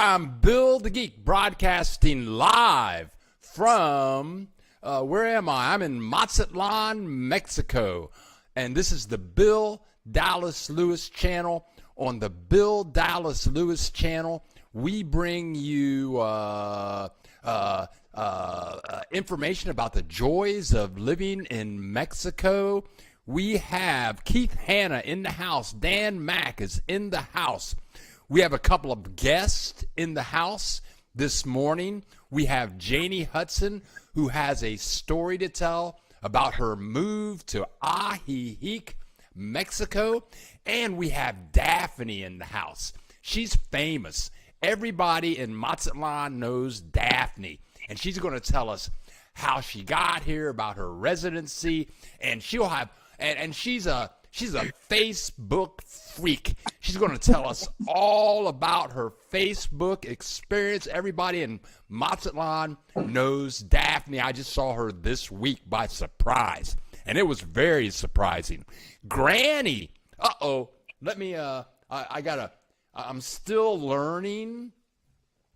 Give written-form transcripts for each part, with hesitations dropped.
I'm Bill the Geek, broadcasting live from, where am I? I'm in Mazatlan, Mexico. And this is the Bill Dallas Lewis channel. On the Bill Dallas Lewis channel, we bring you information about the joys of living in Mexico. We have Keith Hanna in the house. Dan Mack is in the house. We have a couple of guests in the house this morning. We have Janie Hudson, who has a story to tell about her move to Ajijic, Mexico. And we have Daphne in the house. She's famous. Everybody in Mazatlan knows Daphne. And she's going to tell us how she got here, about her residency. And she'll have, and she's a Facebook freak. She's going to tell us all about her Facebook experience. Everybody in Mazatlan knows Daphne. I just saw her this week by surprise, and it was very surprising. Granny, let me, I'm still learning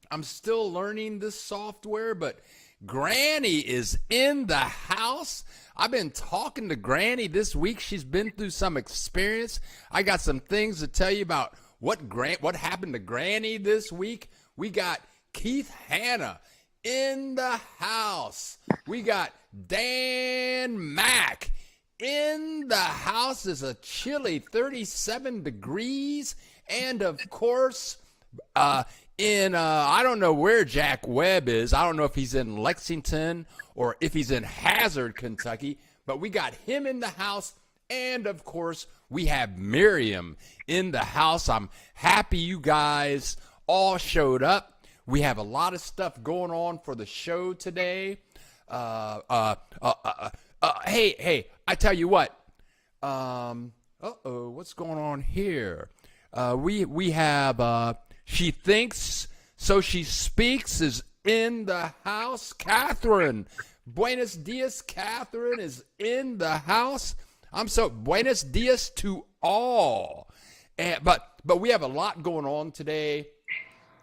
this software, but Granny is in the house. I've been talking to Granny this week. She's been through some experience. I got some things to tell you about what happened to Granny this week. We got Keith Hanna in the house. We got Dan Mack in the house. It's a chilly 37 degrees. And of course, I don't know where Jack Webb is. I don't know if he's in Lexington or if he's in Hazard, Kentucky, but we got him in the house. And of course, we have Miriam in the house. I'm happy you guys all showed up. We have a lot of stuff going on for the show today. Hey, I tell you what. What's going on here? We have, She Thinks So She Speaks is in the house. Catherine, buenos dias, Catherine is in the house. Buenos dias to all. But we have a lot going on today.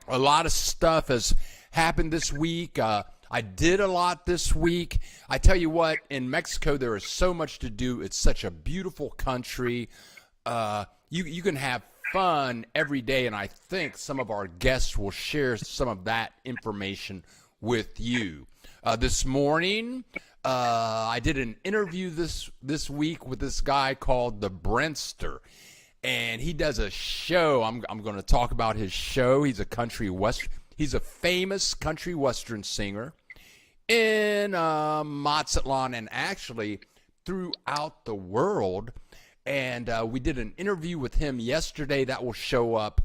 A lot of stuff has happened this week. I did a lot this week. I tell you what, in Mexico, there is so much to do. It's such a beautiful country. You can have fun every day, and I think some of our guests will share some of that information with you. This morning, I did an interview this week with this guy called the Brentster, and he does a show. I'm going to talk about his show. He's a famous country western singer in Mazatlan and actually throughout the world. And we did an interview with him yesterday that will show up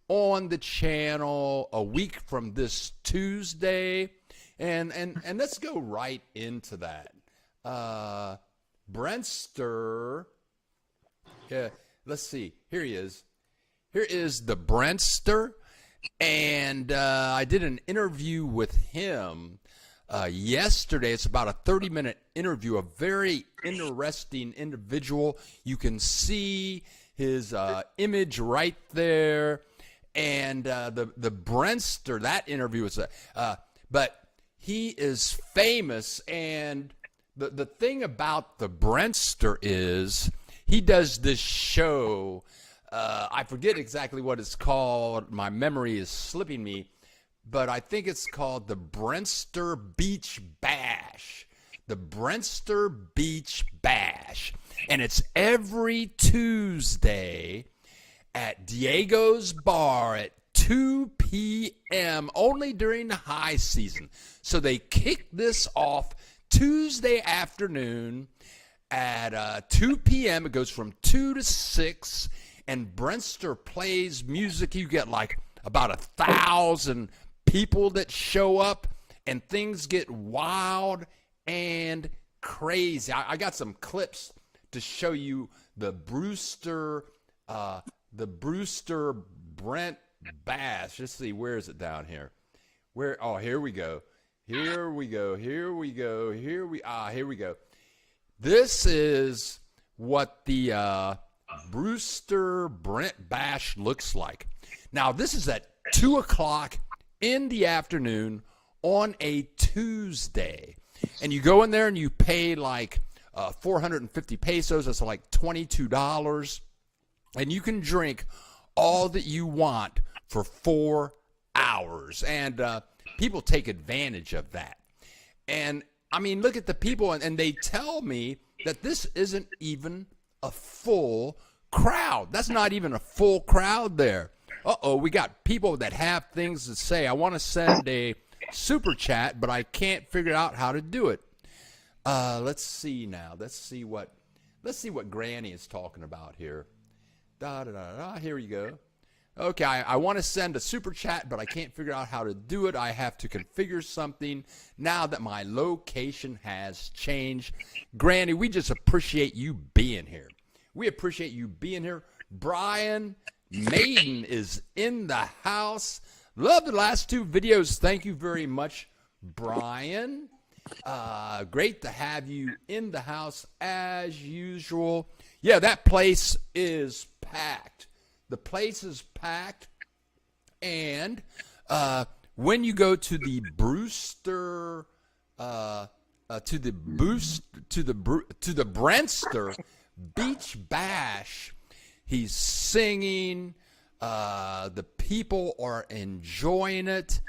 on the channel a week from this Tuesday. And let's go right into that. Brentster. Yeah, let's see. Here he is. Here is the Brentster. And I did an interview with him yesterday. It's about a 30-minute interview, a very interesting individual. You can see his image right there. And the Brentster, that interview is but he is famous. And the thing about the Brentster is he does this show. I forget exactly what it's called. My memory is slipping me. But I think it's called the Brentster Beach Bash. The Brentster Beach Bash. And it's every Tuesday at Diego's Bar at 2 p.m. only during the high season. So they kick this off Tuesday afternoon at 2 p.m. It goes from 2 to 6. And Brentster plays music. You get like about 1,000 people that show up, and things get wild and crazy. I got some clips to show you the Brewster Brent Bash. Let's see, where is it down here? Here we go. Here we go. This is what the Brewster Brent Bash looks like. Now, this is at 2 o'clock in the afternoon on a Tuesday. And you go in there and you pay like 450 pesos. That's like $22. And you can drink all that you want for 4 hours. And people take advantage of that. And, I mean, look at the people. And they tell me that this isn't even a full crowd. That's not even a full crowd there. Uh-oh, we got people that have things to say. I want to send a super chat, but I can't figure out how to do it. Let's see now. Let's see what Granny is talking about here. Here you go. Okay, I want to send a super chat, but I can't figure out how to do it. I have to configure something now that my location has changed. Granny, we just appreciate you being here. We appreciate you being here. Brian Maiden is in the house. Love the last 2 videos. Thank you very much, Brian. Great to have you in the house as usual. Yeah, that place is packed. The place is packed. And when you go to the Brewster, to the Brentster Beach Bash, he's singing. The people are enjoying it,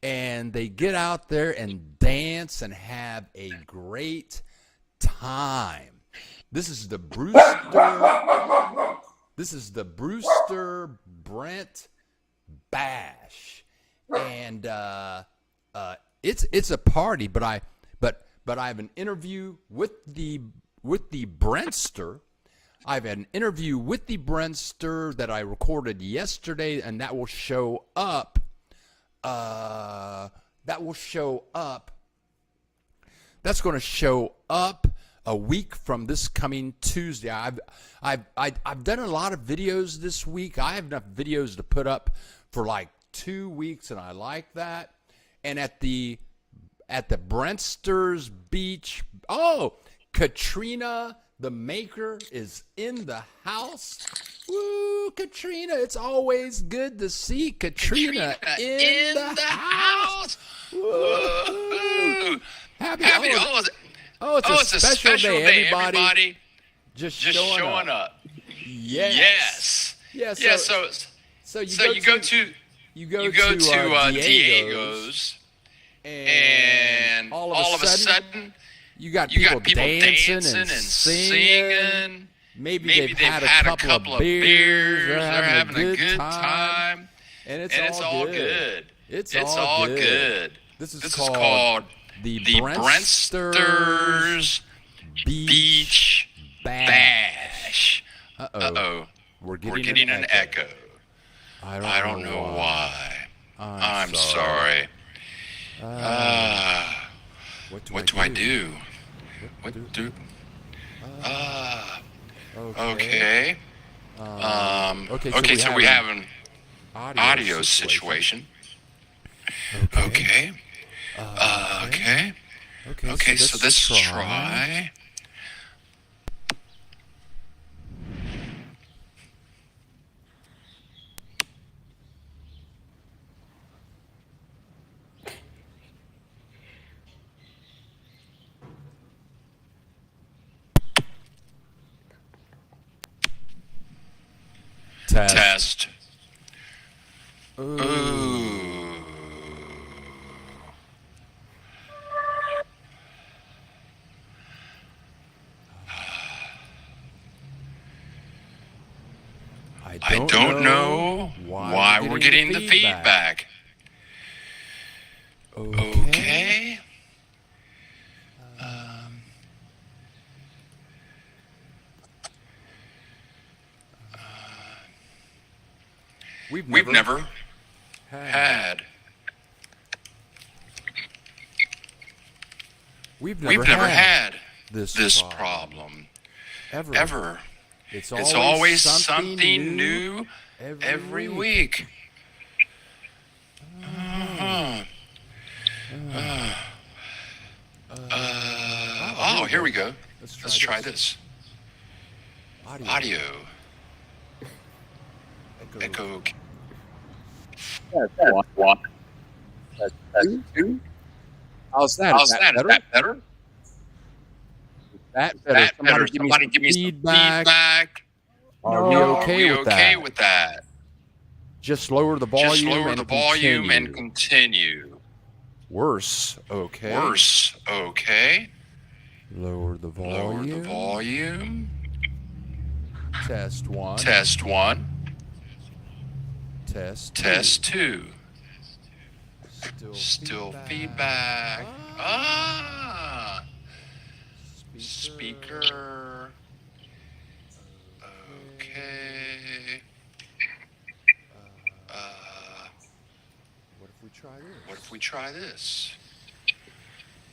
and they get out there and dance and have a great time. This is the Brewster Brent Bash, and it's a party. But I have an interview with the Brentster. I have an interview with the Brentster that I recorded yesterday, and that will show up. That's going to show up a week from this coming Tuesday. I've done a lot of videos this week. I have enough videos to put up for like 2 weeks, and I like that. And at the Brentster's Beach, Katrina the Maker is in the house. Woo, Katrina! It's always good to see Katrina in the house. Woo. Happy. It's a special day, everybody. Just showing up. Yes. So you go to Diego's, and all of a sudden you got people dancing and singing. Maybe they've had a couple of beers. They're having a good time. And it's all good. It's all good. This is called the Brentster's Beach Bash. Uh-oh. We're getting an echo. I don't know why. I'm sorry. What do I do? Okay. So we have an audio situation. Okay. So let's try. Test. Ooh. I don't know why we're getting the feedback. Okay. We've never had this problem ever. It's always something new every week. Here we go. Let's try this. Audio. Echo. What? Test two. How's that? Is How's that that? Is better? that better? That Is better. that better? Somebody Somebody give me some feedback. feedback. Are we Are okay we with okay that? with that? Just lower the Just volume lower and the volume and continue. continue. Worse. Okay. Worse. Okay. Lower the Lower the volume. volume. Test one. Test one. Test two. Test two. Still Still feedback. feedback. Ah. Speaker. Okay. What if we try this? What if we try this?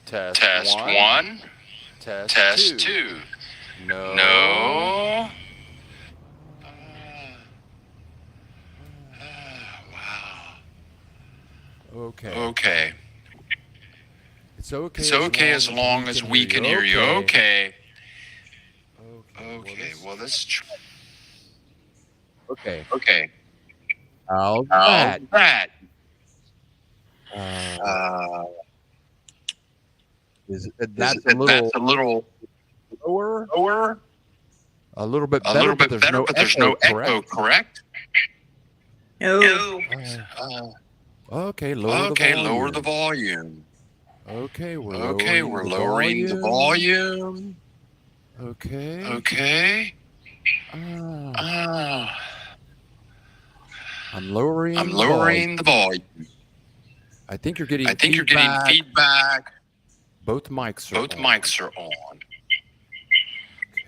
Test, Test one. Test, Test two. two. No. No. Wow. Okay. Okay. It's okay. It's okay as long as we can hear you. Okay. Okay. Well, let's try. Okay. Okay. How's How's that? that? That's That's a a little lower, lower, a little bit a better, little but bit there's better, no but there's echo, no echo, correct? correct? No. Okay, Okay, lower the volume. Okay, we're Okay, we're lowering the volume. Okay. Okay. I'm lowering. I'm lowering the volume. I think you're getting. I think you're getting feedback. Both mics are. Both mics are on.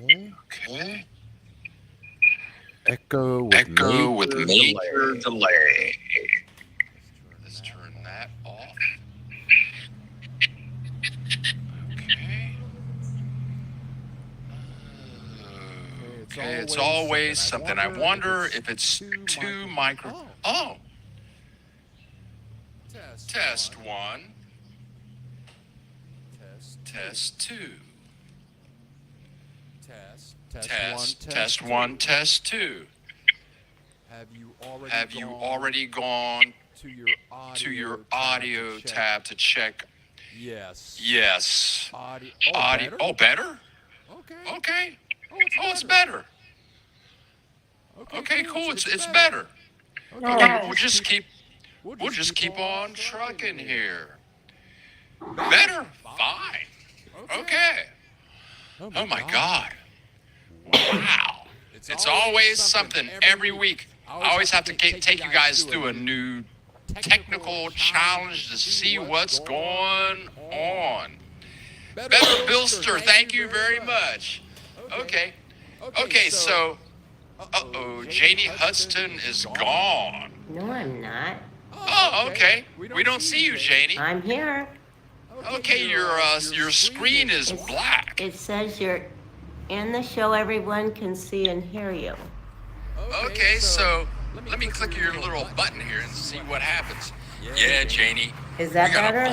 Okay. Okay. Echo with major delay. Let's turn that off. Okay. It's always something. I wonder if it's two micro. Oh. Test one. Test two. Test one. Test two. Have you already gone to your audio tab to check? Yes. Yes. Audio. Oh, better? Okay. Okay. Oh, It's better. Okay, cool. It's better. Okay, we'll just keep on trucking here. Better? Fine. Okay. Oh my God. Wow. It's always something every week. I always have to take you guys through a new technical challenge to see what's going on. Better Billster, thank you very much. Okay, so, Janie Hudson is gone. No, I'm not. Oh, okay. We don't see you, Janie. I'm here. Okay, your screen is black. It says you're in the show. Everyone can see and hear you. Okay, so let me click your little button here and see what happens. Yeah, Janie. Is that better?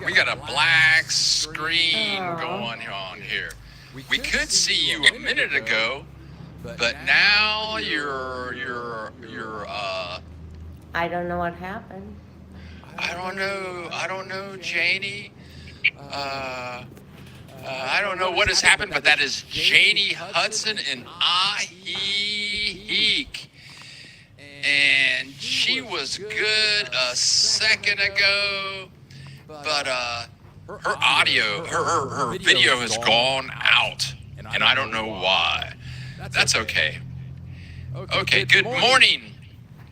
We got a black screen going on here. We could see you a minute ago, but now you're I don't know what happened. I don't know, Janie. I don't know what has happened, but that is Janie Hudson in Ajijic. And she was good a second ago, but her audio, her video has gone out, and I don't know why. That's okay. Okay, good morning.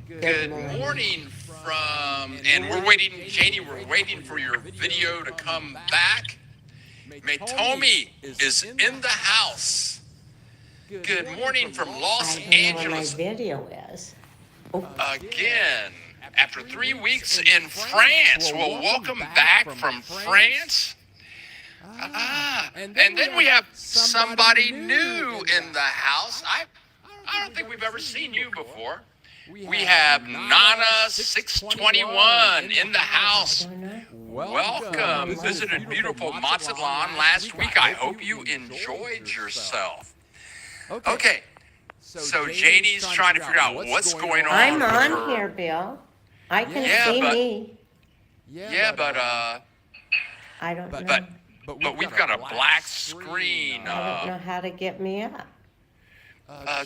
Good morning from, and we're waiting, Janie, we're waiting for your video to come back. Matomi is in the house. Good morning from Los Angeles. I don't know where my video is. Oh. Again, after 3 weeks in France. Well, welcome back from France. And then we have somebody new in the house. I don't think we've ever seen you before. We have Nana 621 in the house. Welcome. Visited beautiful Mazatlan last week. I hope you enjoyed yourself. Okay. So Janie's trying to figure out what's going on. I'm on here, Bill. I can see me. Yeah, I don't but know. but we've got a black screen. I don't know how to get me up.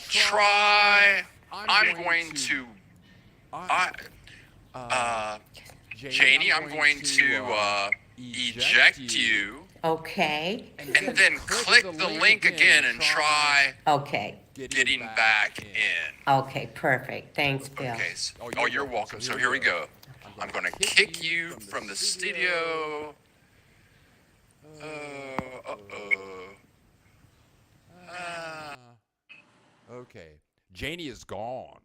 Try. I'm going to. I, Janie, I'm going to eject you, Okay. and then click the link again and try Okay. getting back in. Okay, perfect. Thanks, Bill. Okay. Oh, you're welcome. So here we go. I'm going to kick you from the studio. Uh-oh. Okay. Janie is gone.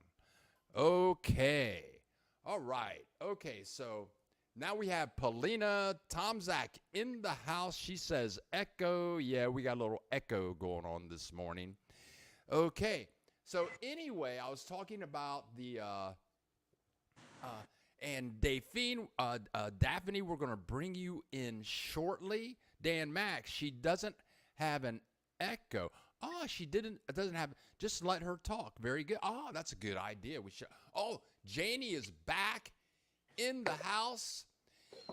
Okay. All right. Okay. So now we have Polina Tomzak in the house. She says echo. Yeah, we got a little echo going on this morning. Okay. So anyway, I was talking about the and Daphne, we're going to bring you in shortly. Dan Max, she doesn't have an echo. Oh, she doesn't have, just let her talk. Very good. Oh, that's a good idea. We should. Oh, Janie is back in the house.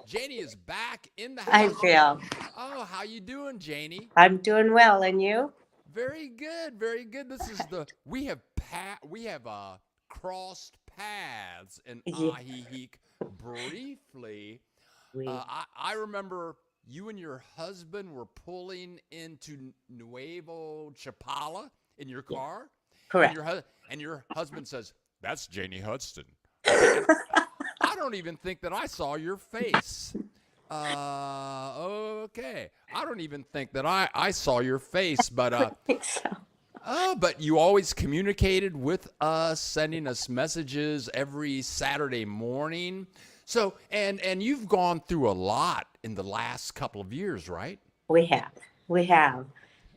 Janie is back in the Hi, house. Bill. Oh, how you doing, Janie? I'm doing well, and you? Very good, very good. This is we have crossed paths in Yeah. Ajijic briefly. We, I remember you and your husband were pulling into Nuevo Chapala in your car. correct. And your husband says, "That's Janie Hudson." I don't even think that I saw your face. Okay. I don't even think that I saw your face, but I think so. but you always communicated with us, sending us messages every Saturday morning. So, and you've gone through a lot in the last couple of years, right? We have. We have.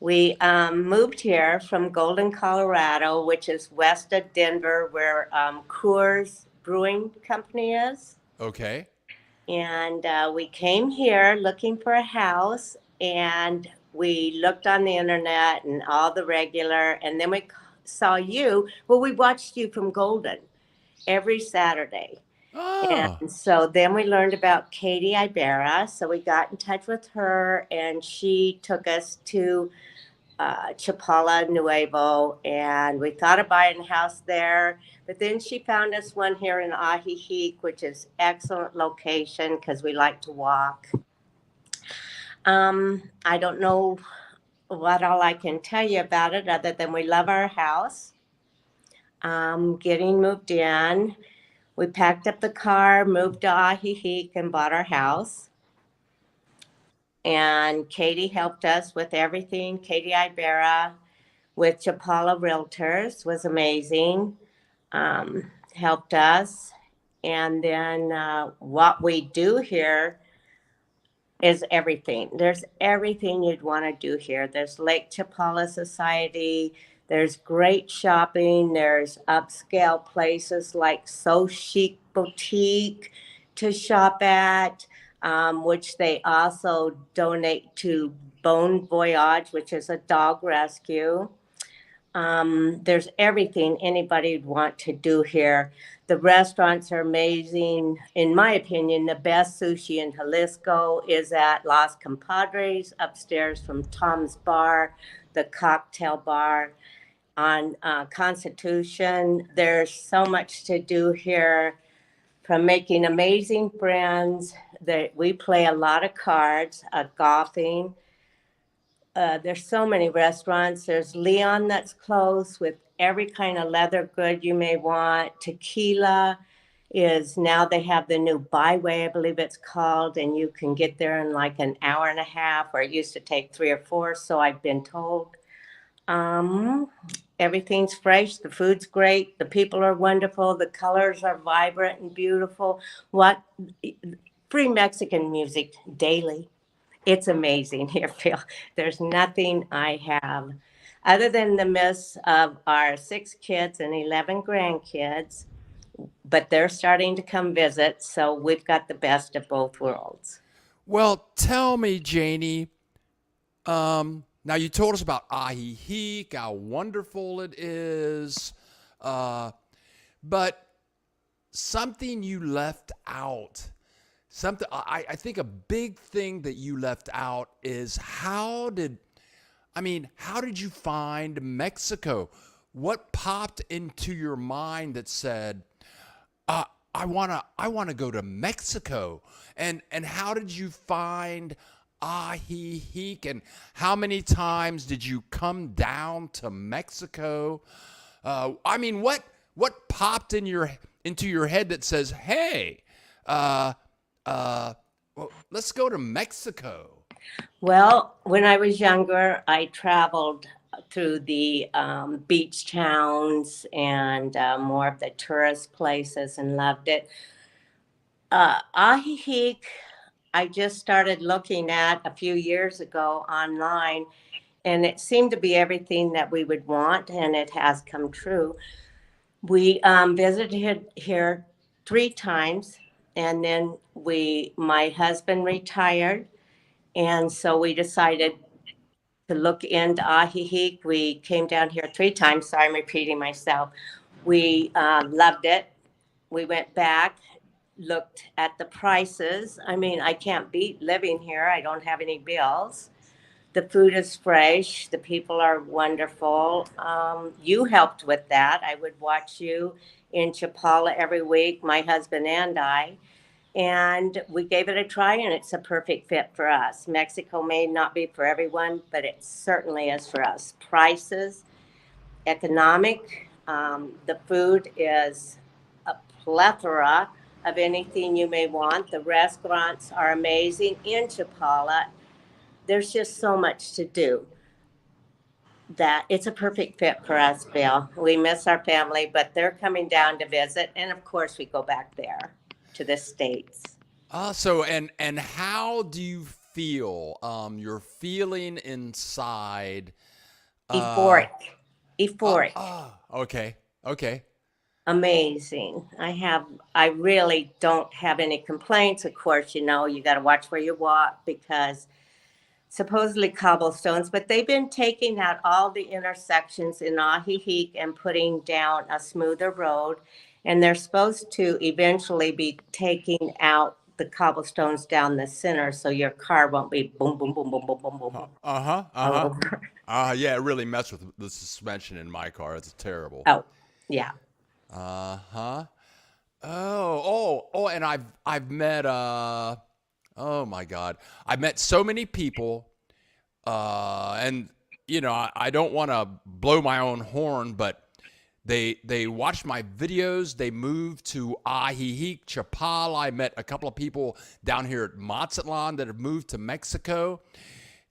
We moved here from Golden, Colorado, which is west of Denver, where Coors Brewing Company is. Okay. And we came here looking for a house, and we looked on the internet and all the regular, and then we saw you. Well, we watched you from Golden every Saturday. Oh. And so then we learned about Katie Ibera. So we got in touch with her, and she took us to Chapala Nuevo, and we thought of buying a house there. But then she found us one here in Ajijic, which is excellent location because we like to walk. I don't know what all I can tell you about it other than we love our house. Getting moved in. We packed up the car, moved to Ajijic, and bought our house. And Katie helped us with everything. Katie Ibera with Chapala Realtors was amazing. Helped us. And then what we do here is everything. There's everything you'd want to do here. There's Lake Chapala Society. There's great shopping. There's upscale places like So Chic Boutique to shop at, which they also donate to Bon Voyage, which is a dog rescue. There's everything anybody would want to do here. The restaurants are amazing. In my opinion, the best sushi in Jalisco is at Los Compadres, upstairs from Tom's Bar, the cocktail bar on Constitution. There's so much to do here, from making amazing friends. That we play a lot of cards, golfing. There's so many restaurants. There's Leon that's close with every kind of leather good you may want. Tequila is now they have the new byway, I believe it's called, and you can get there in like an hour and a half, where it used to take 3 or 4, so I've been told. Um, Everything's fresh. The food's great. The people are wonderful. The colors are vibrant and beautiful. What free Mexican music daily. It's amazing here, Phil. There's nothing I have other than the miss of our 6 kids and 11 grandkids, but they're starting to come visit, so we've got the best of both worlds. Well, tell me, Janie. Now you told us about Ajijic, how wonderful it is, but something you left out. something I think a big thing that you left out is how did you find Mexico? What popped into your mind that said, I wanna go to Mexico? And how did you find Ajijic? And how many times did you come down to Mexico? What popped into your head that says, hey, well, let's go to Mexico? Well, when I was younger, I traveled through the beach towns and more of the tourist places and loved it. Ajijic, I just started looking at a few years ago online, and it seemed to be everything that we would want, and it has come true. We visited here 3 times, and then my husband retired, and so we decided to look into Ajijic. We came down here 3 times. Sorry, I'm repeating myself. We loved it. We went back, looked at the prices. I mean, I can't beat living here. I don't have any bills. The food is fresh. The people are wonderful. You helped with that. I would watch you in Chapala every week, my husband and I. And we gave it a try, and it's a perfect fit for us. Mexico may not be for everyone, but it certainly is for us. Prices, economic, the food is a plethora of anything you may want. The restaurants are amazing in Chapala. There's just so much to do that it's a perfect fit for us, Bill. We miss our family, but they're coming down to visit. And of course, we go back there to the States. And how do you feel? You're feeling inside. Euphoric. Euphoric. Okay. Okay. Amazing. I really don't have any complaints. Of course, you got to watch where you walk because supposedly cobblestones, but they've been taking out all the intersections in Ajijic and putting down a smoother road. And they're supposed to eventually be taking out the cobblestones down the center so your car won't be boom, boom, boom, boom, boom, boom, boom, boom all over. Yeah, it really messed with the suspension in my car. It's terrible. Oh, yeah. Uh-huh. Oh, and I've met oh my God. I've met so many people, and I don't want to blow my own horn, but they watched my videos. They moved to Ajijic, Chapala. I met a couple of people down here at Mazatlan that have moved to Mexico,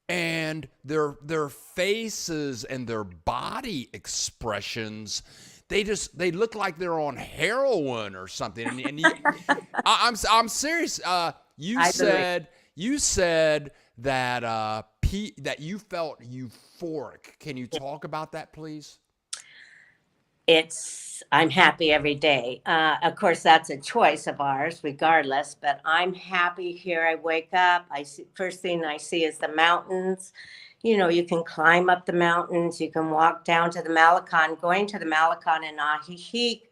and their faces and their body expressions, they look like they're on heroin or something. And I'm serious. You said that that you felt euphoric. Can you talk about that, please? I'm happy every day. Of course, that's a choice of ours, regardless. But I'm happy here. I wake up. First thing I see is the mountains. You can climb up the mountains. You can walk down to the Malecon. Going to the Malecon in Ajijic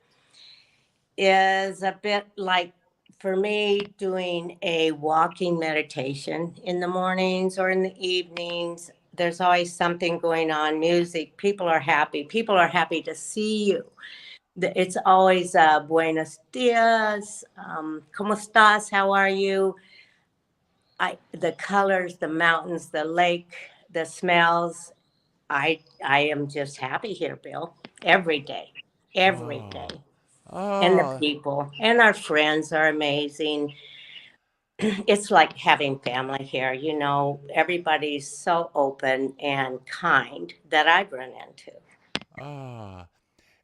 is a bit like, for me, doing a walking meditation in the mornings or in the evenings. There's always something going on, music. People are happy. People are happy to see you. It's always buenos dias, ¿cómo estás? How are you? The colors, the mountains, the lake, the smells. I am just happy here, Bill. Every day. Every day. And the people and our friends are amazing. It's like having family here. Everybody's so open and kind that I've run into.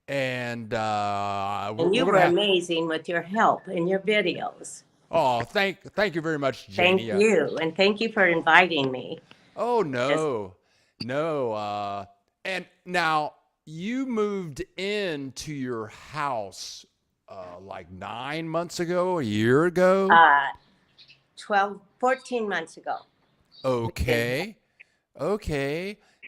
And And you were amazing with your help and your videos. Oh, thank you very much, Janie. Thank you, and thank you for inviting me. Oh no. And now you moved into your house like 9 months ago, a year ago? 14 months ago. Okay.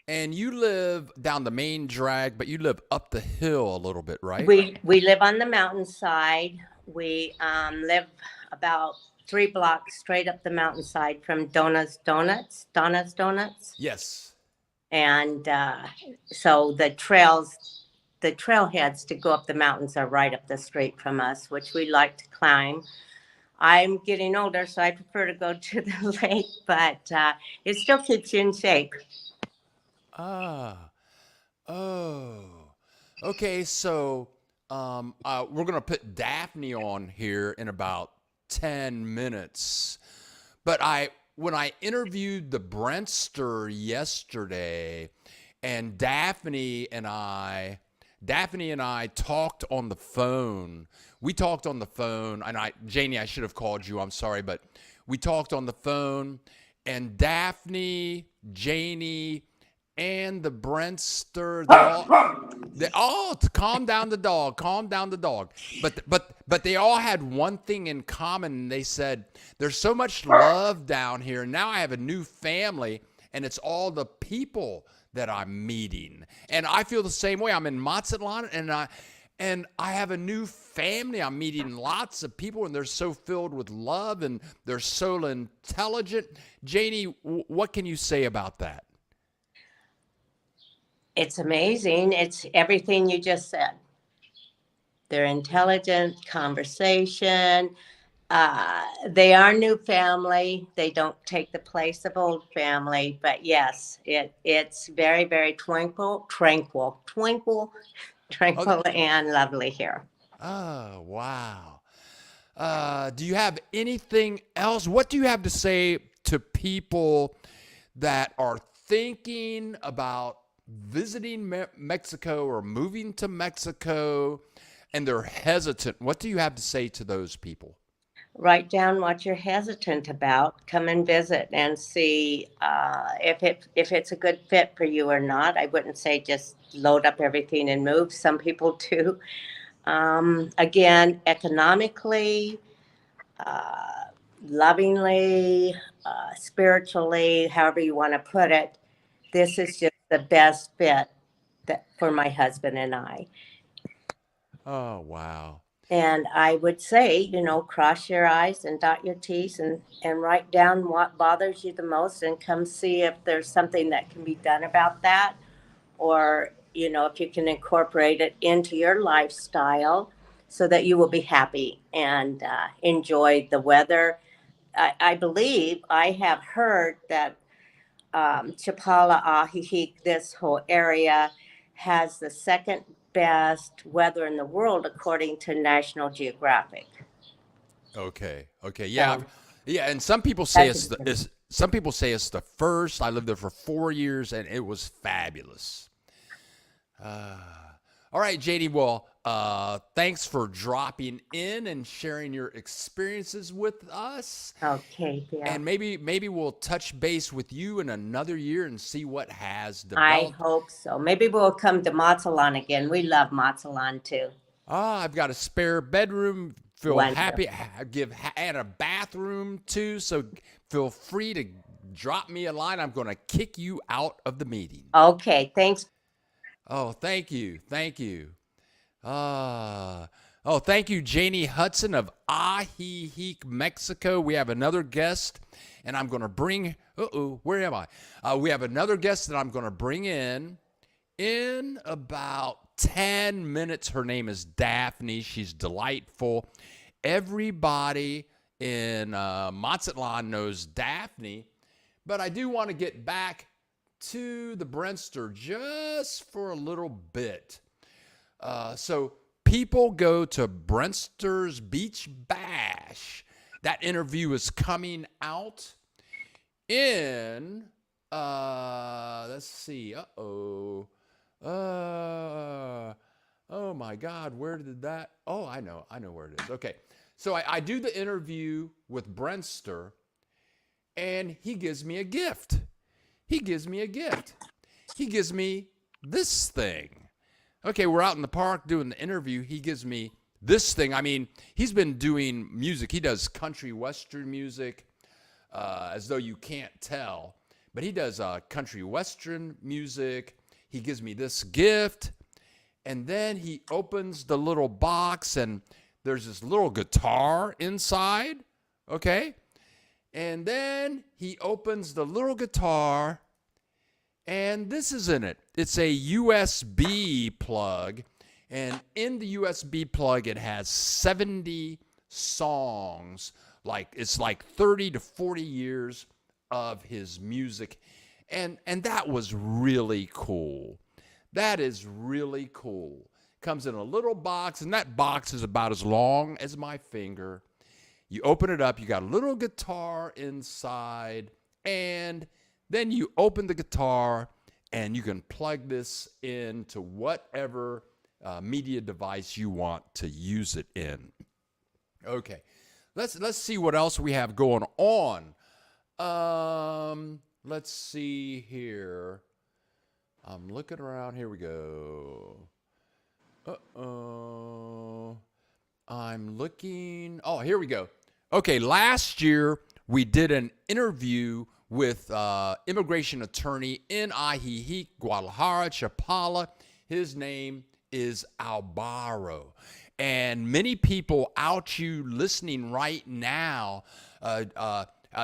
And you live down the main drag, but you live up the hill a little bit, right? We live on the mountainside. We live about 3 blocks straight up the mountainside from Donna's Donuts. Yes. And so the trailheads to go up the mountains are right up the street from us, which we like to climb. I'm getting older, so I prefer to go to the lake, but it still keeps you in shape. Ah. Oh. Okay, so we're going to put Daphne on here in about 10 minutes. But when I interviewed the Brentster yesterday, and Daphne and I talked on the phone. We talked on the phone, and Janie, I should have called you. I'm sorry, but we talked on the phone, and Daphne, Janie, and the Brentster, calm down the dog. But they all had one thing in common. They said, there's so much love down here. Now I have a new family, and it's all the people that I'm meeting. And I feel the same way. I'm in Mazatlan, and I have a new family. I'm meeting lots of people, and they're so filled with love, and they're so intelligent. Janie, what can you say about that? It's amazing. It's everything you just said. They're intelligent, conversation. They are new family. They don't take the place of old family. But yes, it's very, very tranquil, and lovely here. Oh, wow. Do you have anything else? What do you have to say to people that are thinking about visiting Mexico or moving to Mexico and they're hesitant? What do you have to say to those people? Write down what you're hesitant about. Come and visit and see if it's a good fit for you or not. I wouldn't say just load up everything and move. Some people do. Again, economically, lovingly, spiritually, however you want to put it, this is just the best fit for my husband and I. Oh, wow. And I would say, cross your I's and dot your T's and write down what bothers you the most and come see if there's something that can be done about that. Or, if you can incorporate it into your lifestyle so that you will be happy and enjoy the weather. I believe I have heard that Chapala, Ajijic, this whole area has the second best weather in the world according to National Geographic. Okay. Yeah. So Yeah. And some people say that's some people say it's the first. I lived there for 4 years, and it was fabulous. All right, JD. Well, thanks for dropping in and sharing your experiences with us. okay. Yeah. And maybe we'll touch base with you in another year and see what has I developed. hope so. Maybe we'll come to Mazatlan again. We love Mazatlan too. I've got a spare bedroom. Feel Wonderful. happy. And a bathroom too. So feel free to drop me a line. I'm going to kick you out of the meeting. Okay. Thanks. Oh, thank you. Thank you, Janie Hudson of Ajijic, Mexico. We have another guest, and I'm going to bring. Where am I? We have another guest that I'm going to bring in about 10 minutes. Her name is Daphne. She's delightful. Everybody in Mazatlan knows Daphne, but I do want to get back to the Brentster just for a little bit. So people go to Brentster's Beach Bash. That interview is coming out in, let's see, oh my God, where did that, I know where it is. Okay, so I do the interview with Brentster, and he gives me a gift. He gives me this thing. Okay, we're out in the park doing the interview. He gives me this thing. I mean, he's been doing music. He does country western music, as though you can't tell. But he does country western music. He gives me this gift. And then he opens the little box, and there's this little guitar inside, okay? And then he opens the little guitar, and this is in it. It's a USB plug, and in the USB plug, it has 70 songs. It's like 30 to 40 years of his music, and that was really cool. That is really cool. Comes in a little box, and that box is about as long as my finger. You open it up, you got a little guitar inside, and then you open the guitar, and you can plug this into whatever media device you want to use it in. Okay, let's see what else we have going on. Let's see here. I'm looking around. Here we go. I'm looking. Oh, here we go. Okay, last year we did an interview with immigration attorney in Ajijic, Guadalajara, Chapala. His name is Alvaro. And many people out you listening right now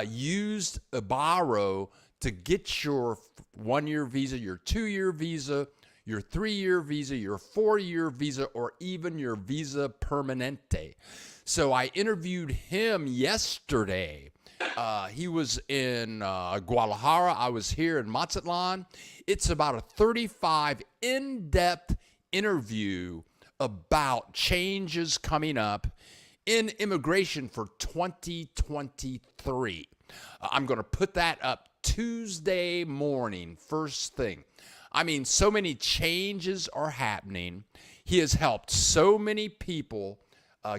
used Alvaro to get your 1-year visa, your 2-year visa, your 3-year visa, your 4-year visa, or even your visa permanente. So I interviewed him yesterday. He was in Guadalajara. I was here in Mazatlan. It's about a 35 in-depth interview about changes coming up in immigration for 2023. I'm going to put that up Tuesday morning, first thing. I mean, so many changes are happening. He has helped so many people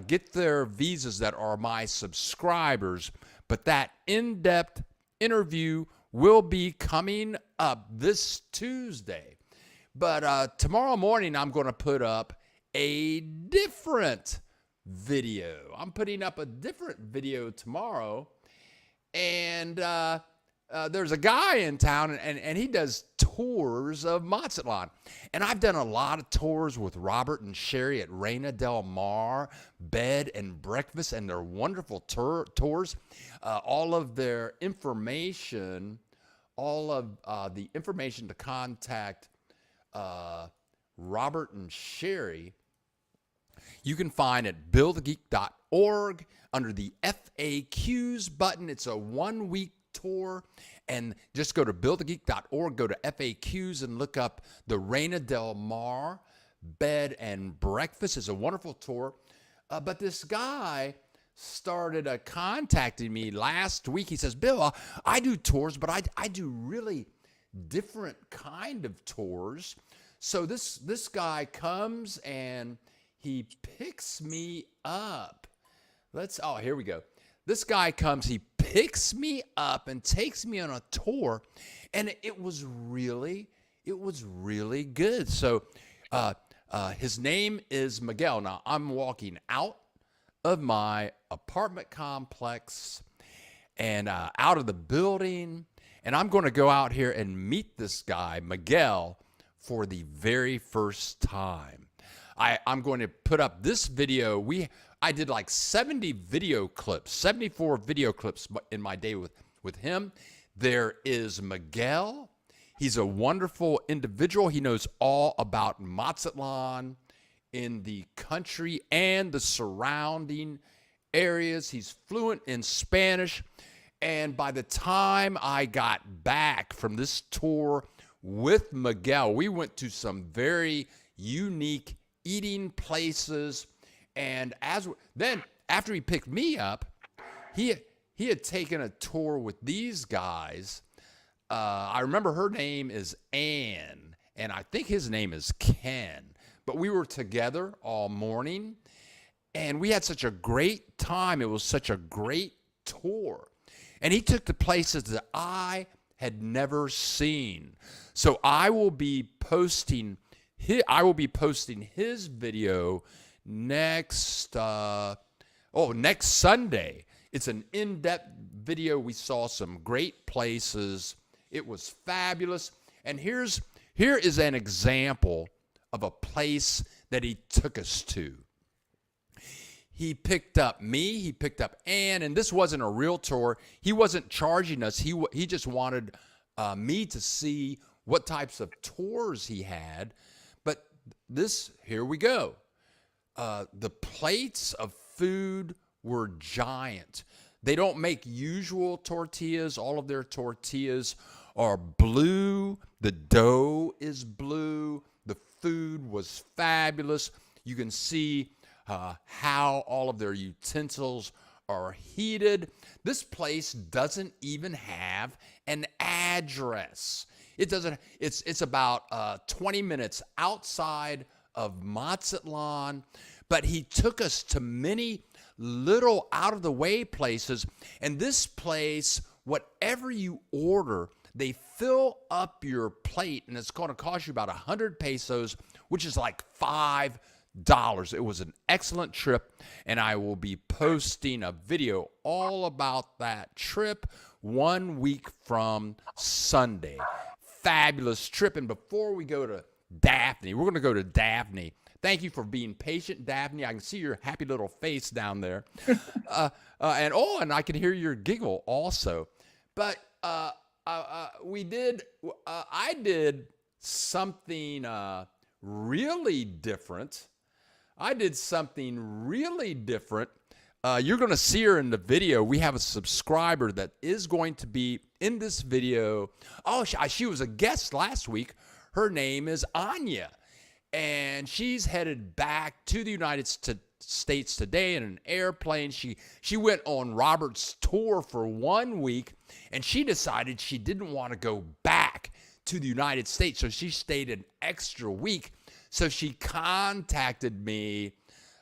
get their visas that are my subscribers, but that in-depth interview will be coming up this Tuesday. But tomorrow morning, I'm going to put up a different video. I'm putting up a different video tomorrow, and there's a guy in town, and he does tours of Mazatlan. And I've done a lot of tours with Robert and Sherry at Reina del Mar, Bed and Breakfast, and they're wonderful tours. All of their information, all of the information to contact Robert and Sherry, you can find at billthegeek.org under the FAQs button. It's a 1-week tour, and just go to billthegeek.org, go to FAQs, and look up the Reina del Mar Bed and Breakfast. It's a wonderful tour. But this guy started contacting me last week. He says, Bill, I do tours, but I do really different kind of tours. So this guy comes and he picks me up. Here we go. This guy comes, he picks me up and takes me on a tour, and it was really good. So his name is Miguel. Now, I'm walking out of my apartment complex and out of the building, and I'm going to go out here and meet this guy, Miguel, for the very first time. I'm going to put up this video. I did like 74 video clips in my day with him. There is Miguel. He's a wonderful individual. He knows all about Mazatlan in the country and the surrounding areas. He's fluent in Spanish. And by the time I got back from this tour with Miguel, we went to some very unique eating places. And then after he picked me up, he had taken a tour with these guys. I remember her name is Ann, and I think his name is Ken. But we were together all morning, and we had such a great time. It was such a great tour. And he took the places that I had never seen. So I will be posting his video next Sunday. It's an in-depth video. We saw some great places. It was fabulous. And here is an example of a place that he took us to. He picked up me. He picked up Ann, and this wasn't a real tour. He wasn't charging us. He just wanted me to see what types of tours he had. But here we go. The plates of food were giant. They don't make usual tortillas. All of their tortillas are blue. The dough is blue. The food was fabulous. You can see how all of their utensils are heated. This place doesn't even have an address. It doesn't. It's about 20 minutes outside of Mazatlan, but he took us to many little out-of-the-way places. And this place, whatever you order, they fill up your plate, and it's going to cost you about 100 pesos, which is like $5. It was an excellent trip, and I will be posting a video all about that trip 1 week from Sunday. Fabulous trip. And before we go to Daphne, we're going to go to Daphne. Thank you for being patient, Daphne. I can see your happy little face down there. And I can hear your giggle also. But I did something really different. You're going to see her in the video. We have a subscriber that is going to be in this video. Oh, she was a guest last week. Her name is Anya, and she's headed back to the United States today in an airplane. She went on Robert's tour for 1 week, and she decided she didn't want to go back to the United States, so she stayed an extra week. So she contacted me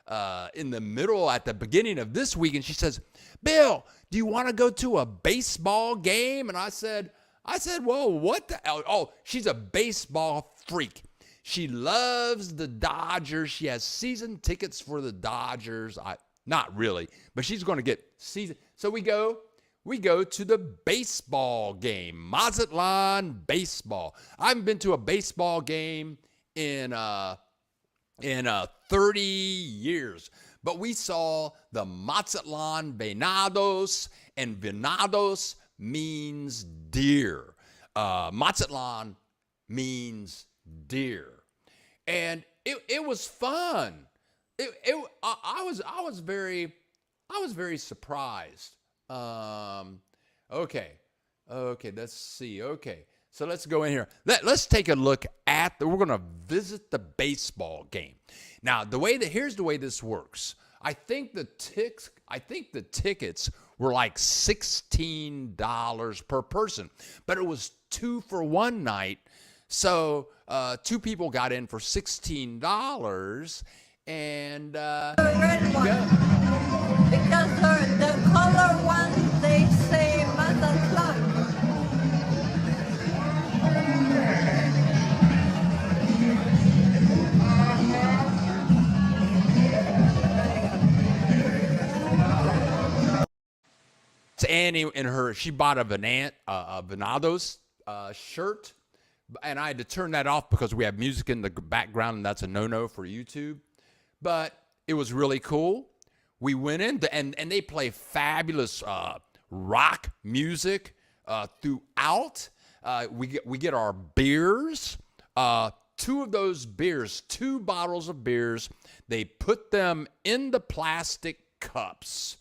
at the beginning of this week, and she says, "Bill, do you want to go to a baseball game?" And I said, "Whoa, what the hell?" Oh, she's a baseball freak. She loves the Dodgers. She has season tickets for the Dodgers. Not really, but she's going to get season. So we go to the baseball game, Mazatlan baseball. I haven't been to a baseball game in 30 years. But we saw the Mazatlan Venados, and Venados means deer. Mazatlan means deer. And it was fun. I was very surprised. Okay, let's see. Okay. So let's go in here. Let's take a look we're going to visit the baseball game. Now, here's the way this works. I think the tickets were like $16 per person, but it was 2 for 1 night. So 2 people got in for $16, and The red one, because the color one they say Mazatlan. Annie she bought a Venados shirt, and I had to turn that off because we have music in the background, and that's a no-no for YouTube. But it was really cool. We went in, and they play fabulous rock music throughout. We get our beers. 2 of those beers, 2 bottles of beers, they put them in the plastic cups.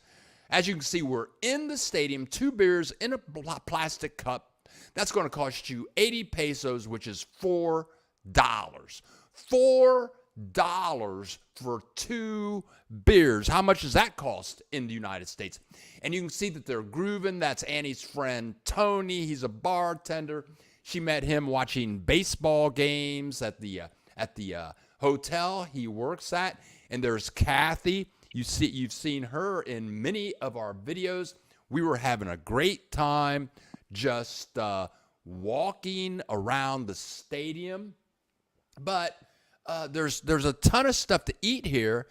As you can see, we're in the stadium, 2 beers in a plastic cup. That's going to cost you 80 pesos, which is $4. $4 for 2 beers. How much does that cost in the United States? And you can see that they're grooving. That's Annie's friend, Tony. He's a bartender. She met him watching baseball games at the hotel he works at. And there's Kathy. You've seen her in many of our videos. We were having a great time just walking around the stadium. But there's a ton of stuff to eat here.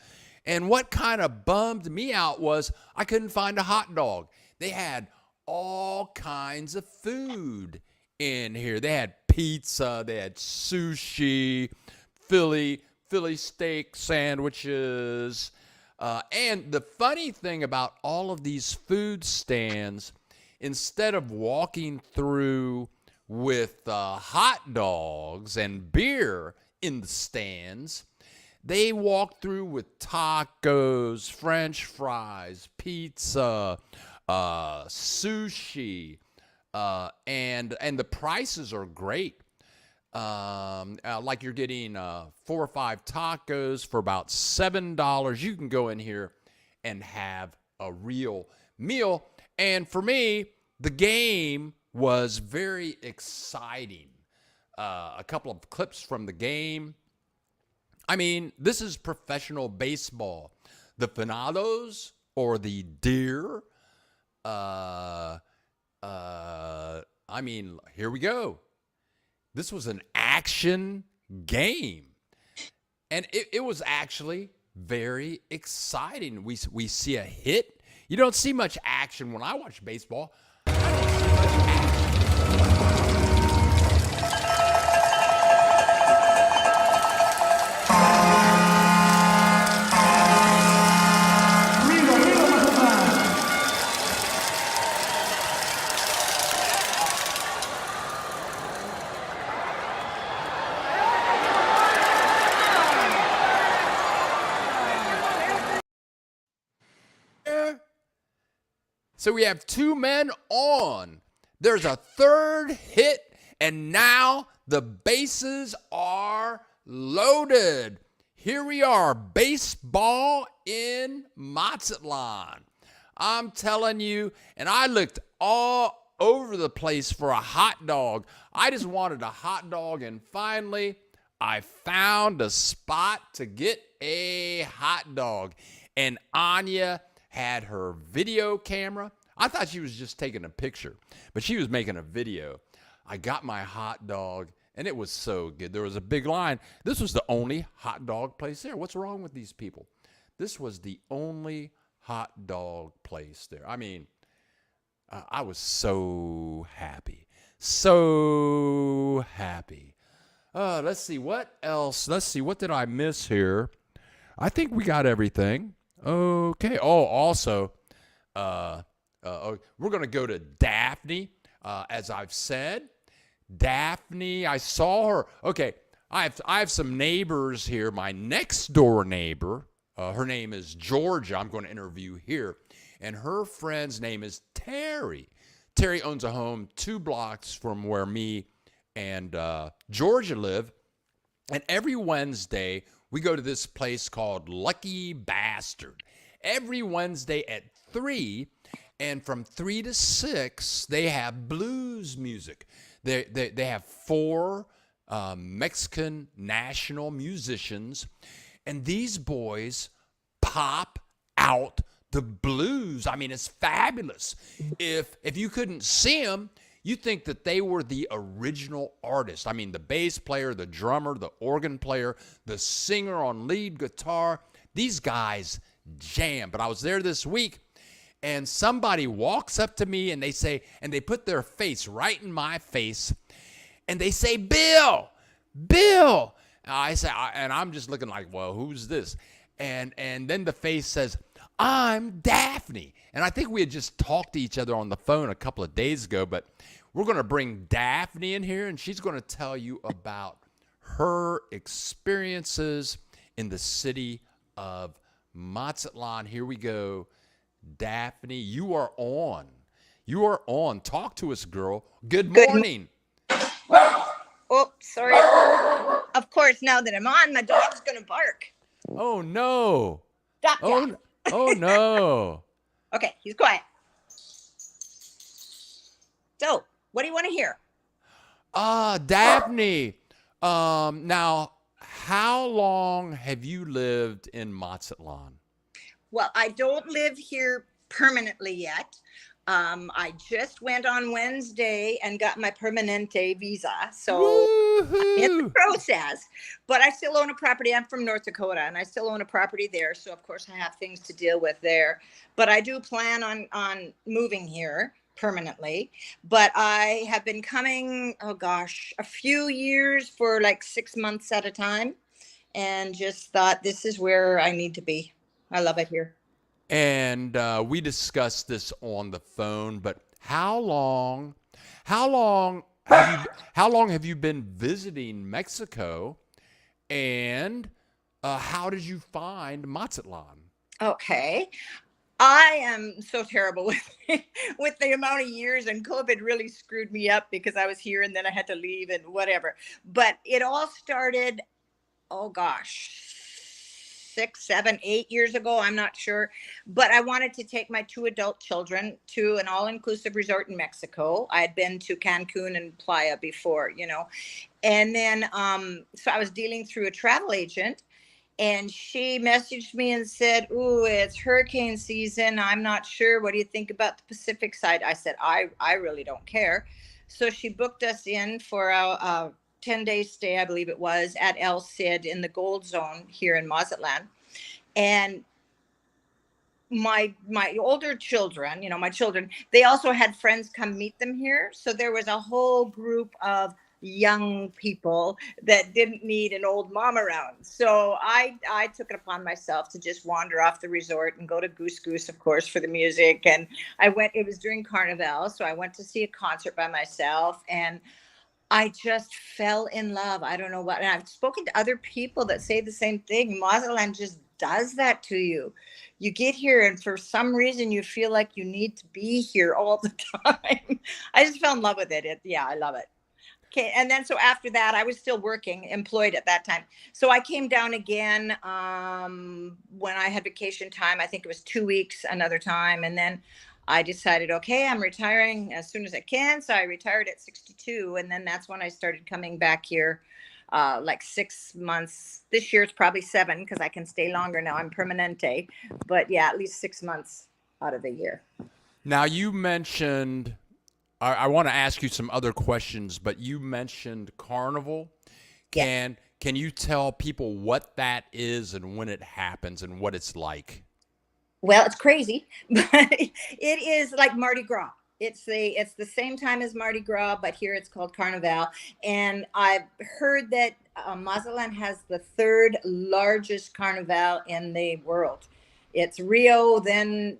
And what kind of bummed me out was I couldn't find a hot dog. They had all kinds of food in here. They had pizza, they had sushi, Philly steak sandwiches, And the funny thing about all of these food stands, instead of walking through with hot dogs and beer in the stands, they walk through with tacos, French fries, pizza, sushi, and the prices are great. Like you're getting 4 or 5 tacos for about $7. You can go in here and have a real meal. And for me, the game was very exciting. A couple of clips from the game. I mean, this is professional baseball. The Venados or the Deer. I mean, here we go. This was an action game. And it was actually very exciting. We see a hit. You don't see much action when I watch baseball. I don't see much action. So we have 2 men on. There's a third hit, and now the bases are loaded. Here we are, baseball in Mazatlan. I'm telling you, and I looked all over the place for a hot dog. I just wanted a hot dog, and finally, I found a spot to get a hot dog. And Anya had her video camera. I thought she was just taking a picture, but she was making a video. I got my hot dog, and it was so good. There was a big line. This was the only hot dog place there. What's wrong with these people? This was the only hot dog place there. I mean, I was so happy. So happy. Let's see, what else? Let's see, what did I miss here? I think we got everything. Okay. Oh, also, we're going to go to Daphne, as I've said. Daphne, I saw her. Okay, I have some neighbors here. My next door neighbor, her name is Georgia. I'm going to interview here. And her friend's name is Terry. Terry owns a home 2 blocks from where me and Georgia live. And every Wednesday, we go to this place called Lucky Bastard. Every Wednesday at 3, and from 3 to 6, they have blues music. They have 4 Mexican national musicians, and these boys pop out the blues. I mean, it's fabulous. If you couldn't see them, you think that they were the original artist. I mean, the bass player, the drummer, the organ player, the singer on lead guitar. These guys jam. But I was there this week, and somebody walks up to me, and they say, and they put their face right in my face, and they say, Bill. I say, and I'm just looking like, well, who's this? And then the face says, I'm Daphne. And I think we had just talked to each other on the phone a couple of days ago, but we're going to bring Daphne in here, and she's going to tell you about her experiences in the city of Mazatlan. Here we go. Daphne, you are on. You are on. Talk to us, girl. Good morning. Oh, sorry. Of course, now that I'm on, my dog's going to bark. Oh, no. Stop Oh, that. oh no. Okay, he's quiet. So, what do you want to hear? Daphne, now, how long have you lived in Mazatlan? Well, I don't live here permanently yet. I just went on Wednesday and got my Permanente visa. So I'm in the process, but I still own a property. I'm from North Dakota, and I still own a property there. So of course I have things to deal with there, but I do plan on moving here permanently. But I have been coming, oh gosh, a few years for like 6 months at a time, and just thought this is where I need to be. I love it here. And we discussed this on the phone, but how long how long have you been visiting Mexico, and how did you find Mazatlan? Okay. I am so terrible with with the amount of years, and COVID really screwed me up because I was here and then I had to leave and whatever. But it all started, oh gosh, 6, 7, 8 years ago. I'm not sure. But I wanted to take my 2 adult children to an all-inclusive resort in Mexico. I had been to Cancun and Playa before, And then so I was dealing through a travel agent, and she messaged me and said, "Ooh, it's hurricane season. I'm not sure. What do you think about the Pacific side?" I said, I really don't care. So she booked us in for a 10-day stay, I believe it was, at El Cid in the Gold Zone here in Mazatlan. And my older children, my children, they also had friends come meet them here. So there was a whole group of young people that didn't need an old mom around. So I took it upon myself to just wander off the resort and go to Goose Goose, of course, for the music. And it was during Carnival, so I went to see a concert by myself, and I just fell in love. I don't know what. And I've spoken to other people that say the same thing. Mazatlan just does that to you. You get here, and for some reason, you feel like you need to be here all the time. I just fell in love with it. Yeah, I love it. Okay. And then so after that, I was still working, employed at that time. So I came down again when I had vacation time. I think it was 2 weeks another time. And then I decided, okay, I'm retiring as soon as I can. So I retired at 62. And then that's when I started coming back here like 6 months. This year it's probably 7 because I can stay longer now. I'm permanente. But yeah, at least 6 months out of the year. Now, you mentioned, I want to ask you some other questions, but you mentioned Carnival. Can you tell people what that is and when it happens and what it's like? Well, it's crazy, but it is like Mardi Gras. It's the same time as Mardi Gras, but here it's called Carnival. And I've heard that Mazatlan has the 3rd largest Carnival in the world. It's Rio, then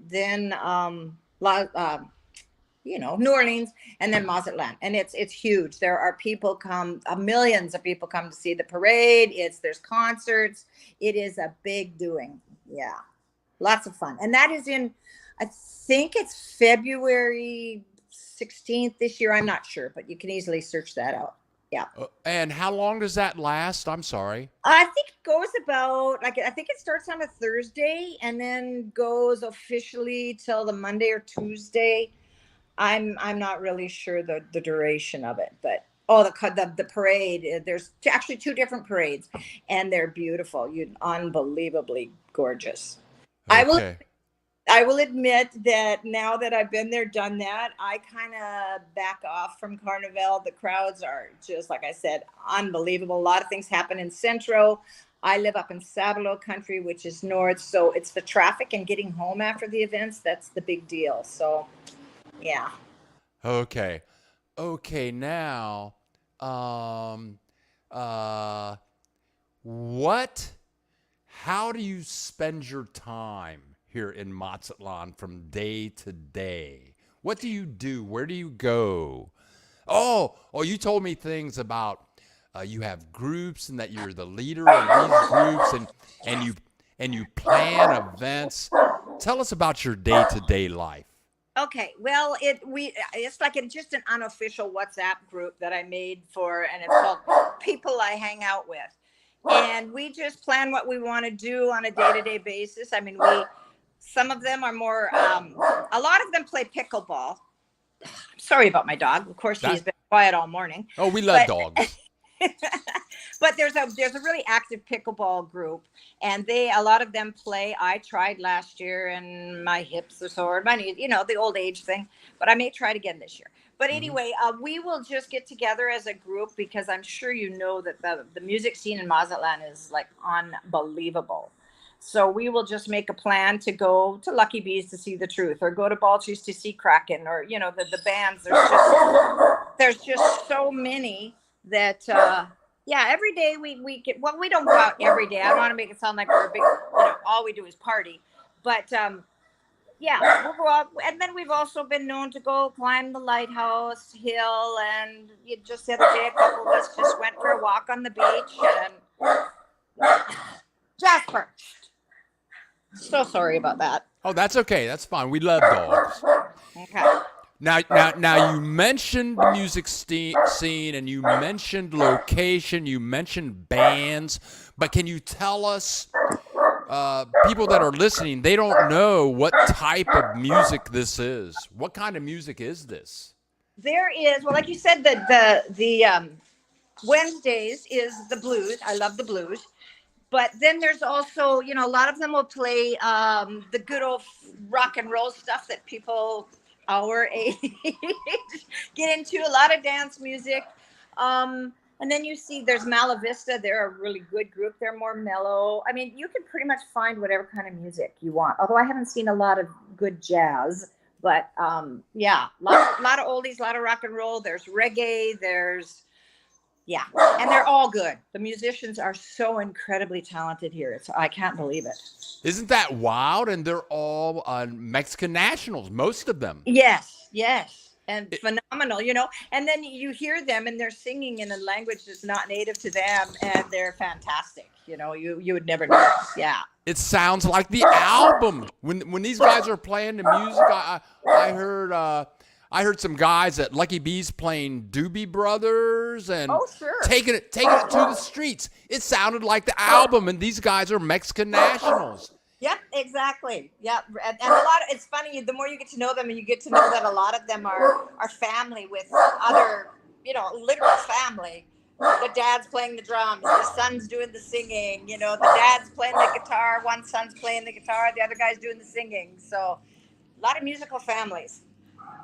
New Orleans, and then Mazatlan, and it's huge. There are people come, millions of people come to see the parade. There's concerts. It is a big doing. Yeah, lots of fun, and that is I think it's February 16th this year. I'm not sure, but you can easily search that out. Yeah. And how long does that last? I'm sorry. I think it goes about I think it starts on a Thursday and then goes officially till the Monday or Tuesday. I'm not really sure the duration of it, but the parade. There's actually 2 different parades, and they're beautiful. Unbelievably gorgeous. Okay. I will admit that now that I've been there, done that, I kind of back off from Carnival. The crowds are just, like I said, unbelievable. A lot of things happen in Centro. I live up in Sabalo country, which is north. So it's the traffic and getting home after the events. That's the big deal. So, yeah. Okay. Now, how do you spend your time here in Mazatlan from day to day? What do you do? Where do you go? Oh, you told me things about you have groups and that you're the leader of these groups, and you plan events. Tell us about your day-to-day life. Okay, well, it's like just an unofficial WhatsApp group that I made and it's called People I Hang Out With, and we just plan what we want to do on a day-to-day basis. I mean, some of them are more, a lot of them play pickleball. Sorry about my dog. Of course, he's been quiet all morning. Oh, we love dogs. But there's a really active pickleball group, and a lot of them play. I tried last year, and my hips are sore, my knees, the old age thing. But I may try it again this year. But anyway, we will just get together as a group because I'm sure you know that the music scene in Mazatlan is like unbelievable. So we will just make a plan to go to Lucky Bees to see The Truth, or go to Balchi's to see Kraken, or the bands. There's just so many that every day we get, well, we don't go out every day. I don't want to make it sound like we're a big all we do is party. But yeah, we'll go up, and then we've also been known to go climb the lighthouse hill. And just the other day, a couple of us just went for a walk on the beach. And Jasper, so sorry about that. Oh, that's okay. That's fine. We love dogs. Okay. Now, you mentioned the music scene, and you mentioned location, you mentioned bands, but can you tell us, people that are listening, they don't know what type of music this is. What kind of music is this? There is, well, like you said, the Wednesdays is the blues. I love the blues. But then there's also, a lot of them will play the good old rock and roll stuff that people our age get into. A lot of dance music. And then you see there's Mala Vista. They're a really good group. They're more mellow. I mean, you can pretty much find whatever kind of music you want. Although I haven't seen a lot of good jazz. But yeah, a lot of oldies, a lot of rock and roll. There's reggae. Yeah, and they're all good. The musicians are so incredibly talented here. I can't believe it. Isn't that wild? And they're all Mexican nationals, most of them. Yes. And phenomenal, And then you hear them and they're singing in a language that's not native to them, and they're fantastic. You would never know. Yeah. It sounds like the album. When these guys are playing the music, I heard some guys at Lucky Bees playing Doobie Brothers and taking it to the streets. It sounded like the album, and these guys are Mexican nationals. Yep, exactly. Yep, and a lot of, it's funny. The more you get to know them, and you get to know that a lot of them are family with other, literal family. The dad's playing the drums, the son's doing the singing. The dad's playing the guitar, one son's playing the guitar, the other guy's doing the singing. So, a lot of musical families.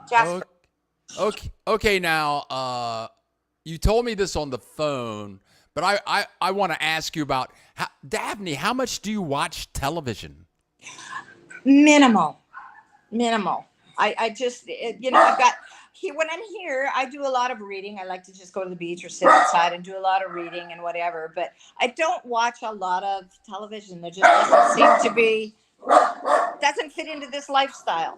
Jasper. Okay. Now, you told me this on the phone, but I want to ask you about Daphne. How much do you watch television? Minimal. I just, I've got when I'm here, I do a lot of reading. I like to just go to the beach or sit outside and do a lot of reading and whatever. But I don't watch a lot of television. There just doesn't seem to be, doesn't fit into this lifestyle.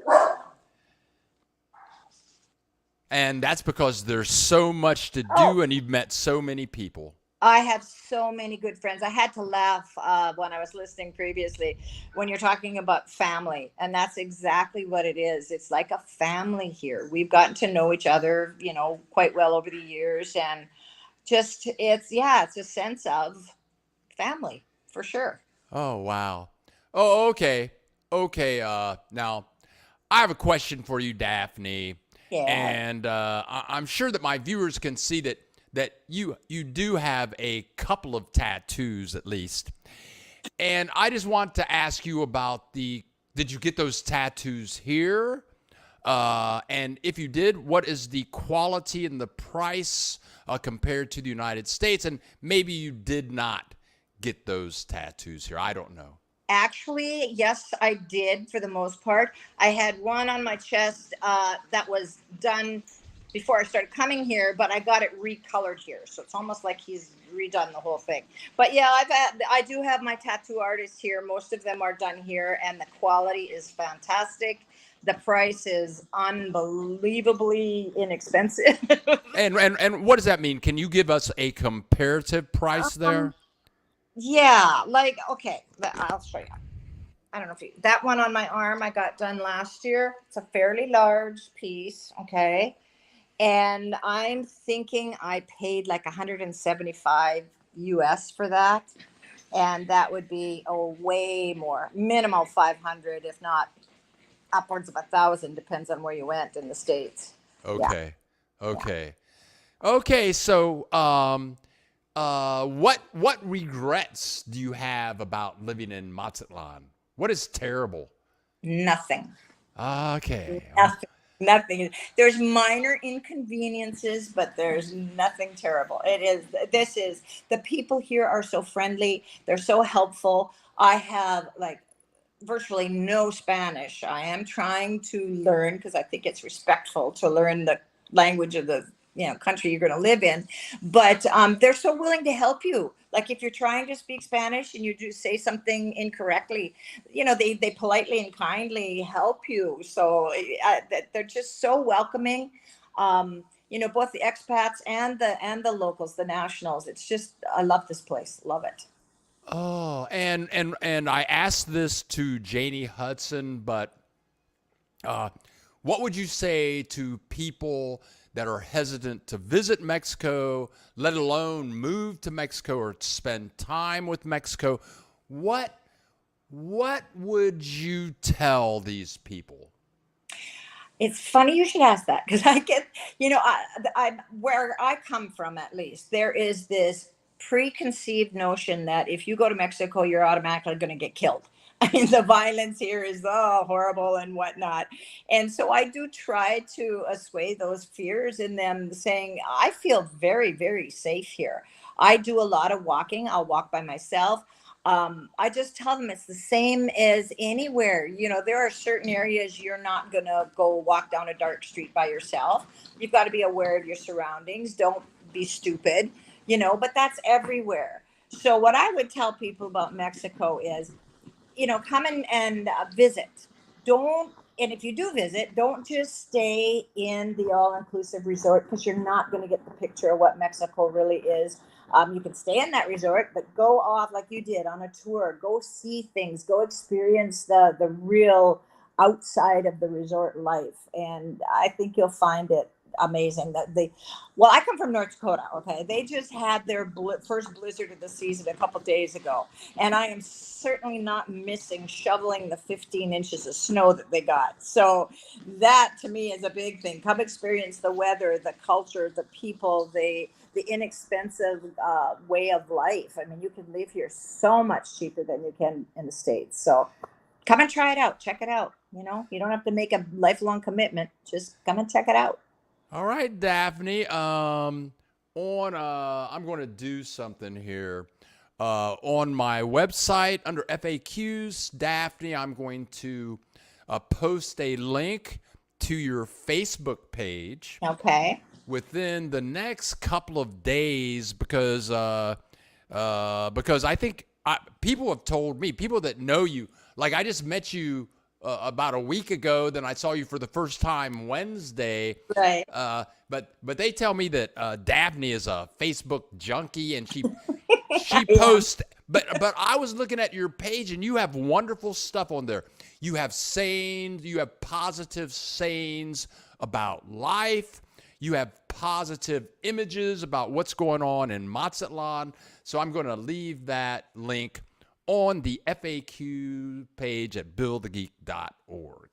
And that's because there's so much to do, and you've met so many people. I have so many good friends. I had to laugh when I was listening previously when you're talking about family, and that's exactly what it is. It's like a family here. We've gotten to know each other, quite well over the years, and just it's a sense of family for sure. Oh wow. Oh okay. Now I have a question for you, Daphne. Yeah. And I'm sure that my viewers can see that you do have a couple of tattoos at least. And I just want to ask you about did you get those tattoos here? And if you did, what is the quality and the price compared to the United States? And maybe you did not get those tattoos here. I don't know. Actually, yes, I did for the most part. I had one on my chest that was done before I started coming here, but I got it recolored here. So it's almost like he's redone the whole thing. But yeah, I do have my tattoo artists here. Most of them are done here, and the quality is fantastic. The price is unbelievably inexpensive. And what does that mean? Can you give us a comparative price there? Yeah, okay, I'll show you. I don't know if that one on my arm I got done last year. It's a fairly large piece, okay? And I'm thinking I paid like $175 US for that. And that would be way more, minimal 500, if not upwards of 1,000, depends on where you went in the States. Okay. Yeah. Okay, so what regrets do you have about living in Mazatlan? What is terrible? Nothing. Okay. Nothing. There's minor inconveniences, but there's nothing terrible. The people here are so friendly. They're so helpful. I have virtually no Spanish. I am trying to learn because I think it's respectful to learn the language of the country you're going to live in. But they're so willing to help you. Like if you're trying to speak Spanish and you do say something incorrectly, they politely and kindly help you. So they're just so welcoming. Both the expats and the locals, the nationals. It's just, I love this place. Love it. Oh, and I asked this to Janie Hudson, but what would you say to people that are hesitant to visit Mexico, let alone move to Mexico or spend time with Mexico? What would you tell these people? It's funny you should ask that, because I get, I where I come from, at least, there is this preconceived notion that if you go to Mexico, you're automatically going to get killed. I mean, the violence here is horrible and whatnot. And so I do try to assuage those fears in them, saying, I feel very, very safe here. I do a lot of walking. I'll walk by myself. I just tell them it's the same as anywhere. There are certain areas you're not going to go walk down a dark street by yourself. You've got to be aware of your surroundings. Don't be stupid, but that's everywhere. So what I would tell people about Mexico is, come and visit. And if you do visit, don't just stay in the all-inclusive resort, because you're not going to get the picture of what Mexico really is. You can stay in that resort, but go off like you did on a tour. Go see things. Go experience the real outside of the resort life. And I think you'll find it amazing. I come from North Dakota. Okay, they just had their first blizzard of the season a couple days ago, and I am certainly not missing shoveling the 15 inches of snow that they got. So that to me is a big thing. Come experience the weather, the culture, the people, the inexpensive way of life. I mean, you can live here so much cheaper than you can in the States. So come and try it out. Check it out. You don't have to make a lifelong commitment. Just come and check it out. All right, Daphne. I'm going to do something here. On my website under FAQs, Daphne, I'm going to post a link to your Facebook page. Okay. Within the next couple of days, because I think people have told me, people that know you, like I just met you about a week ago, then I saw you for the first time Wednesday. Right. But they tell me that Daphne is a Facebook junkie, and she posts. But I was looking at your page, and you have wonderful stuff on there. You have sayings, you have positive sayings about life. You have positive images about what's going on in Mazatlan. So I'm going to leave that link on the FAQ page at billthegeek.org.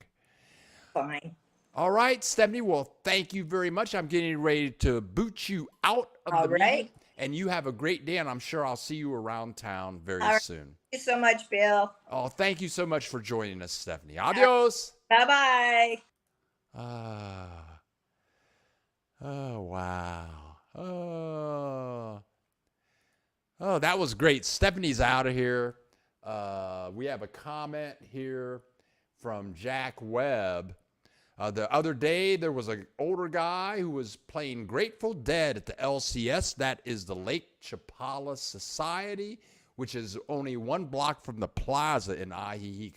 Fine. All right, Stephanie. Well, thank you very much. I'm getting ready to boot you out of the meeting. And you have a great day, and I'm sure I'll see you around town very soon. Thank you so much, Bill. Oh, thank you so much for joining us, Stephanie. Adios. Bye-bye. Oh, wow. Oh, that was great. Stephanie's out of here. We have a comment here from Jack Webb. The other day, there was an older guy who was playing Grateful Dead at the LCS. That is the Lake Chapala Society, which is only 1 block from the plaza in Ajijic.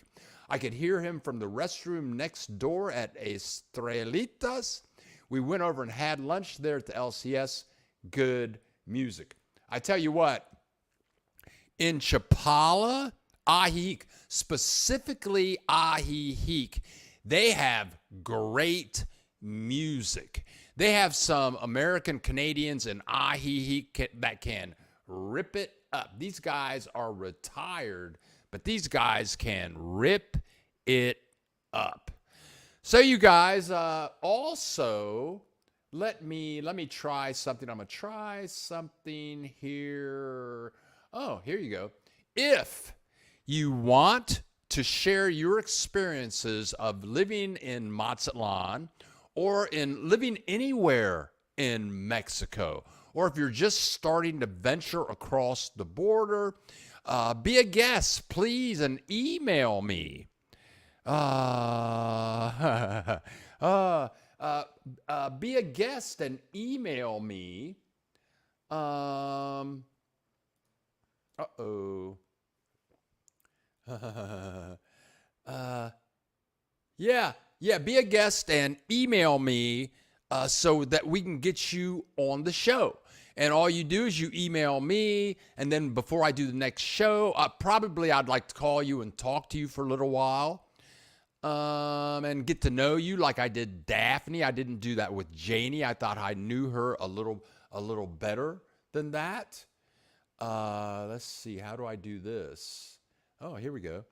I could hear him from the restroom next door at Estrelitas. We went over and had lunch there at the LCS. Good music. I tell you what, in Chapala, Ajijic, specifically Ajijic, they have great music. They have some American Canadians in Ajijic that can rip it up. These guys are retired, but these guys can rip it up. So you guys, also, let me try something. I'm going to try something here. Oh, here you go. If you want to share your experiences of living in Mazatlan or in living anywhere in Mexico, or if you're just starting to venture across the border, be a guest, please, and email me. be a guest and email me. Uh-oh. Yeah, be a guest and email me so that we can get you on the show. And all you do is you email me, and then before I do the next show, I'd like to call you and talk to you for a little while and get to know you like I did Daphne. I didn't do that with Janie. I thought I knew her a little better than that. Let's see. How do I do this? Oh, here we go.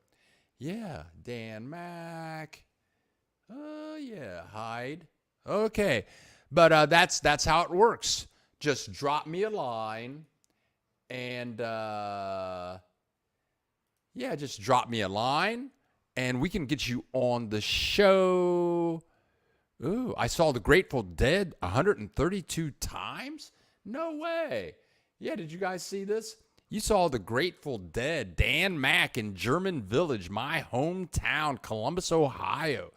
Yeah, Dan Mac. Oh, yeah, hide. Okay, but that's how it works. Just drop me a line, and just drop me a line, and we can get you on the show. Ooh, I saw the Grateful Dead 132 times? No way. Yeah, did you guys see this? You saw the Grateful Dead, Dan Mac in German Village, my hometown, Columbus, Ohio.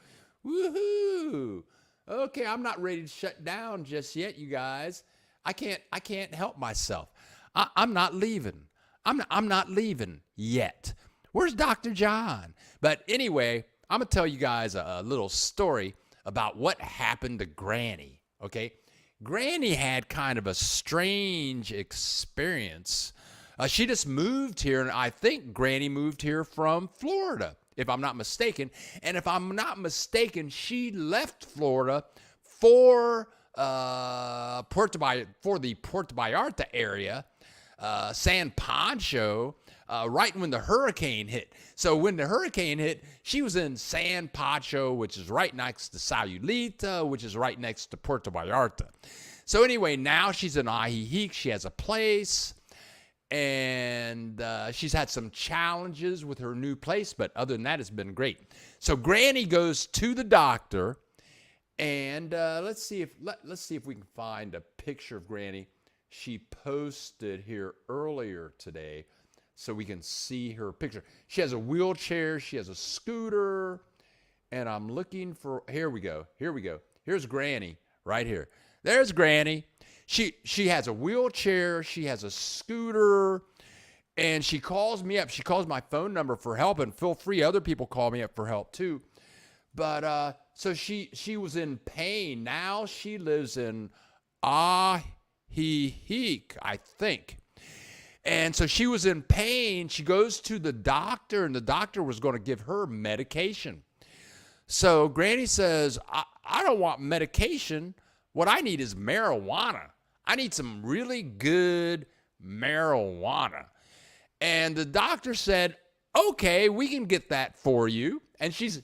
Woohoo! Okay, I'm not ready to shut down just yet, you guys. I can't help myself. I'm not leaving. I'm not leaving yet. Where's Dr. John? But anyway, I'm gonna tell you guys a little story about what happened to Granny. Okay, Granny had kind of a strange experience. She just moved here, and I think Granny moved here from Florida, if I'm not mistaken. And if I'm not mistaken, she left Florida for the Puerto Vallarta area, San Pancho, right when the hurricane hit. So when the hurricane hit, she was in San Pancho, which is right next to Sayulita, which is right next to Puerto Vallarta. So anyway, now she's in Ajijic. She has a place, and she's had some challenges with her new place, but other than that, it's been great. So Granny goes to the doctor. And let's see if we can find a picture of Granny. She posted here earlier today, so we can see her picture. She has a wheelchair. She has a scooter, and I'm looking for. Here we go. Here's Granny right here. There's Granny. She has a wheelchair. She has a scooter, and she calls me up. She calls my phone number for help, and feel free. Other people call me up for help too. But so she was in pain. Now she lives in Ajijic, I think. And so she was in pain. She goes to the doctor, and the doctor was going to give her medication. So Granny says, I don't want medication. What I need is marijuana. I need some really good marijuana. And the doctor said, okay, we can get that for you. And she's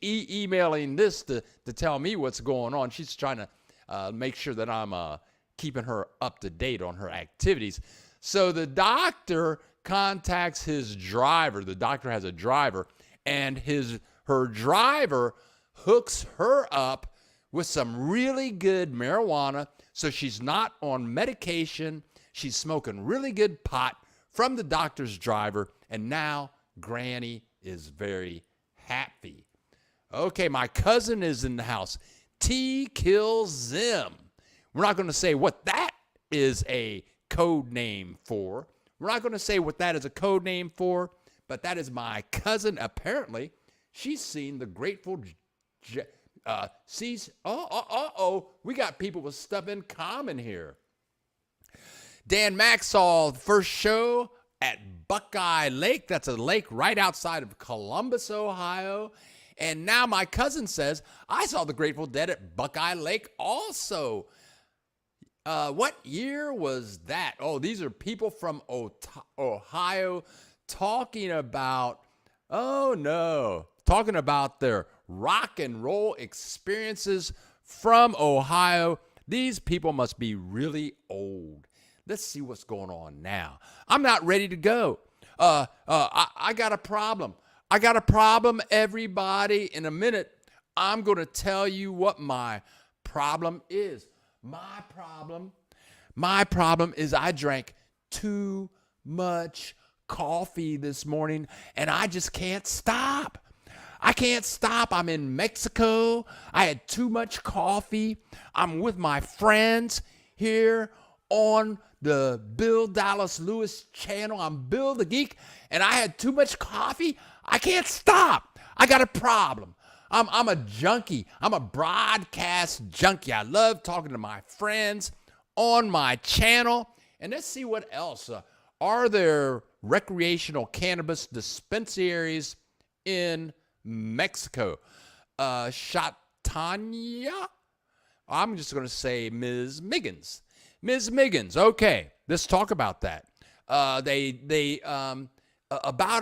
emailing this to tell me what's going on. She's trying to make sure that I'm keeping her up to date on her activities. So the doctor contacts his driver. The doctor has a driver, and her driver hooks her up with some really good marijuana, so she's not on medication. She's smoking really good pot from the doctor's driver, and now Granny is very happy. Okay, my cousin is in the house. T kills Zim. We're not going to say what that is a code name for. We're not going to say what that is a code name for, but that is my cousin. Apparently, she's seen the Grateful we got people with stuff in common here. Dan Mack saw the first show at Buckeye Lake. That's a lake right outside of Columbus, Ohio. And now my cousin says, I saw the Grateful Dead at Buckeye Lake also. What year was that? Oh, these are people from Ohio talking about their rock and roll experiences from Ohio. These people must be really old. Let's see what's going on now. I'm not ready to go. I got a problem. Everybody. In a minute, I'm going to tell you what my problem is. My problem is I drank too much coffee this morning, and I just can't stop. I can't stop. I'm in Mexico. I had too much coffee. I'm with my friends here on the Bill Dallas Lewis channel. I'm Bill the Geek, and I had too much coffee. I can't stop. I got a problem. I'm a junkie. I'm a broadcast junkie. I love talking to my friends on my channel. And let's see what else. Are there recreational cannabis dispensaries in Mexico? Shatanya? I'm just going to say Ms. Miggins. Ms. Miggins, okay, let's talk about that. About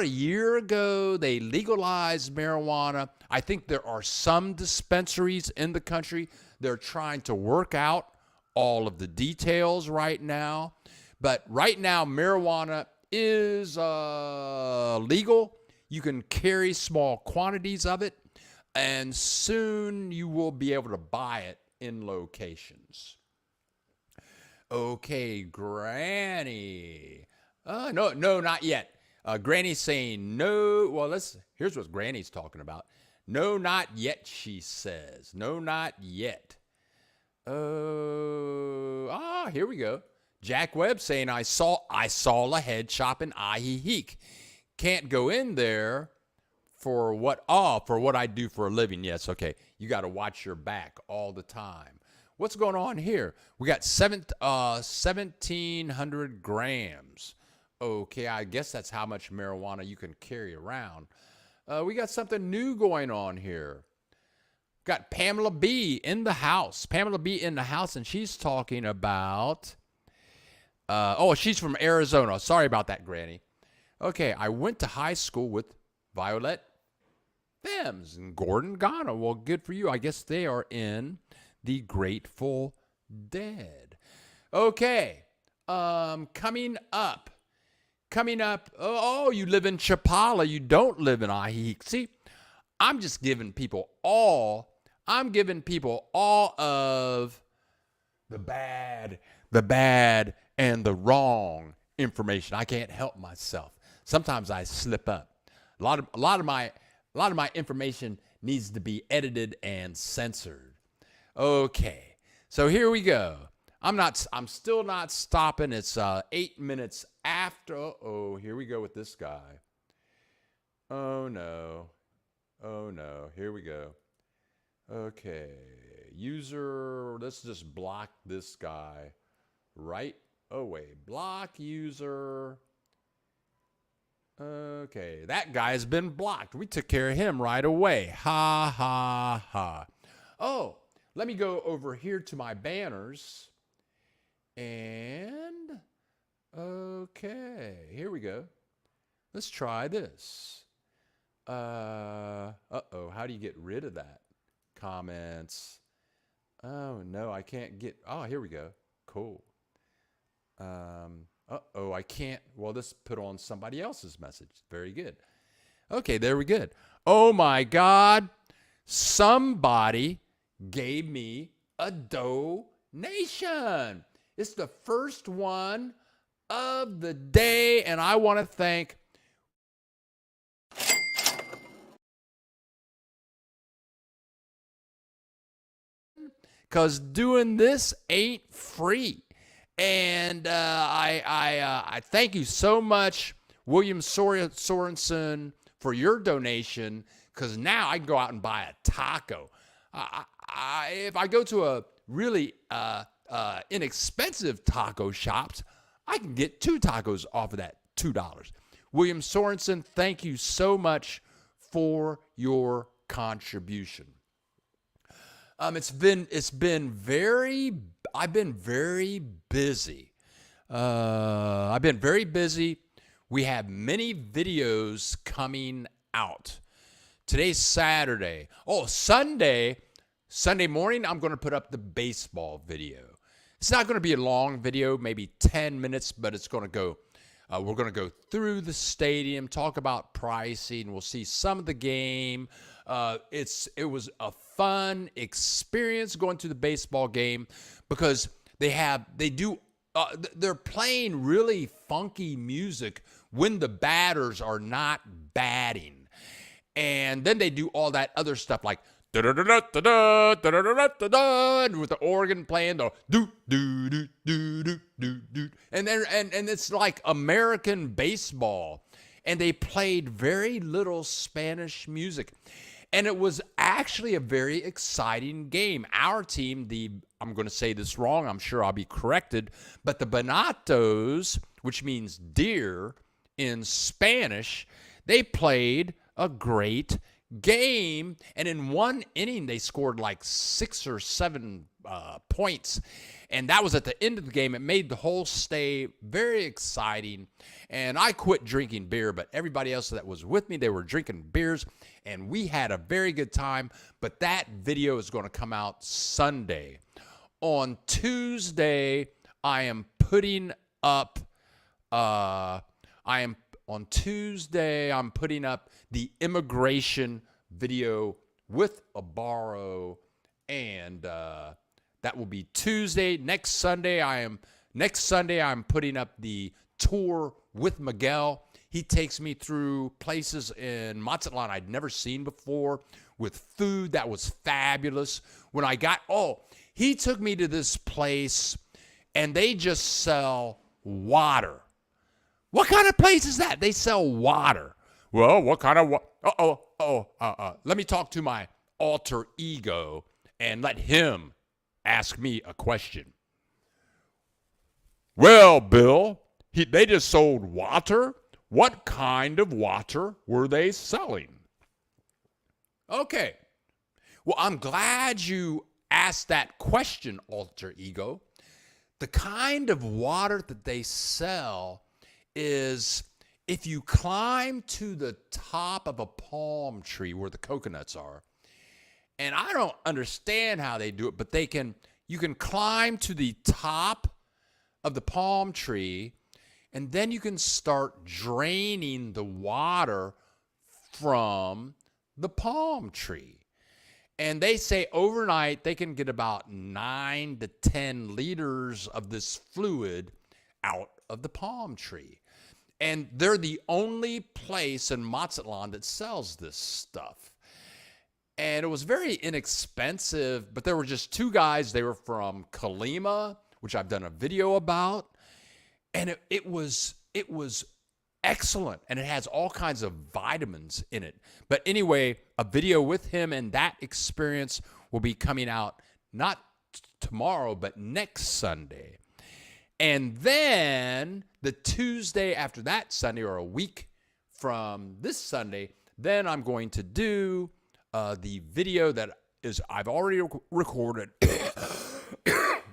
a year ago, they legalized marijuana. I think there are some dispensaries in the country. They're trying to work out all of the details right now. But right now, marijuana is legal. You can carry small quantities of it, and soon you will be able to buy it in locations. Okay, Granny. No, not yet. Granny's saying no. Well, here's what Granny's talking about. No, not yet, she says. No, not yet. Here we go. Jack Webb saying, I saw a head shop in Ajijic. Can't go in there for what I do for a living. Yes, okay. You got to watch your back all the time. What's going on here? We got 1,700 grams. Okay, I guess that's how much marijuana you can carry around. We got something new going on here. Got Pamela B in the house. Pamela B in the house, and she's talking about... she's from Arizona. Sorry about that, Granny. Okay, I went to high school with Violet Femmes and Gordon Ghana. Well, good for you. I guess they are in the Grateful Dead. Okay, coming up. You live in Chapala. You don't live in Ajijic. See, I'm just giving people all of the bad and the wrong information. I can't help myself. Sometimes I slip up. A lot of my information needs to be edited and censored. Okay, so here we go. I'm still not stopping. It's 8 minutes after. Here we go with this guy. Oh no. Here we go. Okay, user. Let's just block this guy right away. Block user. Okay, that guy's been blocked. We took care of him right away. Ha ha ha. Oh, let me go over here to my banners. And okay, here we go. Let's try this. How do you get rid of that? Comments. Oh no, I can't get. Oh, here we go. Cool. I can't. Well, this put on somebody else's message. Very good. Okay, there we go. Oh my God. Somebody gave me a donation. It's the first one of the day, and I want to thank because doing this ain't free. And I thank you so much, William Sorensen, for your donation, because now I can go out and buy a taco. If I go to a really inexpensive taco shops, I can get 2 tacos off of that $2. William Sorensen, thank you so much for your contribution. I've been very busy. I've been very busy. We have many videos coming out. Today's Saturday. Sunday morning, I'm going to put up the baseball video. It's not going to be a long video, maybe 10 minutes, but it's going to go. We're going to go through the stadium, talk about pricing. We'll see some of the game. It was a fun experience going to the baseball game because they're playing really funky music when the batters are not batting. And then they do all that other stuff like da-da-da-da-da-da, da-da-da-da-da-da, and with the organ playing the do-do-do-do-do-do-do. And it's like American baseball. And they played very little Spanish music. And it was actually a very exciting game. Our team, I'm going to say this wrong, I'm sure I'll be corrected, but the Venatos, which means deer in Spanish, they played a great game. And in one inning, they scored like 6 or 7 points. And that was at the end of the game. It made the whole stay very exciting. And I quit drinking beer, but everybody else that was with me, they were drinking beers. And we had a very good time. But that video is going to come out Sunday. On Tuesday, I am putting up, I'm putting up the immigration video with Abaro, and that will be Tuesday. Next Sunday, I'm putting up the tour with Miguel. He takes me through places in Mazatlan I'd never seen before with food that was fabulous. He took me to this place, and they just sell water. What kind of place is that? They sell water. Well, what kind of let me talk to my alter ego and let him ask me a question. Well, Bill, they just sold water. What kind of water were they selling? Okay. Well, I'm glad you asked that question, alter ego. The kind of water that they sell is if you climb to the top of a palm tree where the coconuts are, and I don't understand how they do it, but you can climb to the top of the palm tree, and then you can start draining the water from the palm tree. And they say overnight they can get about 9 to 10 liters of this fluid out of the palm tree. And they're the only place in Mazatlan that sells this stuff. And it was very inexpensive, but there were just 2 guys. They were from Colima, which I've done a video about. And it was excellent, and it has all kinds of vitamins in it. But anyway, a video with him and that experience will be coming out not tomorrow, but next Sunday. And then the Tuesday after that Sunday, or a week from this Sunday, then I'm going to do the video that I've already recorded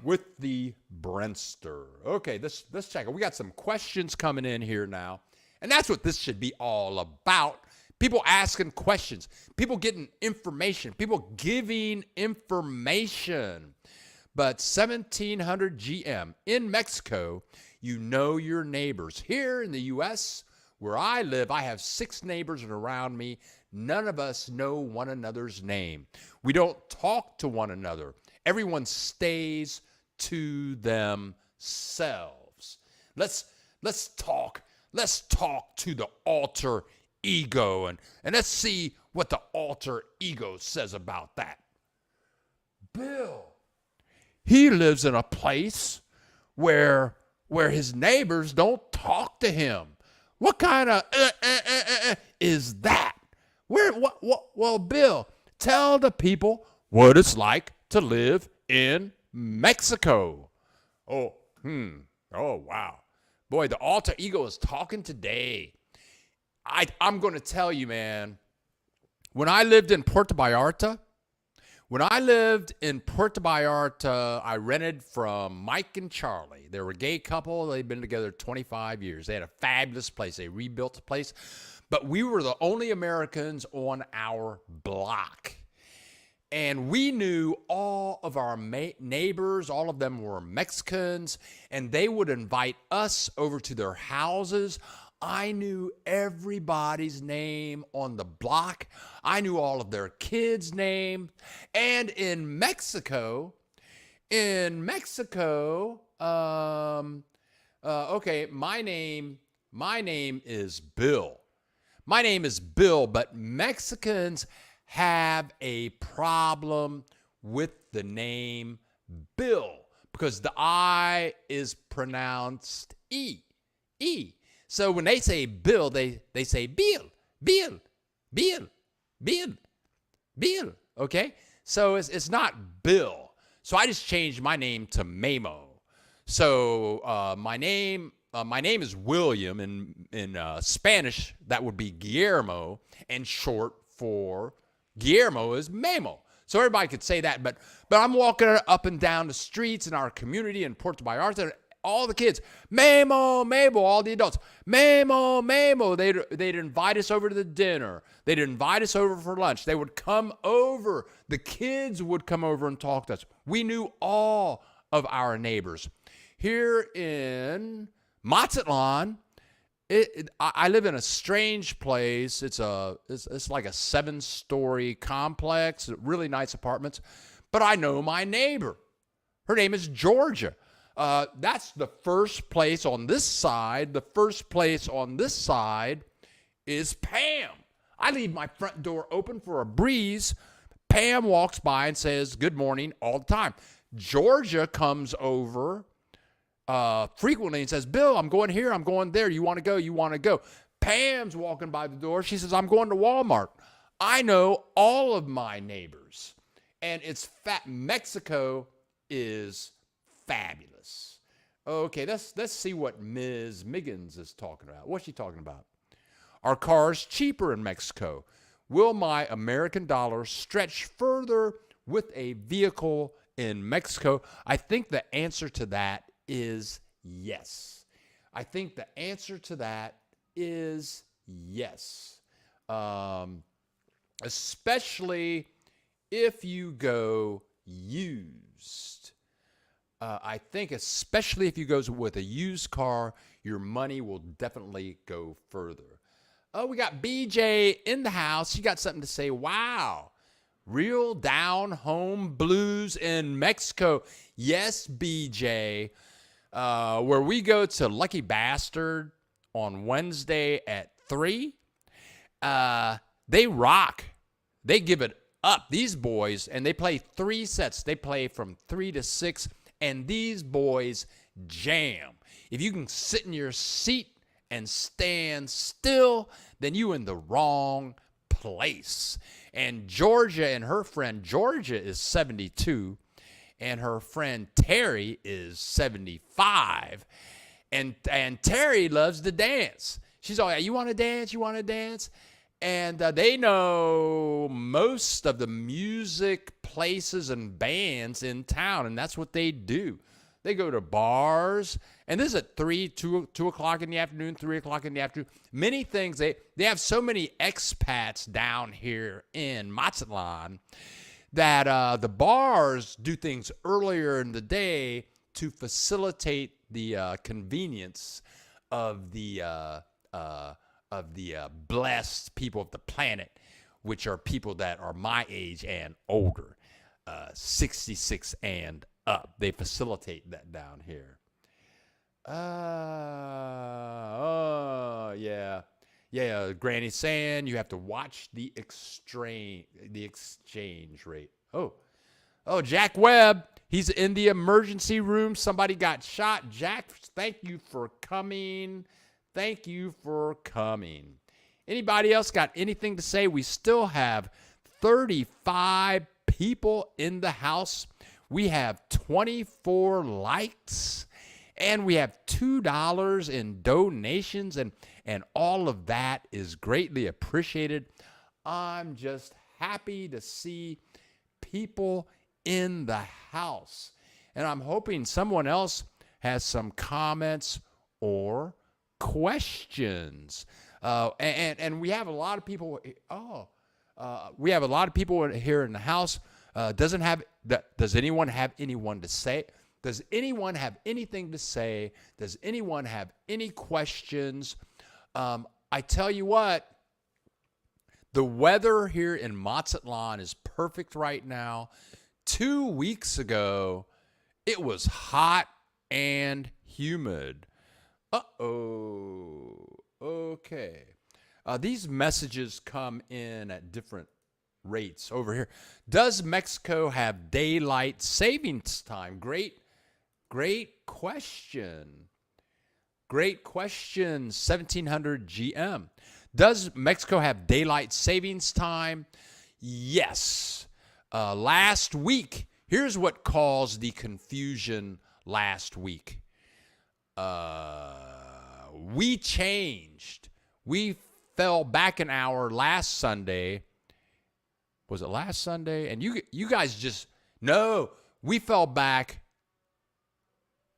with the Brentster. Okay, let's check it. We got some questions coming in here now. And that's what this should be all about. People asking questions. People getting information. People giving information. But 1700 GM in Mexico, you know your neighbors. Here in the U.S., where I live, I have 6 neighbors around me. None of us know one another's name. We don't talk to one another. Everyone stays to themselves. Let's talk. Let's talk to the alter ego, and let's see what the alter ego says about that. Bill, he lives in a place where his neighbors don't talk to him. What kind of is that? Well, Bill, tell the people what it's like to live in Mexico. Oh, wow. Boy, the alter ego is talking today. I'm going to tell you, man, when I lived in Puerto Vallarta, I rented from Mike and Charlie. They were a gay couple. They'd been together 25 years. They had a fabulous place. They rebuilt the place. But we were the only Americans on our block. And we knew all of our neighbors. All of them were Mexicans. And they would invite us over to their houses. I knew everybody's name on the block. I knew all of their kids' names. And in Mexico, okay, my name is Bill. My name is Bill, but Mexicans have a problem with the name Bill because the I is pronounced E. E. So when they say Bill, they say Bill, Bill, Bill, Bill, Bill. Okay? So it's not Bill. So I just changed my name to Mamo. So my name is William. In Spanish, that would be Guillermo, and short for Guillermo is Memo. So everybody could say that, but I'm walking up and down the streets in our community in Puerto Vallarta, and all the kids, Memo, Memo, all the adults, Memo, Memo. They'd invite us over to the dinner. They'd invite us over for lunch. They would come over. The kids would come over and talk to us. We knew all of our neighbors. Here in Mazatlan, I live in a strange place. It's like a 7-story complex, really nice apartments. But I know my neighbor. Her name is Georgia. That's the first place on this side. The first place on this side is Pam. I leave my front door open for a breeze. Pam walks by and says good morning all the time. Georgia comes over frequently and says, Bill, I'm going here, I'm going there. You want to go? You want to go? Pam's walking by the door. She says, I'm going to Walmart. I know all of my neighbors. And it's Mexico is fabulous. Okay, let's see what Ms. Miggins is talking about. What's she talking about? Are cars cheaper in Mexico? Will my American dollar stretch further with a vehicle in Mexico? I think the answer to that is yes. I think the answer to that is yes. Especially if you go used. I think especially if you go with a used car, your money will definitely go further. Oh, we got BJ in the house. She got something to say. Wow. Real down home blues in Mexico. Yes, BJ. Where we go to Lucky Bastard on Wednesday at 3. They rock. They give it up. These boys, and they play 3 sets. They play from 3 to 6, and these boys jam. If you can sit in your seat and stand still, then you in the wrong place. And Georgia and her friend, Georgia is 72, and her friend Terry is 75. And Terry loves to dance. She's all, you want to dance? You want to dance? And they know most of the music places and bands in town, and that's what they do. They go to bars, and this is at 2 o'clock in the afternoon, 3 o'clock in the afternoon. Many things. They have so many expats down here in Mazatlan that the bars do things earlier in the day to facilitate the convenience of the blessed people of the planet, which are people that are my age and older, 66 and up. They facilitate that down here. Yeah. Granny's saying you have to watch the exchange rate. Oh, Jack Webb, he's in the emergency room. Somebody got shot. Jack, thank you for coming. Thank you for coming. Anybody else got anything to say? We still have 35 people in the house. We have 24 likes, and we have $2 in donations, and all of that is greatly appreciated. I'm just happy to see people in the house, and I'm hoping someone else has some comments or questions. And we have a lot of people. We have a lot of people here in the house. Does anyone have anyone to say? Does anyone have anything to say? Does anyone have any questions? I tell you what, the weather here in Mazatlan is perfect right now. 2 weeks ago, it was hot and humid. Okay. These messages come in at different rates over here. Does Mexico have daylight savings time? Great question. Great question, 1700 GM. Does Mexico have daylight savings time? Yes. Last week, here's what caused the confusion last week. We changed. We fell back an hour last Sunday. Was it last Sunday? And you guys just, no, we fell back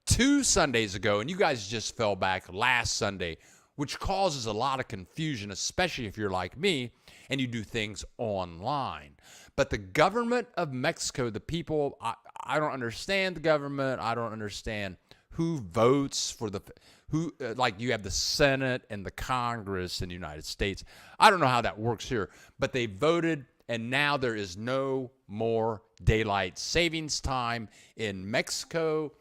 2 Sundays ago, and you guys just fell back last Sunday, which causes a lot of confusion, especially if you're like me and you do things online. But the government of Mexico, the people, I don't understand the government. I don't understand who votes for like you have the Senate and the Congress in the United States. I don't know how that works here, but they voted, and now there is no more daylight savings time in Mexico.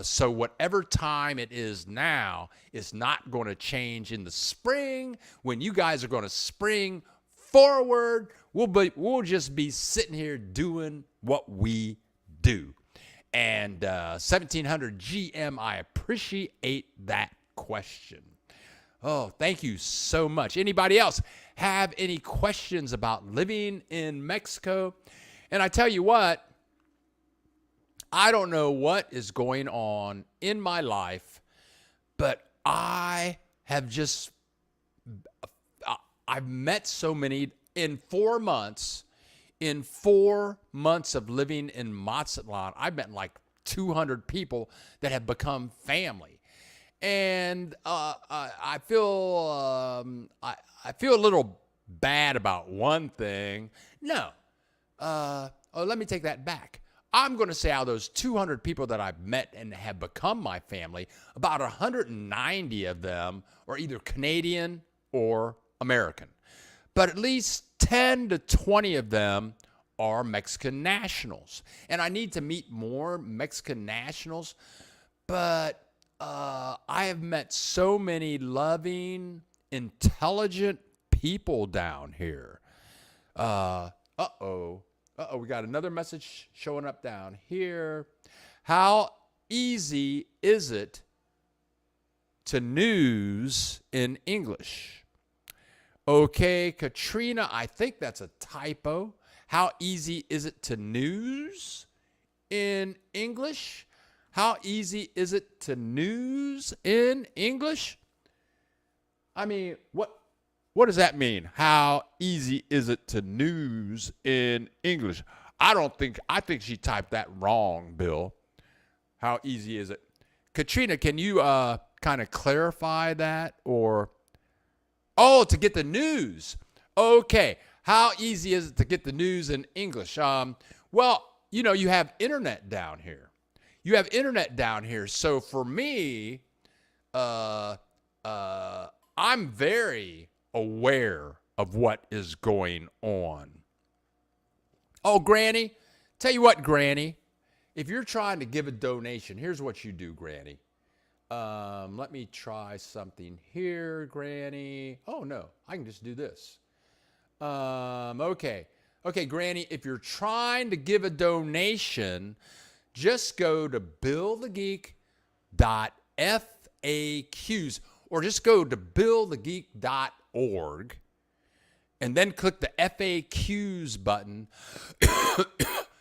So whatever time it is now is not going to change in the spring. When you guys are going to spring forward, we'll just be sitting here doing what we do. And 1700 GM, I appreciate that question. Oh, thank you so much. Anybody else have any questions about living in Mexico? And I tell you what, I don't know what is going on in my life, but I've met so many in 4 months. In 4 months of living in Mazatlan, I've met like 200 people that have become family. And I feel a little bad about one thing. No. Let me take that back. I'm going to say out of those 200 people that I've met and have become my family, about 190 of them are either Canadian or American. But at least 10 to 20 of them are Mexican nationals. And I need to meet more Mexican nationals. But I have met so many loving, intelligent people down here. We got another message showing up down here. How easy is it to news in English? Okay, Katrina, I think that's a typo. How easy is it to news in English? How easy is it to news in English? I mean, what does that mean? How easy is it to news in English? I think she typed that wrong, Bill. How easy is it? Katrina, can you kind of clarify that? Or, to get the news. Okay. How easy is it to get the news in English? Well, you have internet down here. So for me, I'm very aware of what is going on. Oh, Granny, tell you what, Granny, if you're trying to give a donation, here's what you do, Granny. Let me try something here, Granny. Oh, no, I can just do this. Okay, Granny, if you're trying to give a donation, just go to billthegeek.faqs or just go to billthegeek.org and then click the FAQs button.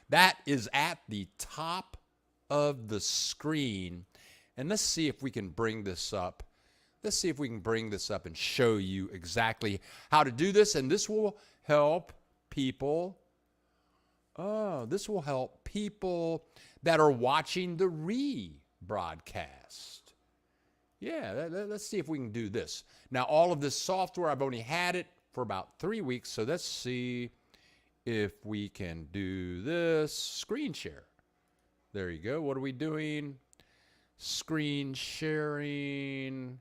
That is at the top of the screen. And let's see if we can bring this up. And show you exactly how to do this. And this will help people. This will help people that are watching the rebroadcast. Yeah, let's see if we can do this. Now, all of this software, I've only had it for about 3 weeks. So let's see if we can do this. Screen share. There you go. What are we doing? Screen sharing.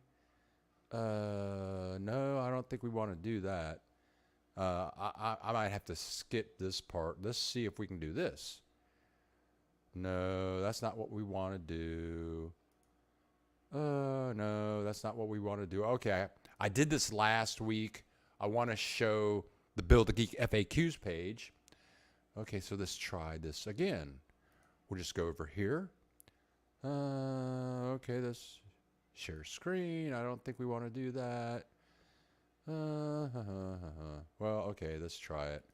No, I don't think we want to do that. I might have to skip this part. Let's see if we can do this. No, that's not what we want to do. No, that's not what we want to do. Okay, I did this last week. I want to show the Bill the Geek FAQs page. Okay, so let's try this again. We'll just go over here. Okay, let's share screen. I don't think we want to do that. Well, okay, let's try it.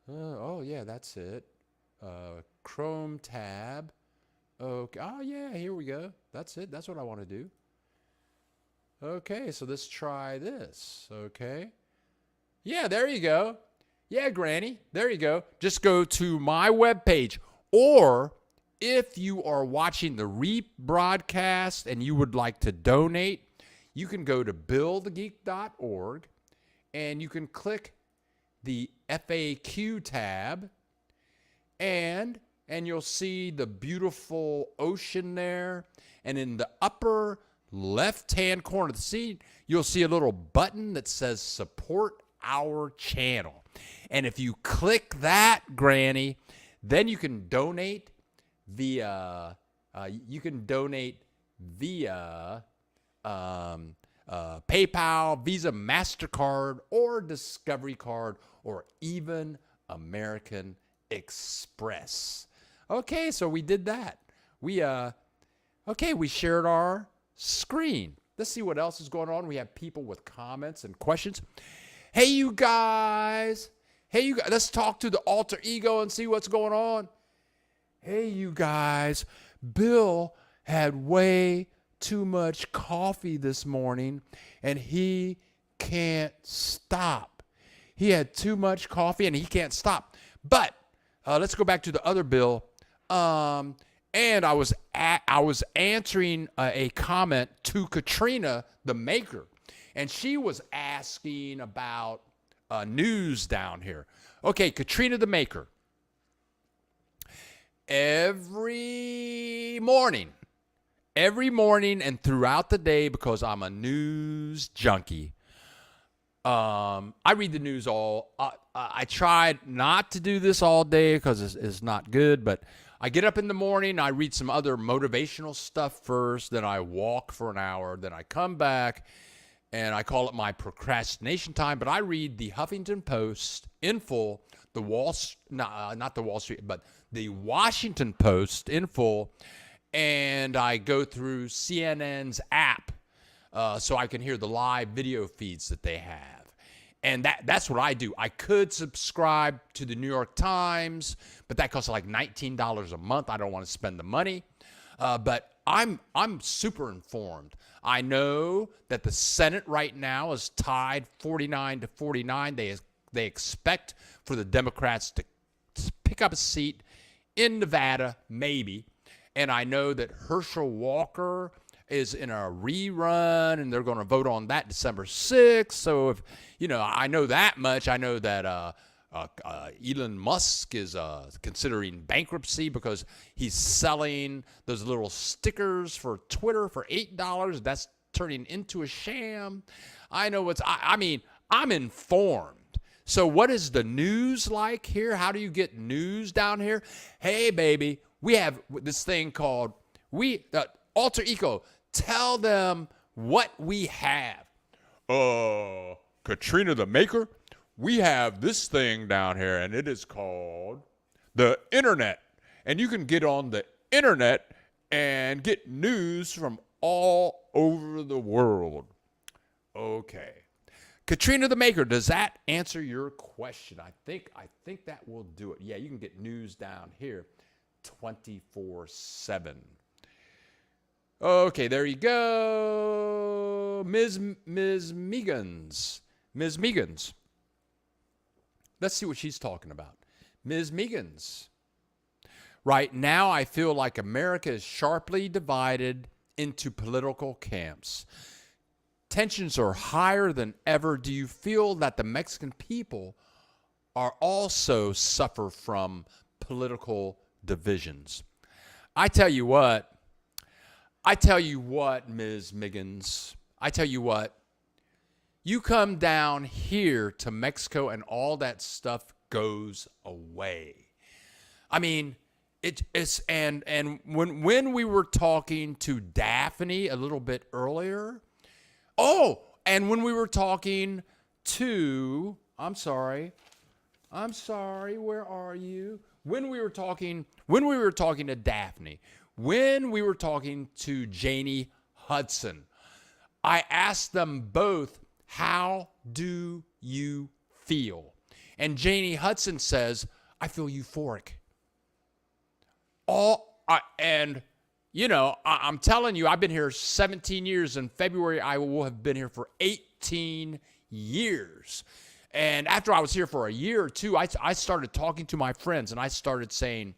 Oh, yeah, that's it. Chrome tab. Okay. Oh, yeah, here we go. That's it. That's what I want to do. Okay, so let's try this. Okay. Yeah, there you go. Yeah, Granny. There you go. Just go to my webpage. Or if you are watching the rebroadcast and you would like to donate, you can go to billthegeek.org and you can click the FAQ tab and you'll see the beautiful ocean there. And in the upper left-hand corner of the scene, you'll see a little button that says support our channel. And if you click that, Granny, then you can donate via PayPal, Visa, MasterCard, or Discovery Card, or even American Express. Okay, so we did that. We shared our screen. Let's see what else is going on. We have people with comments and questions. Hey, you guys. Let's talk to the alter ego and see what's going on. Hey, you guys. Bill had way too much coffee this morning, and he can't stop. He had too much coffee, and he can't stop. But let's go back to the other Bill. And I was answering a comment to Katrina, the maker, and she was asking about news down here. Okay, Katrina, the maker. Every morning and throughout the day, because I'm a news junkie, I read the news all. I tried not to do this all day because it's not good, but I get up in the morning, I read some other motivational stuff first, then I walk for an hour, then I come back, and I call it my procrastination time, but I read the Huffington Post in full, not the Wall Street, but the Washington Post in full, and I go through CNN's app so I can hear the live video feeds that they have. And that's what I do. I could subscribe to the New York Times, but that costs like $19 a month. I don't want to spend the money. But I'm super informed. I know that the Senate right now is tied 49-49. They expect for the Democrats to pick up a seat in Nevada, maybe. And I know that Herschel Walker is in a rerun, and they're going to vote on that December 6th. So if I know that much. I know that Elon Musk is considering bankruptcy because he's selling those little stickers for Twitter for $8. That's turning into a sham. I know I'm informed. So what is the news like here? How do you get news down here? Hey, baby, we have this thing called Alter Ego. Tell them what we have. Katrina the maker, we have this thing down here, and it is called the internet. And you can get on the internet and get news from all over the world. Okay. Katrina the maker, does that answer your question? I think that will do it. Yeah, you can get news down here 24/7. Okay, there you go. Ms. Megans. Ms. Megans. Let's see what she's talking about. Ms. Megans. Right now, I feel like America is sharply divided into political camps. Tensions are higher than ever. Do you feel that the Mexican people are also suffer from political divisions? I tell you what, Ms. Miggins, I tell you what, you come down here to Mexico and all that stuff goes away. I mean, it's and when we were talking to Daphne a little bit earlier, And when we were talking to, I'm sorry, where are you? When we were talking to Daphne, when we were talking to Janie Hudson, I asked them both, how do you feel? And Janie Hudson says, I feel euphoric. I'm telling you, I've been here 17 years. In February, I will have been here for 18 years. And after I was here for a year or two, I started talking to my friends, and I started saying,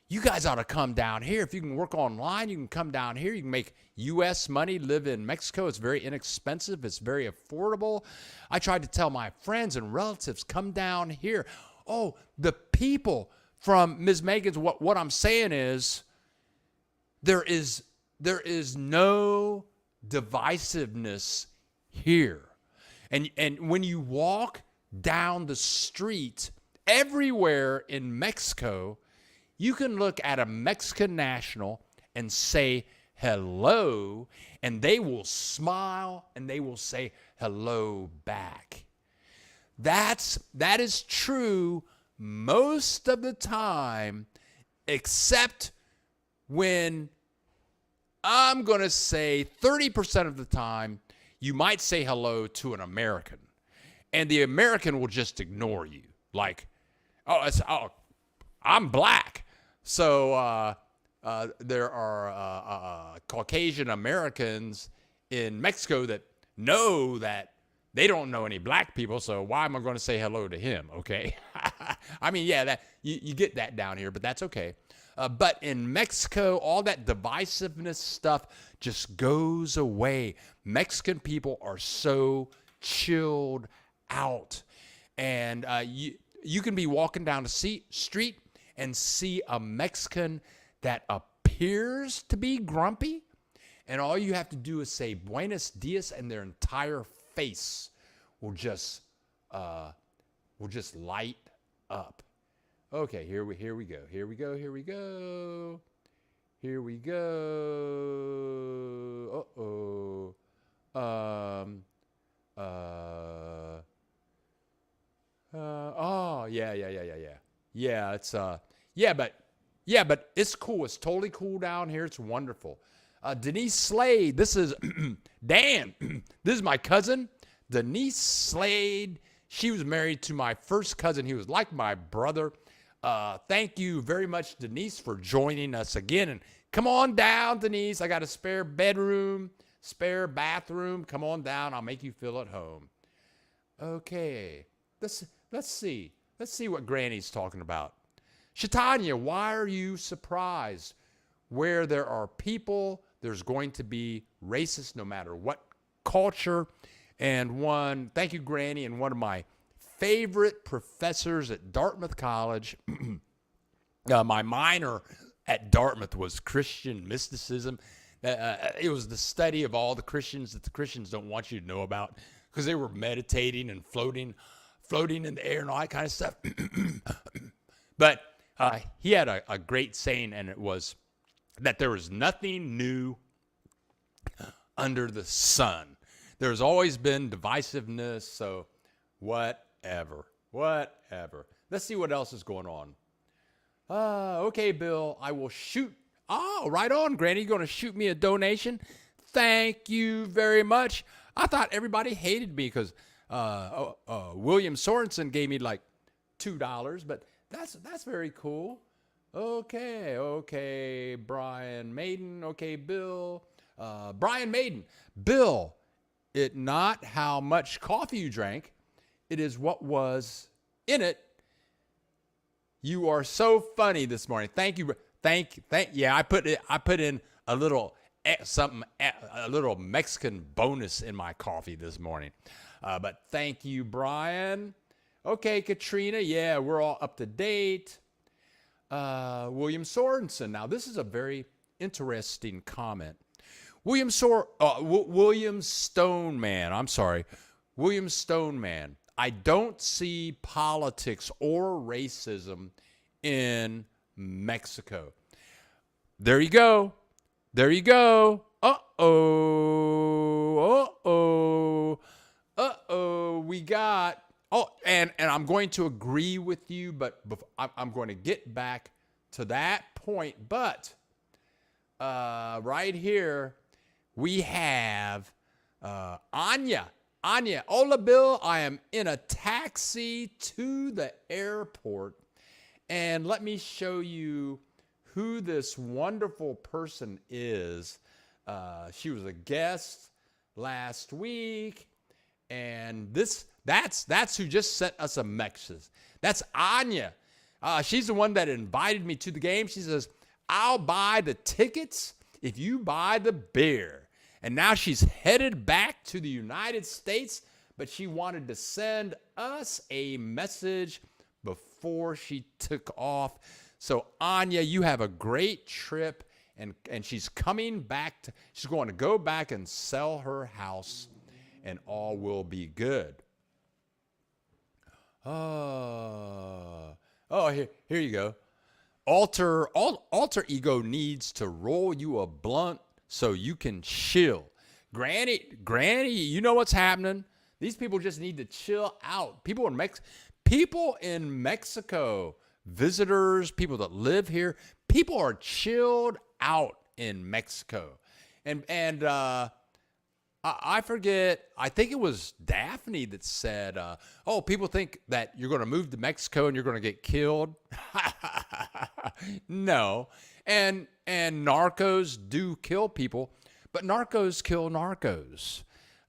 you guys ought to come down here. If you can work online, you can come down here. You can make U.S. money, live in Mexico. It's very inexpensive. It's very affordable. I tried to tell my friends and relatives, come down here. Oh, the people from Ms. Megan's, what I'm saying is, there is no divisiveness here. And when you walk down the street everywhere in Mexico, you can look at a Mexican national and say hello, and they will smile and they will say hello back. That is true most of the time, except when I'm going to say 30% of the time, you might say hello to an American, and the American will just ignore you. Like, I'm black. So there are Caucasian Americans in Mexico that know that they don't know any black people, so why am I going to say hello to him, okay? I mean, yeah, that you get that down here, but that's okay. But in Mexico, all that divisiveness stuff just goes away. Mexican people are so chilled out. And you can be walking down the street and see a Mexican that appears to be grumpy, and all you have to do is say Buenos Dias, and their entire face will just light up. Okay, here we go. Here we go. Uh-oh. Yeah, it's but it's cool. It's totally cool down here. It's wonderful. Denise Slade, this is Dan. This is my cousin, Denise Slade. She was married to my first cousin. He was like my brother. Thank you very much, Denise, for joining us again. And come on down, Denise. I got a spare bedroom, spare bathroom. Come on down. I'll make you feel at home. Okay. Let's see. Let's see what Granny's talking about. Shatanya, why are you surprised? Where there are people, there's going to be racists no matter what culture. And thank you, Granny, and one of my favorite professors at Dartmouth College, my minor at Dartmouth was Christian mysticism. It was the study of all the Christians that the Christians don't want you to know about, because they were meditating and floating in the air and all that kind of stuff. But he had a great saying, and it was that there was nothing new under the sun. There's always been divisiveness, so whatever. Let's see what else is going on. Okay, Bill, I will shoot. Oh, right on, Granny. You're going to shoot me a donation? Thank you very much. I thought everybody hated me because William Sorensen gave me like $2, but that's very cool. Okay, Brian Maiden. Okay, Bill. Brian Maiden. Bill, it not how much coffee you drank, it is what was in it. You are so funny this morning. Thank you. Yeah, I put in a little Mexican bonus in my coffee this morning. But thank you, Brian. Okay, Katrina. Yeah, we're all up to date. William Sorensen. Now, this is a very interesting comment. William Stoneman. I'm sorry. William Stoneman. I don't see politics or racism in Mexico. There you go. Uh-oh. we got, oh, and I'm going to agree with you, but I'm going to get back to that point. But right here, we have Anya. Anya, hola, Bill. I am in a taxi to the airport. And let me show you who this wonderful person is. She was a guest last week. And that's who just sent us a message. That's Anya. She's the one that invited me to the game. She says, I'll buy the tickets if you buy the beer. And now she's headed back to the United States, but she wanted to send us a message before she took off. So Anya, you have a great trip, and she's coming back. She's going to go back and sell her house, and all will be good. Oh, here you go. Alter ego needs to roll you a blunt so you can chill. Granny, you know what's happening. These people just need to chill out. People in Mexico, visitors, people that live here, people are chilled out in Mexico. And I forget, I think it was Daphne that said, oh, people think that you're going to move to Mexico and you're going to get killed. No. And narcos do kill people, but narcos kill narcos.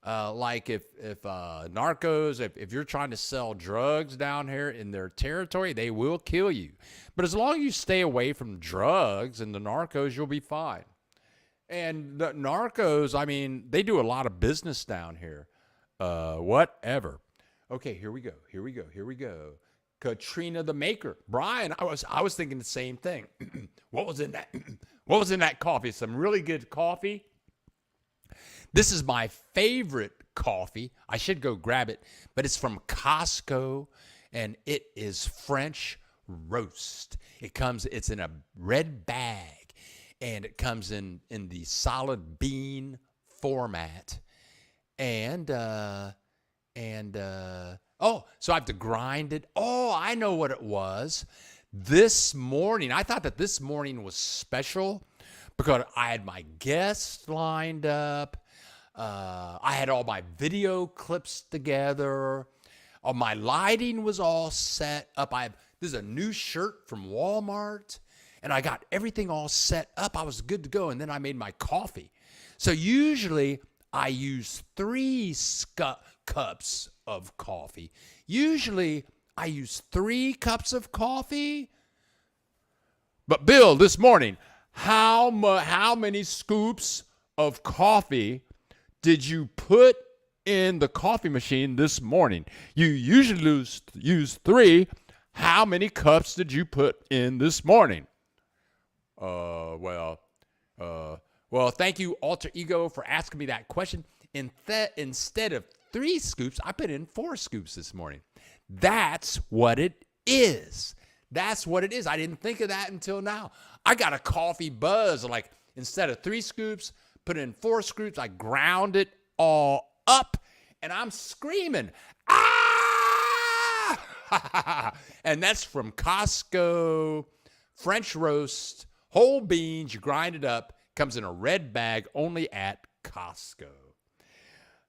Like if narcos, if you're trying to sell drugs down here in their territory, they will kill you. But as long as you stay away from drugs and the narcos, you'll be fine. And the narcos, I mean, they do a lot of business down here. Whatever. Okay, here we go. Katrina the Maker. Brian, I was thinking the same thing. What was in that coffee? Some really good coffee. This is my favorite coffee. I should go grab it, but it's from Costco, and it is French roast. It's in a red bag, and it comes in the solid bean format. So I have to grind it. Oh, I know what it was. This morning, I thought that this morning was special because I had my guests lined up. I had all my video clips together. My lighting was all set up. This is a new shirt from Walmart, and I got everything all set up. I was good to go, and then I made my coffee. So usually I use 3 cups of coffee. Usually I use 3 cups of coffee. But Bill, this morning, how many scoops of coffee did you put in the coffee machine this morning? You usually use 3. How many cups did you put in this morning? Well, thank you, Alter Ego, for asking me that question. Instead of 3 scoops, I put in 4 scoops this morning. That's what it is. I didn't think of that until now. I got a coffee buzz. Like, instead of 3 scoops, put in 4 scoops. I ground it all up, and I'm screaming, ah! And that's from Costco, French roast, whole beans. You grind it up. Comes in a red bag, only at Costco.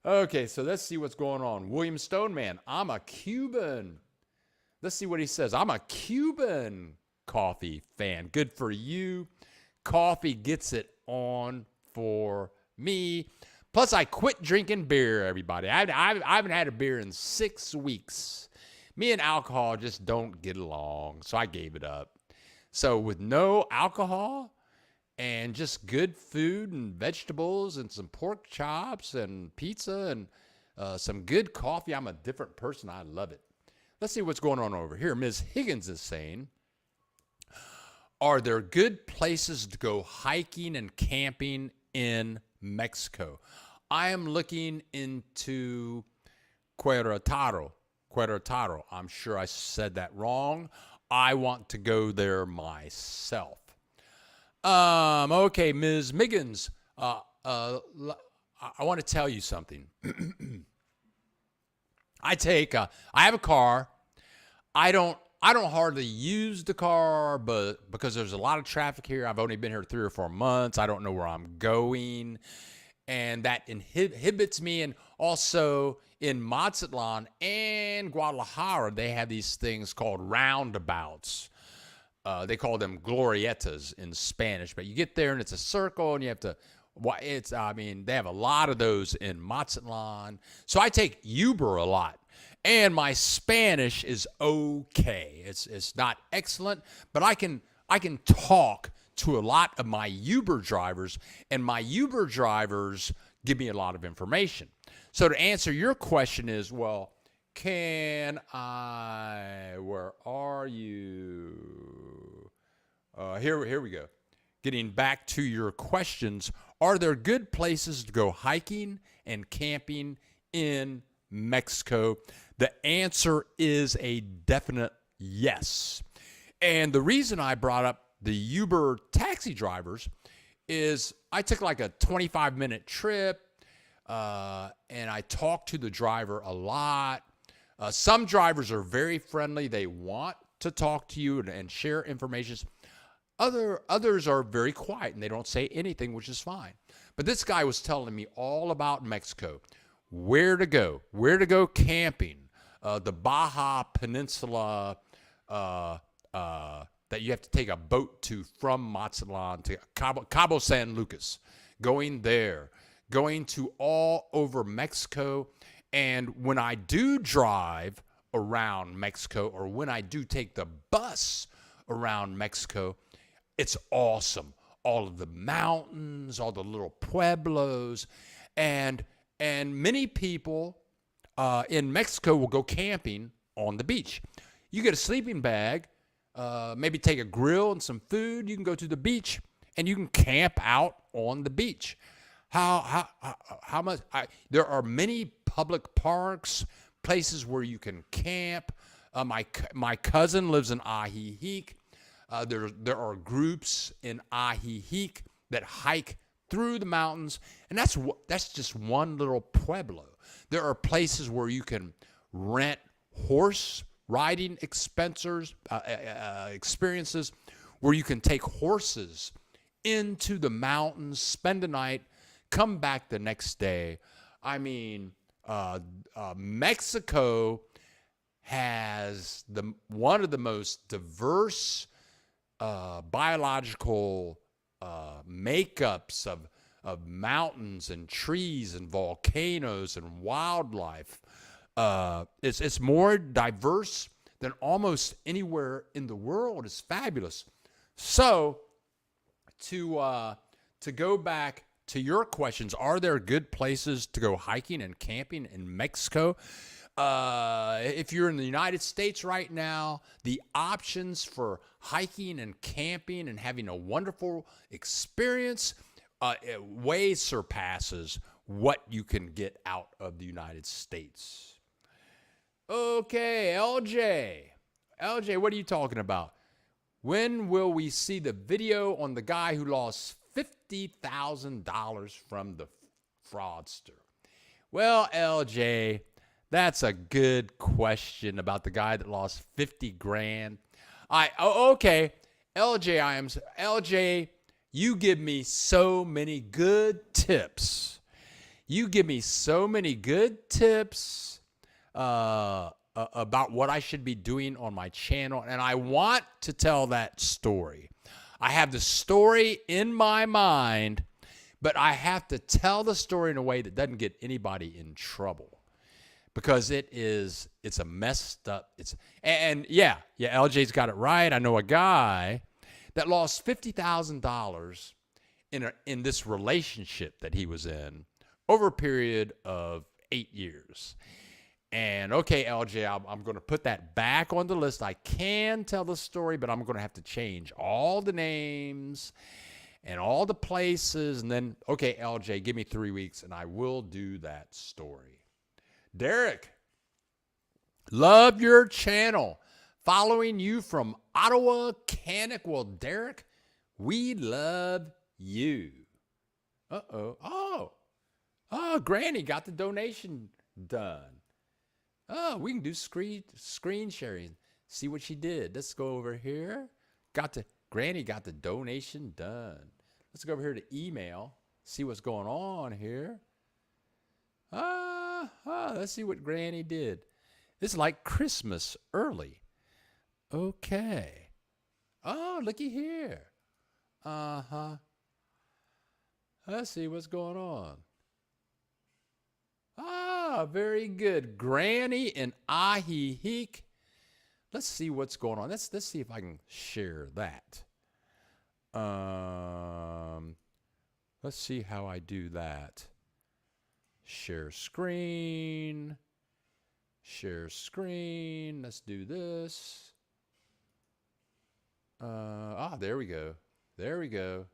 Okay, so let's see what's going on. William Stoneman, I'm a Cuban. Let's see what he says. I'm a Cuban coffee fan. Good for you. Coffee gets it on for me. Plus, I quit drinking beer, everybody. I haven't had a beer in 6 weeks. Me and alcohol just don't get along, so I gave it up. So with no alcohol and just good food and vegetables and some pork chops and pizza and some good coffee, I'm a different person. I love it. Let's see what's going on over here. Ms. Higgins is saying, are there good places to go hiking and camping in Mexico? I am looking into Querétaro. I'm sure I said that wrong. I want to go there myself. Okay, Ms. Miggins, I want to tell you something. I have a car. I don't hardly use the car, but because there's a lot of traffic here, I've only been here 3 or 4 months. I don't know where I'm going, and that inhibits me. And also in Mazatlan and Guadalajara, they have these things called roundabouts. They call them glorietas in Spanish, but you get there and it's a circle, and you have to. They have a lot of those in Mazatlan. So I take Uber a lot. And my Spanish is okay. It's not excellent, but I can talk to a lot of my Uber drivers, and my Uber drivers give me a lot of information. So to answer your question is, well, where are you? Here we go. Getting back to your questions, are there good places to go hiking and camping in Mexico? The answer is a definite yes. And the reason I brought up the Uber taxi drivers is I took like a 25-minute trip, and I talked to the driver a lot. Some drivers are very friendly. They want to talk to you and share information. Others are very quiet, and they don't say anything, which is fine. But this guy was telling me all about Mexico, where to go camping, the Baja Peninsula that you have to take a boat to from Mazatlan to Cabo San Lucas, going there, going to all over Mexico. And when I do drive around Mexico, or when I do take the bus around Mexico, it's awesome. All of the mountains, all the little pueblos, and many people in Mexico will go camping on the beach. You get a sleeping bag, maybe take a grill and some food. You can go to the beach and you can camp out on the beach. How much? There are many public parks, places where you can camp. My cousin lives in Ajijic. There are groups in Ajijic that hike through the mountains, and that's just one little pueblo. There are places where you can rent horse riding experiences, where you can take horses into the mountains, spend the night, come back the next day. I mean, Mexico has one of the most diverse biological makeups of mountains and trees and volcanoes and wildlife. It's more diverse than almost anywhere in the world. It's fabulous. So to go back to your questions, are there good places to go hiking and camping in Mexico? If you're in the United States right now, the options for hiking and camping and having a wonderful experience it way surpasses what you can get out of the United States. Okay, LJ, what are you talking about? When will we see the video on the guy who lost $50,000 from the fraudster? Well, LJ, that's a good question about the guy that lost 50 grand. Okay, LJ, you give me so many good tips. About what I should be doing on my channel, and I want to tell that story. I have the story in my mind, but I have to tell the story in a way that doesn't get anybody in trouble. Because it's a messed up. LJ's got it right. I know a guy that lost $50,000 in this relationship that he was in over a period of 8 years. And okay, LJ, I'm going to put that back on the list. I can tell the story, but I'm going to have to change all the names and all the places. And then, okay, LJ, give me 3 weeks, and I will do that story. Derek, love your channel. Following you from Ottawa, Canada. Well, Derek, we love you. Oh, Granny got the donation done. Oh, we can do screen sharing. See what she did. Let's go over here. Granny got the donation done. Let's go over here to email. See what's going on here. Let's see what Granny did. It's like Christmas early. Okay. Oh, looky here. Uh-huh. Let's see what's going on. Very good. Granny and Ajijic. Let's see what's going on. Let's see if I can share that. Let's see how I do that. Share screen. Share screen. Let's do this. There we go. There we go.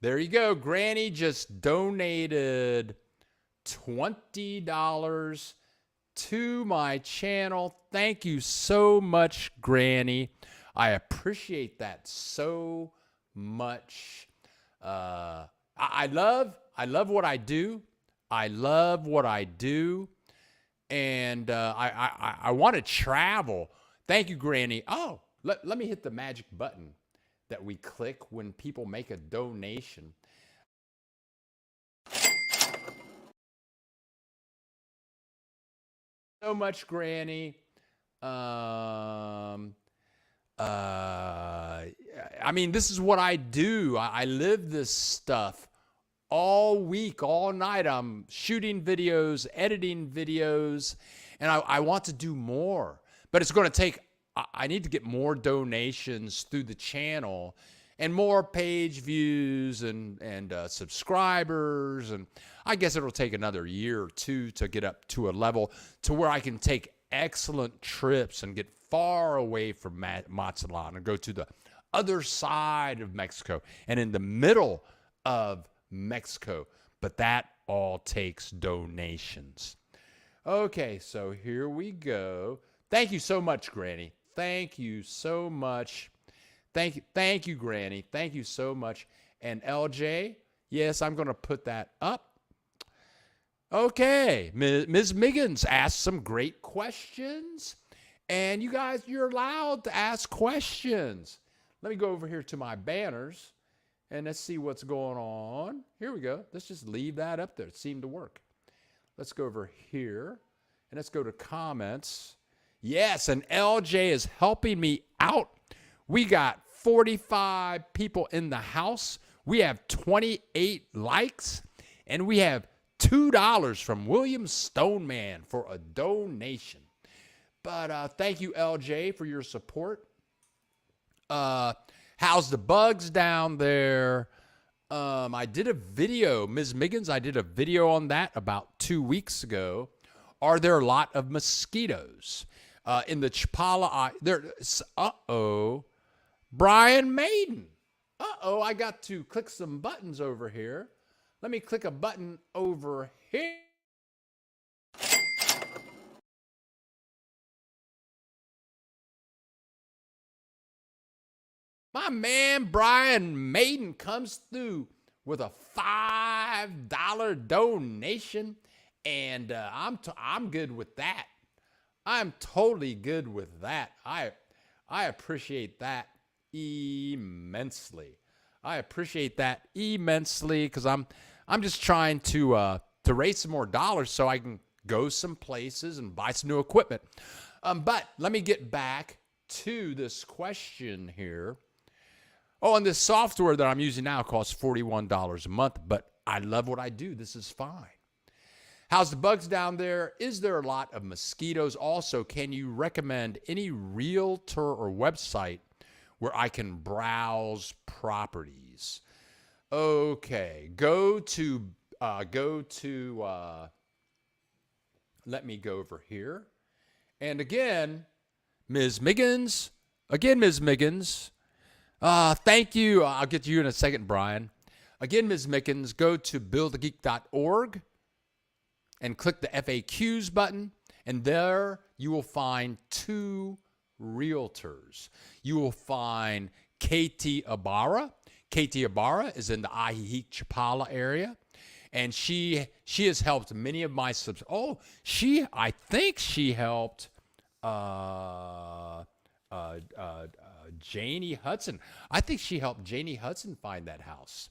There you go. Granny just donated $20 to my channel. Thank you so much, Granny. I appreciate that so much. I love what I do. I love what I do. And I want to travel. Thank you, Granny. Oh, let me hit the magic button that we click when people make a donation. So much, Granny. I mean, this is what I do. I live this stuff all week, all night. I'm shooting videos, editing videos, and I want to do more. But it's going to take, I need to get more donations through the channel and more page views and subscribers. And I guess it'll take another year or two to get up to a level to where I can take excellent trips and get far away from Mazatlan and go to the other side of Mexico and in the middle of Mexico. But that all takes donations. Okay, so here we go. Thank you so much, Granny. Thank you so much. Thank you, Granny. Thank you so much. And LJ, yes, I'm going to put that up. Okay, Ms. Miggins asked some great questions. And you guys, you're allowed to ask questions. Let me go over here to my banners. And let's see what's going on. Here we go. Let's just leave that up there. It seemed to work. Let's go over here. And let's go to comments. Yes, and LJ is helping me out. We got 45 people in the house. We have 28 likes. And we have $2 from William Stoneman for a donation. But thank you, LJ, for your support. How's the bugs down there? I did a video, Ms. Miggins, I did a video on that about 2 weeks ago. Are there a lot of mosquitoes? In the Chapala, Brian Maiden. I got to click some buttons over here. Let me click a button over here. My man Brian Maiden comes through with a $5 donation, and I'm good with that. I'm totally good with that. I appreciate that immensely. I appreciate that immensely because I'm just trying to raise some more dollars so I can go some places and buy some new equipment. But let me get back to this question here. Oh, and this software that I'm using now costs $41 a month, but I love what I do. This is fine. How's the bugs down there? Is there a lot of mosquitoes? Also, can you recommend any realtor or website where I can browse properties? Okay, let me go over here. And again, Ms. Miggins, thank you. I'll get to you in a second, Brian. Again, Ms. Miggins, go to billthegeek.org and click the FAQs button, and there you will find 2 realtors. You will find Katie Ibarra. Katie Ibarra is in the Ajijic Chapala area. and she has helped many of my subs. Oh, I think she helped Janie Hudson. I think she helped Janie Hudson find that house.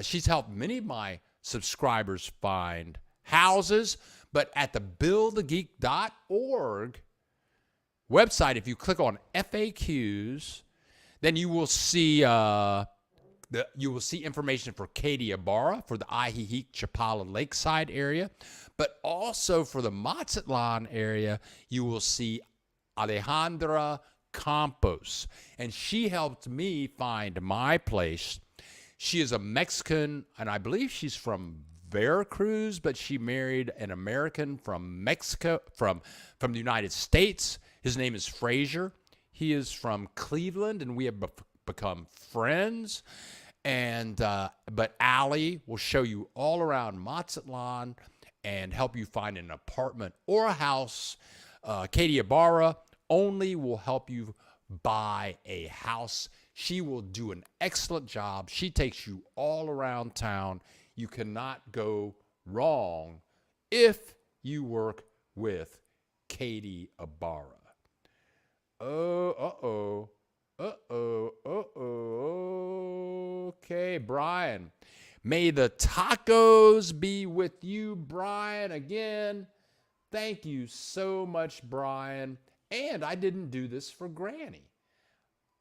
She's helped many of my subscribers find houses, but at the BillTheGeek.org website, if you click on FAQs, then you will see information for Katie Ibarra for the Ajijic Chapala Lakeside area, but also for the Mazatlan area, you will see Alejandra Campos, and she helped me find my place. She is a Mexican, and I believe she's from Veracruz, but she married an American from Mexico, from the United States. His name is Frazier. He is from Cleveland, and we have become friends. And but Allie will show you all around Mazatlan and help you find an apartment or a house. Katie Ibarra only will help you buy a house. She will do an excellent job. She takes you all around town. You cannot go wrong if you work with Katie Ibarra. Okay, Brian. May the tacos be with you, Brian. Again, thank you so much, Brian. And I didn't do this for Granny.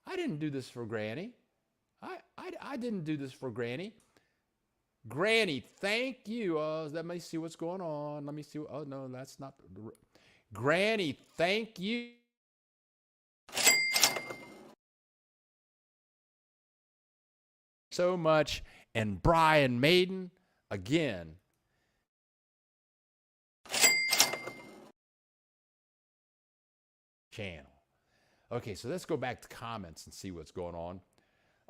I didn't do this for Granny. I didn't do this for Granny. Granny, thank you. Let me see what's going on. Let me see. Oh, no, that's not. Granny, thank you so much. And Brian Maiden, again, channel. Okay, so let's go back to comments and see what's going on.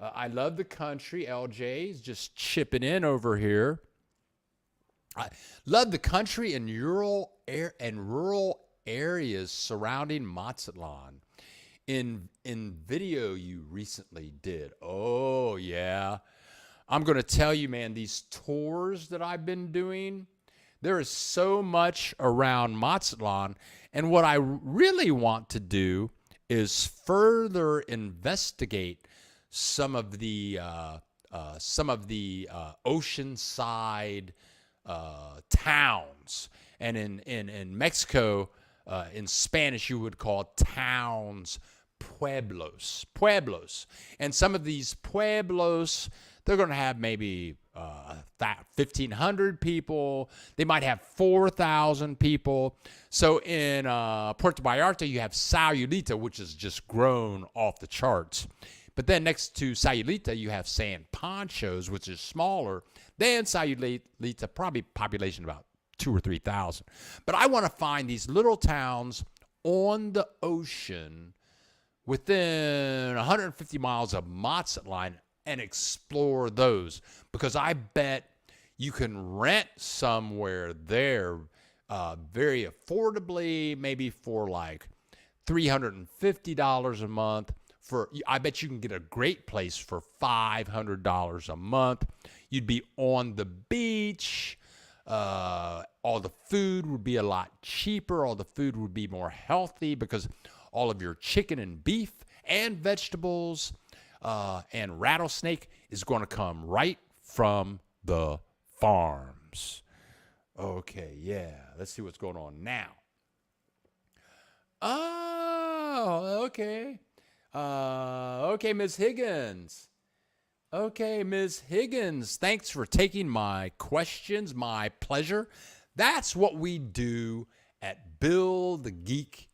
I love the country. LJ's just chipping in over here. I love the country and rural areas surrounding Mazatlan. In video you recently did. Oh yeah, I'm going to tell you, man. These tours that I've been doing, there is so much around Mazatlan, and what I really want to do is further investigate some of the oceanside towns, and in Mexico, in Spanish you would call towns pueblos, and some of these pueblos, they're going to have maybe 1,500 people. They might have 4,000 people. So in Puerto Vallarta, you have Sayulita, which has just grown off the charts. But then next to Sayulita, you have San Panchos, which is smaller than Sayulita, probably population about 2,000 or 3,000. But I want to find these little towns on the ocean within 150 miles of Mazatlan and explore those, because I bet you can rent somewhere there very affordably, maybe for like $350 a month. I bet you can get a great place for $500 a month. You'd be on the beach. All the food would be a lot cheaper. All the food would be more healthy because all of your chicken and beef and vegetables and rattlesnake is going to come right from the farms. Okay, yeah. Let's see what's going on now. Oh, okay. Okay, Ms. Higgins. Okay, Ms. Higgins, thanks for taking my questions. My pleasure. That's what we do at Bill the Geek,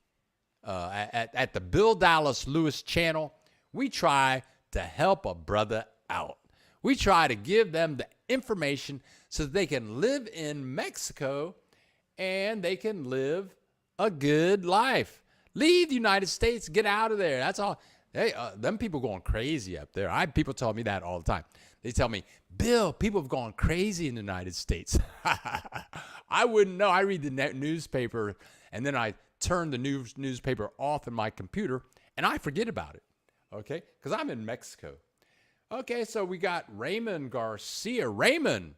at the Bill Dallas Lewis channel. We try to help a brother out. We try to give them the information so that they can live in Mexico and they can live a good life. Leave the United States, get out of there. That's all. Hey, them people going crazy up there. People tell me that all the time. They tell me, Bill, people have gone crazy in the United States. I wouldn't know. I read the newspaper, and then I turn the newspaper off in my computer, and I forget about it, okay? Because I'm in Mexico. Okay, so we got Raymond Garcia. Raymond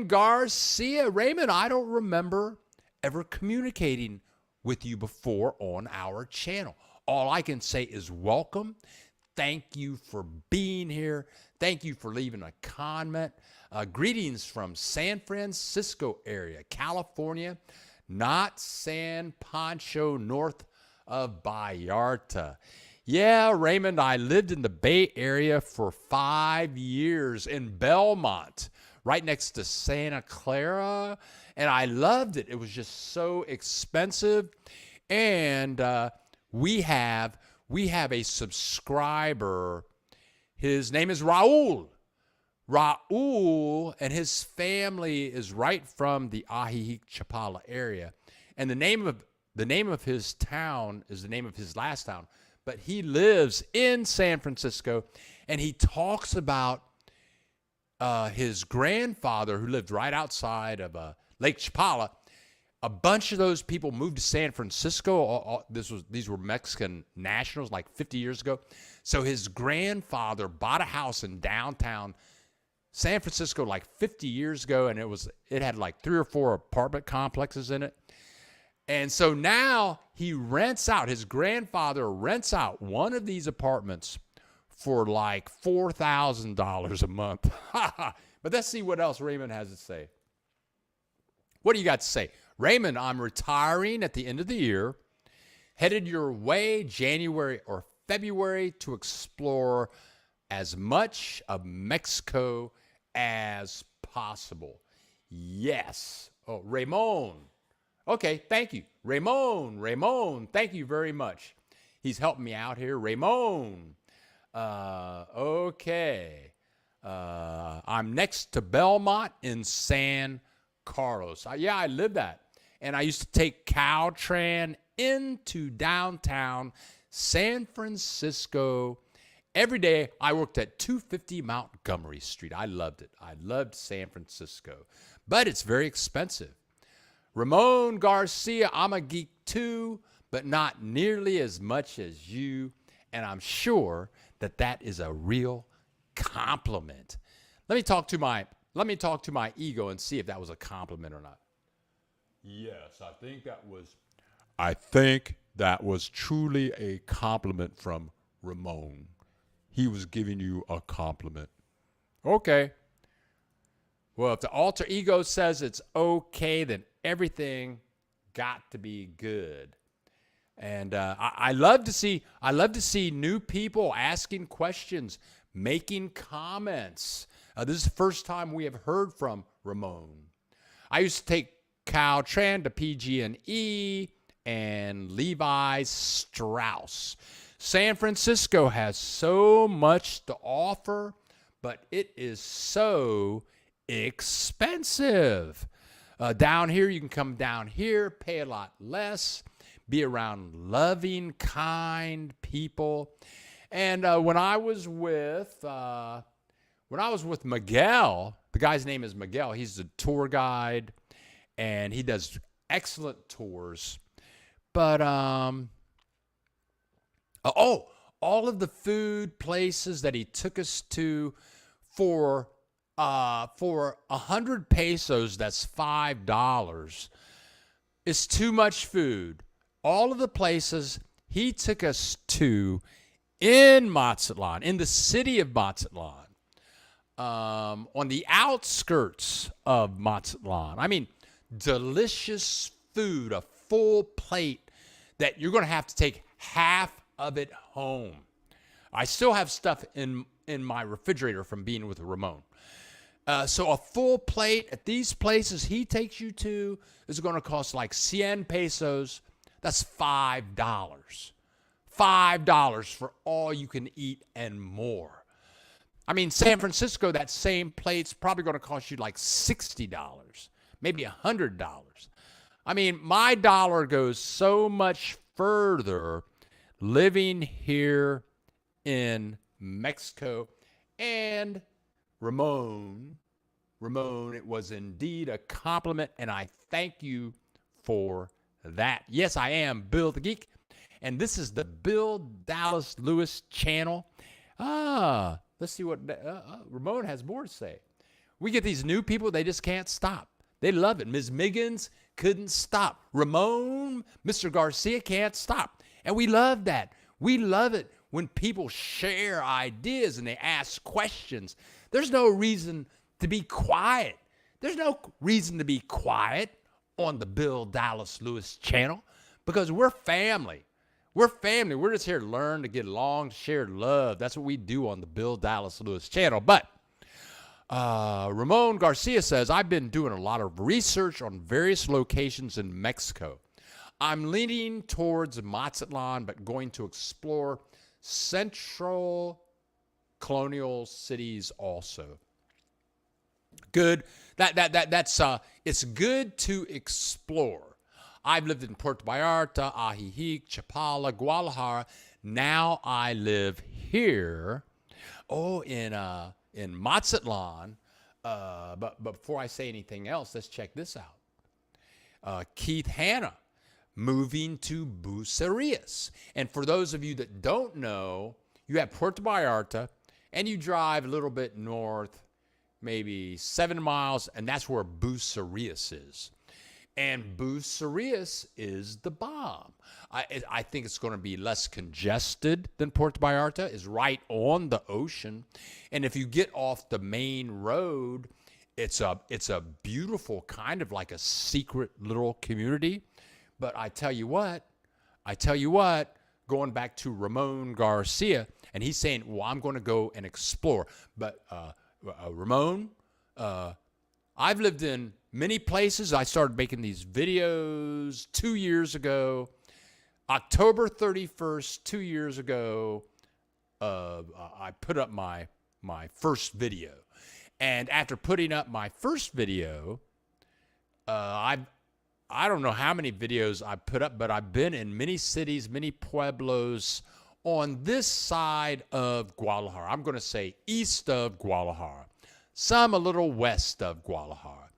Garcia. Raymond, I don't remember ever communicating with you before on our channel. All I can say is welcome. Thank you for being here. Thank you for leaving a comment. Greetings from San Francisco area, California, not San Pancho, north of Vallarta. Yeah, Raymond, I lived in the Bay Area for 5 years in Belmont, right next to Santa Clara, and I loved it. It was just so expensive, and we have a subscriber. His name is Raul. Raul and his family is right from the Ajijic Chapala area, and the name of his town is the name of his last town. But he lives in San Francisco, and he talks about his grandfather who lived right outside of Lake Chapala. A bunch of those people moved to San Francisco. These were Mexican nationals like 50 years ago. So his grandfather bought a house in downtown San Francisco like 50 years ago, and it had like 3 or 4 apartment complexes in it. And so now his grandfather rents out one of these apartments for like $4,000 a month. But let's see what else Raymond has to say. What do you got to say? Raymond, I'm retiring at the end of the year, headed your way January or February to explore as much of Mexico as possible. Yes. Oh, Ramon. Okay, thank you. Ramon, thank you very much. He's helping me out here. Ramon. Okay. I'm next to Belmont in San Carlos. Yeah, I live that. And I used to take Caltran into downtown San Francisco every day. I worked at 250 Montgomery Street. I loved it. I loved San Francisco. But it's very expensive. Ramon Garcia, I'm a geek too, but not nearly as much as you. And I'm sure that is a real compliment. Let me talk to my ego and see if that was a compliment or not. Yes, I think that was truly a compliment from Ramon. He was giving you a compliment. Okay. Well, if the alter ego says it's okay, then everything got to be good. And I love to see new people asking questions, making comments. This is the first time we have heard from Ramon. I used to take Caltran to PG&E and Levi Strauss. San Francisco has so much to offer, but it is so expensive. Down here, you can come down here, pay a lot less, be around loving, kind people. And when I was with Miguel, the guy's name is Miguel. He's a tour guide, and he does excellent tours. But all of the food places that he took us to for 100 pesos, that's $5, is too much food. All of the places he took us to in Mazatlan, in the city of Mazatlan, on the outskirts of Mazatlan. I mean, delicious food, a full plate that you're going to have to take half of it home. I still have stuff in my refrigerator from being with Ramon. So a full plate at these places he takes you to is going to cost like 100 pesos. That's $5. $5 for all you can eat and more. I mean, San Francisco, that same plate's probably going to cost you like $60, maybe $100. I mean, my dollar goes so much further living here in Mexico. And Ramon, it was indeed a compliment, and I thank you for that. Yes, I am Bill the Geek, and this is the Bill Dallas Lewis channel. Let's see what Ramon has more to say. We get these new people, they just can't stop. They love it. Ms. Miggins couldn't stop. Ramon, Mr. Garcia can't stop. And we love that. We love it when people share ideas and they ask questions. There's no reason to be quiet. There's no reason to be quiet on the Bill Dallas Lewis channel because we're family. We're family. We're just here to learn, to get along, to share love. That's what we do on the Bill Dallas Lewis channel. But Ramon Garcia says, I've been doing a lot of research on various locations in Mexico. I'm leaning towards Mazatlan, but going to explore central colonial cities also. Good. That's it's good to explore. I've lived in Puerto Vallarta, Ajijic, Chapala, Guadalajara. Now I live here. In Mazatlan. But before I say anything else, let's check this out. Keith Hanna moving to Bucerias. And for those of you that don't know, you have Puerto Vallarta, and you drive a little bit north, maybe 7 miles, and that's where Bucerias is. And Bucerias is the bomb. I think it's going to be less congested than Puerto Vallarta. It's right on the ocean. And if you get off the main road, it's a beautiful kind of like a secret little community. But I tell you what, going back to Ramon Garcia, and he's saying, well, I'm going to go and explore. But Ramon, I've lived in many places. I started making these videos 2 years ago. October 31st, 2 years ago, I put up my first video. And after putting up my first video, I don't know how many videos I put up, but I've been in many cities, many pueblos on this side of Guadalajara. I'm going to say east of Guadalajara, some a little west of Guadalajara.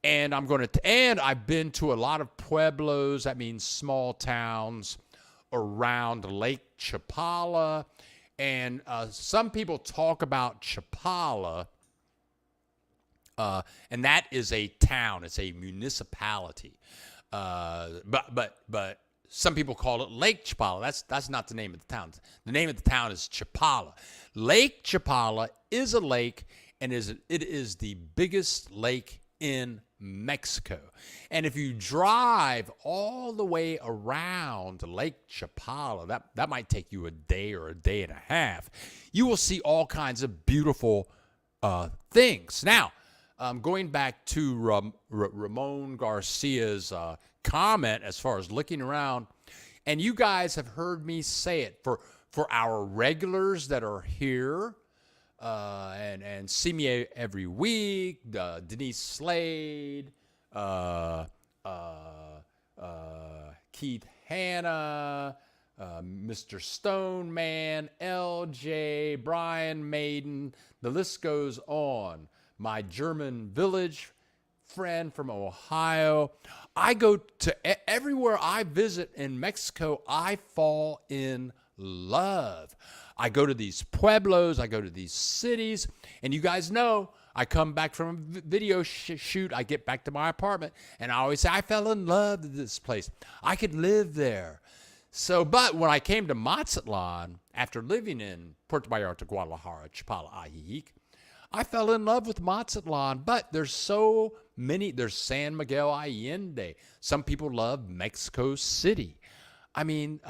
And I've been to a lot of pueblos, that means small towns around Lake Chapala. And some people talk about Chapala, and that is a town, it's a municipality. But some people call it Lake Chapala. That's not the name of the town. The name of the town is Chapala. Lake Chapala is a lake, and it is the biggest lake in Mexico. And if you drive all the way around Lake Chapala, that might take you a day or a day and a half, you will see all kinds of beautiful things. Now, going back to Ramon Garcia's comment as far as looking around, and you guys have heard me say it, for our regulars that are here, and see me every week, Denise Slade, Keith Hanna, Mr. Stoneman, LJ, Brian Maiden, the list goes on. My German village friend from Ohio. I go to everywhere I visit in Mexico, I fall in love. I go to these pueblos, I go to these cities, and you guys know, I come back from a video shoot, I get back to my apartment, and I always say, I fell in love with this place. I could live there. So, but when I came to Mazatlan, after living in Puerto Vallarta, Guadalajara, Chapala, Ajijic, I fell in love with Mazatlan, but there's so many. There's San Miguel Allende. Some people love Mexico City. I mean,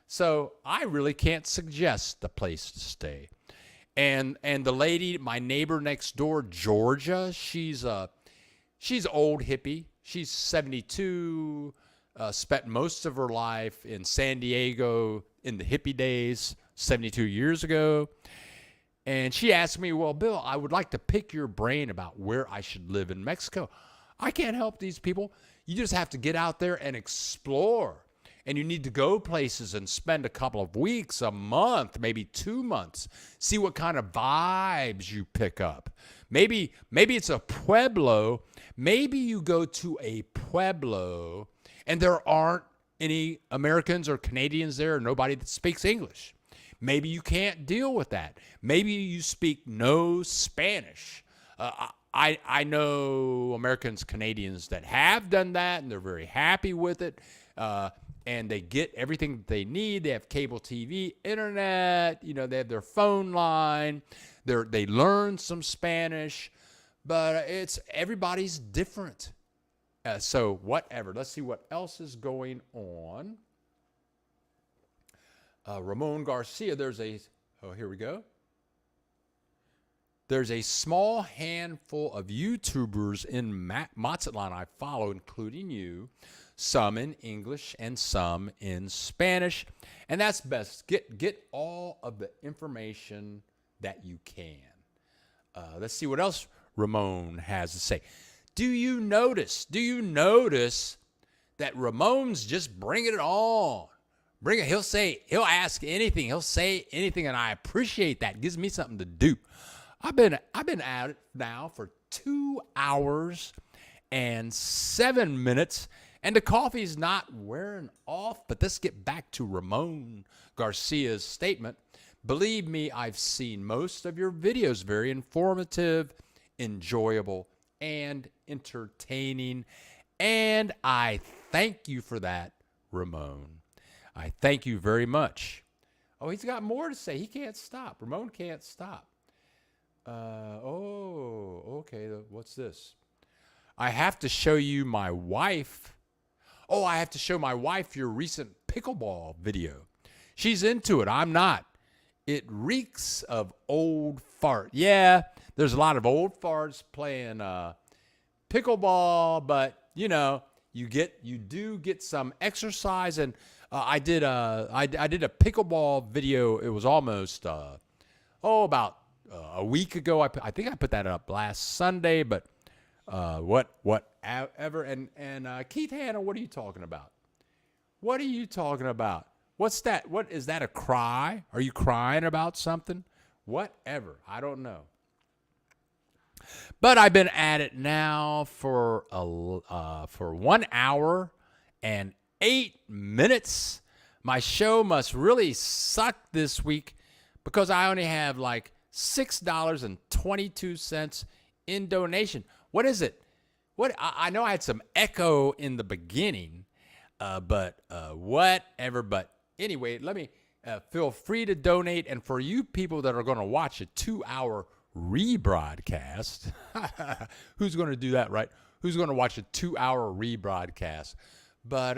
so I really can't suggest a place to stay. And the lady, my neighbor next door, Georgia, she's old hippie. She's 72, spent most of her life in San Diego in the hippie days, 72 years ago. And she asked me, well, Bill, I would like to pick your brain about where I should live in Mexico. I can't help these people. You just have to get out there and explore. And you need to go places and spend a couple of weeks, a month, maybe 2 months. See what kind of vibes you pick up. Maybe it's a pueblo. Maybe you go to a pueblo and there aren't any Americans or Canadians there, or nobody that speaks English. Maybe you can't deal with that. Maybe you speak no Spanish. I know Americans, Canadians that have done that, and they're very happy with it. And they get everything that they need. They have cable TV, internet. They have their phone line. They learn some Spanish, but everybody's different. So whatever. Let's see what else is going on. Ramon Garcia, here we go. There's a small handful of YouTubers in Mazatlan I follow, including you, some in English and some in Spanish, and that's best. Get all of the information that you can. Let's see what else Ramon has to say. Do you notice that Ramon's just bringing it on? He'll ask anything. He'll say anything, and I appreciate that. It gives me something to do. I've been at it now for 2 hours and 7 minutes, and the coffee's not wearing off. But let's get back to Ramon Garcia's statement. Believe me, I've seen most of your videos. Very informative, enjoyable, and entertaining. And I thank you for that, Ramon. I thank you very much. Oh, he's got more to say. He can't stop. Ramon can't stop. Okay. What's this? I have to show you my wife. Oh, I have to show my wife your recent pickleball video. She's into it. I'm not. It reeks of old fart. Yeah, there's a lot of old farts playing pickleball, but you do get some exercise. And I did a pickleball video. It was almost about a week ago. I think I put that up last Sunday. But whatever. And Keith Hanna, what are you talking about? What are you talking about? What's that? What is that? A cry? Are you crying about something? Whatever. I don't know. But I've been at it now for 1 hour and 8 minutes. My show must really suck this week because I only have like $6.22 in donation. What is it? I know I had some echo in the beginning, but whatever. But anyway, let me feel free to donate. And for you people that are going to watch a 2-hour rebroadcast, who's going to do that, right? Who's going to watch a 2-hour rebroadcast? But,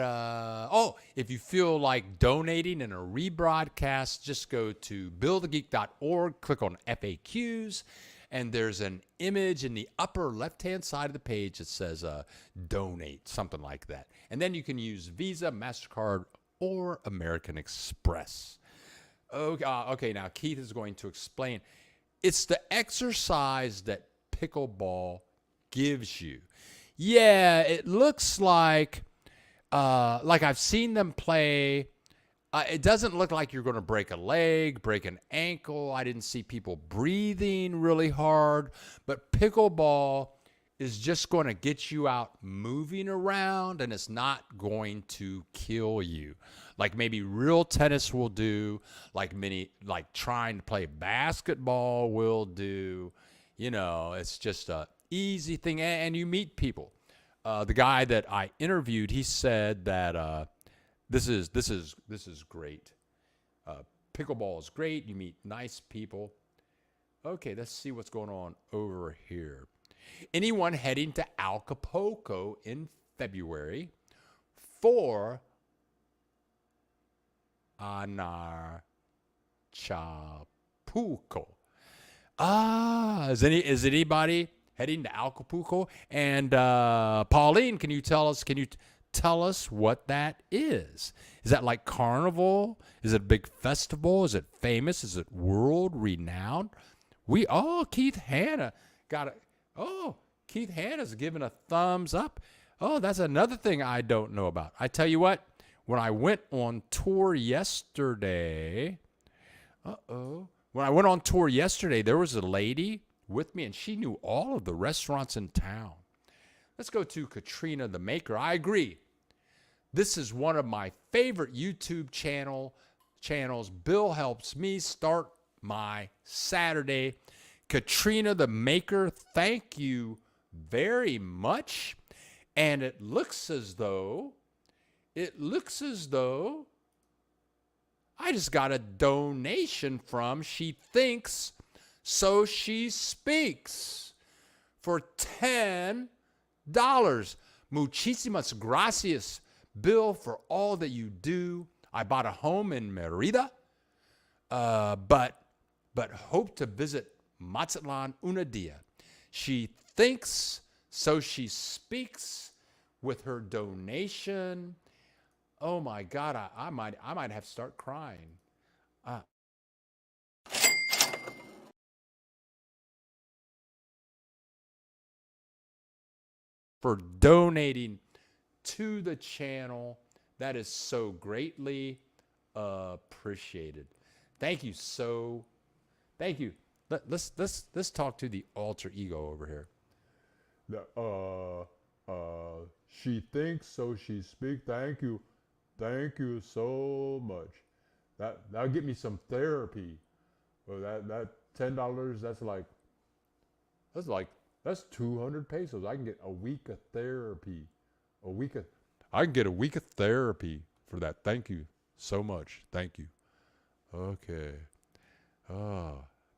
if you feel like donating in a rebroadcast, just go to billthegeek.org, click on FAQs, and there's an image in the upper left-hand side of the page that says donate, something like that. And then you can use Visa, MasterCard, or American Express. Okay, now Keith is going to explain. It's the exercise that pickleball gives you. Yeah, it looks like I've seen them play. It doesn't look like you're going to break a leg, break an ankle. I didn't see people breathing really hard. But pickleball is just going to get you out moving around, and it's not going to kill you like maybe real tennis will do, like trying to play basketball will do. It's just a easy thing, and you meet people. The guy that I interviewed, he said that this is great. Pickleball is great. You meet nice people. Okay, let's see what's going on over here. Anyone heading to Acapulco in February for Acapulco. Is anybody heading to Acapulco? And Pauline, can you tell us what that is? Is that like carnival? Is it a big festival? Is it famous? Is it world renowned? Keith Hanna got it. Oh, Keith Hanna's giving a thumbs up. Oh, that's another thing I don't know about. I tell you what, when I went on tour yesterday, there was a lady with me, and she knew all of the restaurants in town. Let's go to Katrina the Maker. I agree. This is one of my favorite YouTube channels channels. Bill helps me start my Saturday. Katrina the Maker, thank you very much. And it looks as though I just got a donation from She Thinks So She Speaks for $10. Muchísimas gracias, Bill, for all that you do. I bought a home in Merida, but hope to visit Mazatlan una dia. She thinks, so she speaks with her donation. Oh my God, I might have to start crying. For donating to the channel. That is so greatly appreciated. Thank you. Thank you. Let's talk to the alter ego over here. She thinks, so she speaks. Thank you so much. That'll get me some therapy. Well, that $10. That's 200 pesos. I can get a week of therapy. I can get a week of therapy for that. Thank you so much. Thank you. Okay.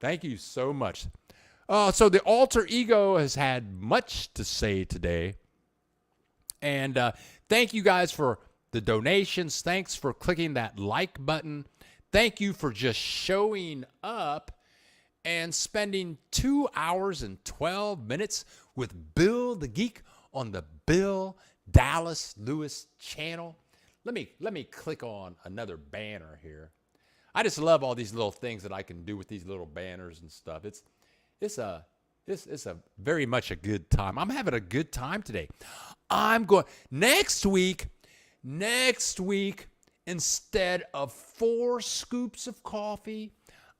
Thank you so much. So the alter ego has had much to say today. And thank you guys for the donations. Thanks for clicking that like button. Thank you for just showing up and spending 2 hours and 12 minutes with Bill the Geek on the Bill Dallas Lewis channel. Let me click on another banner here. I just love all these little things that I can do with these little banners and stuff. It's a very much a good time. I'm having a good time today. I'm going next week, instead of 4 scoops of coffee,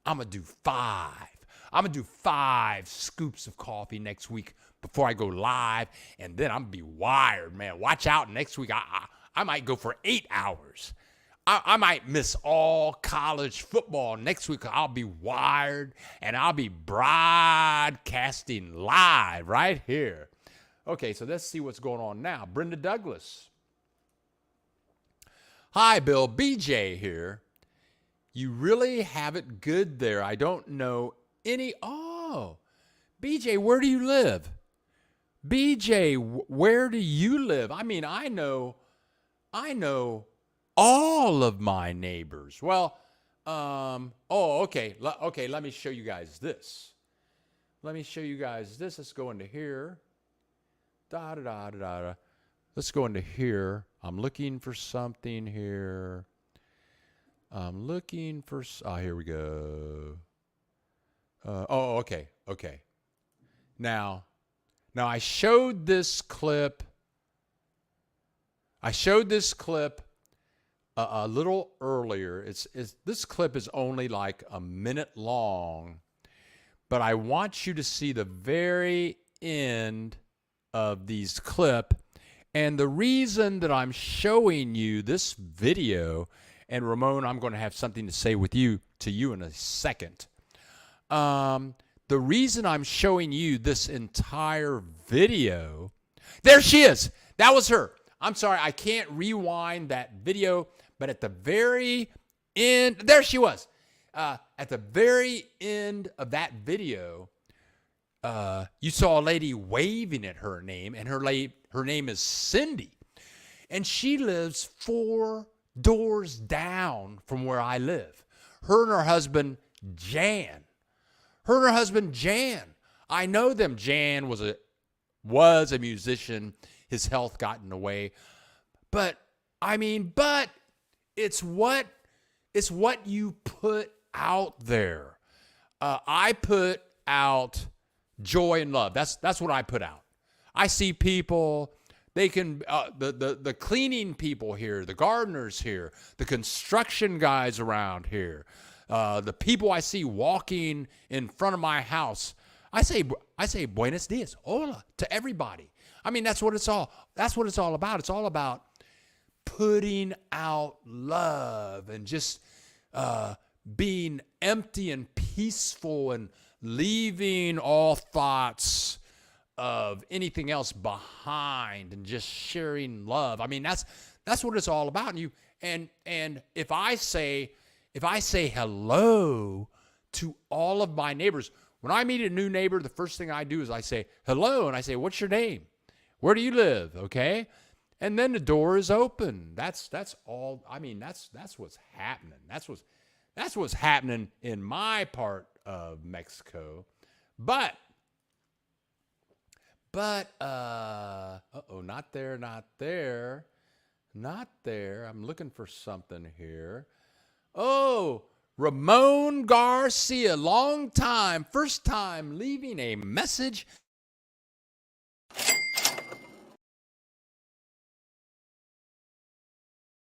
I'm going to do 5. I'm going to do 5 scoops of coffee next week before I go live, and then I'm going to be wired, man. Watch out next week. I might go for 8 hours. I might miss all college football next week. I'll be wired, and I'll be broadcasting live right here. Okay, so let's see what's going on now. Brenda Douglas. Hi, Bill. BJ here. You really have it good there. I don't know any. Oh, BJ, where do you live? BJ, where do you live? I mean, I know all of my neighbors. Well, okay. Okay, let me show you guys this. Let's go into here. Let's go into here. I'm looking for something here. Here we go. Okay. Now I showed this clip. A little earlier. This clip is only like a minute long, but I want you to see the very end of these clip. And the reason that I'm showing you this video, and Ramon, I'm going to have something to say to you in a second. The reason I'm showing you this entire video, there she is. That was her. I'm sorry, I can't rewind that video, but at the very end, there she was. At the very end of that video, you saw a lady waving at her name, and her name is Cindy. And she lives 4 doors down from where I live. Her and her husband, Jan. I know them. Jan was a musician. His health got in the way. But it's what you put out there. I put out joy and love. That's what I put out. I see people, they can the cleaning people here, the gardeners here, the construction guys around here, the people I see walking in front of my house. I say buenos dias, hola to everybody. I mean, that's what it's all about. It's all about putting out love and just being empty and peaceful and leaving all thoughts of anything else behind and just sharing love. I mean, that's what it's all about. And if I say hello to all of my neighbors, when I meet a new neighbor, the first thing I do is I say hello, and I say, what's your name? Where do you live? Okay. And then the door is open. That's all. I mean, that's what's happening. That's what's happening in my part of Mexico. But not there. I'm looking for something here. Oh, Ramon Garcia, first time leaving a message.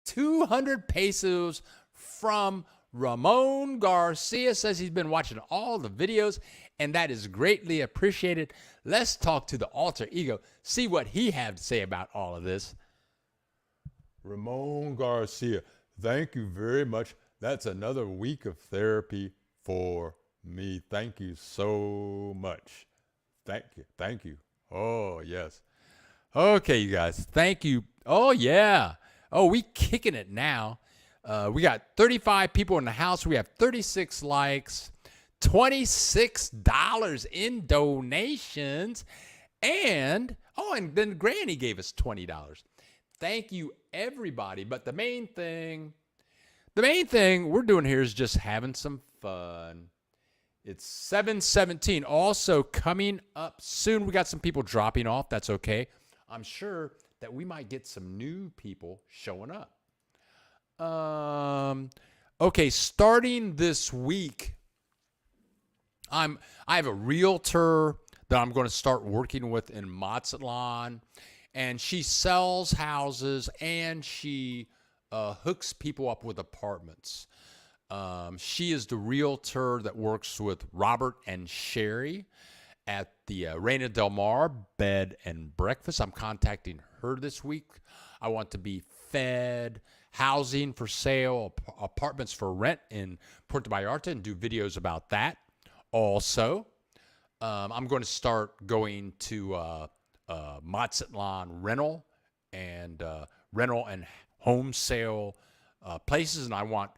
$200 from Ramon Garcia. Says he's been watching all the videos, and that is greatly appreciated. Let's talk to the alter ego, see what he had to say about all of this. Ramon Garcia, thank you very much. That's another week of therapy for me. Thank you so much. Thank you. Oh, yes. Okay, you guys. Thank you. Oh, yeah. Oh, we kicking it now. We got 35 people in the house. We have 36 likes, $26 in donations, and then Granny gave us $20. Thank you, everybody. But the main thing we're doing here is just having some fun. It's 7:17. Also coming up soon, we got some people dropping off. That's okay. I'm sure that we might get some new people showing up. Okay, starting this week, I have a realtor that I'm going to start working with in Mazatlan, and she sells houses and she hooks people up with apartments. She is the realtor that works with Robert and Sherry at the Reina Del Mar Bed and Breakfast. I'm contacting her this week. I want to be fed housing for sale, apartments for rent in Puerto Vallarta, and do videos about that. Also, I'm going to start going to Mazatlan rental and home sale places, and I want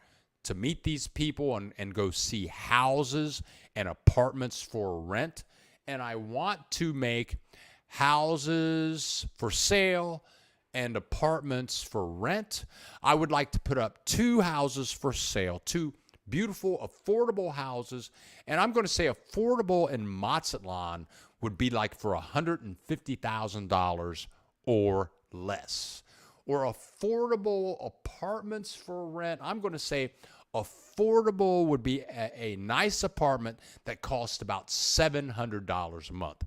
to meet these people and go see houses and apartments for rent. And I want to make houses for sale and apartments for rent. I would like to put up 2 houses for sale, 2 beautiful, affordable houses. And I'm going to say affordable in Mazatlan would be like for $150,000 or less. Or affordable apartments for rent, I'm going to say affordable would be a nice apartment that costs about $700 a month.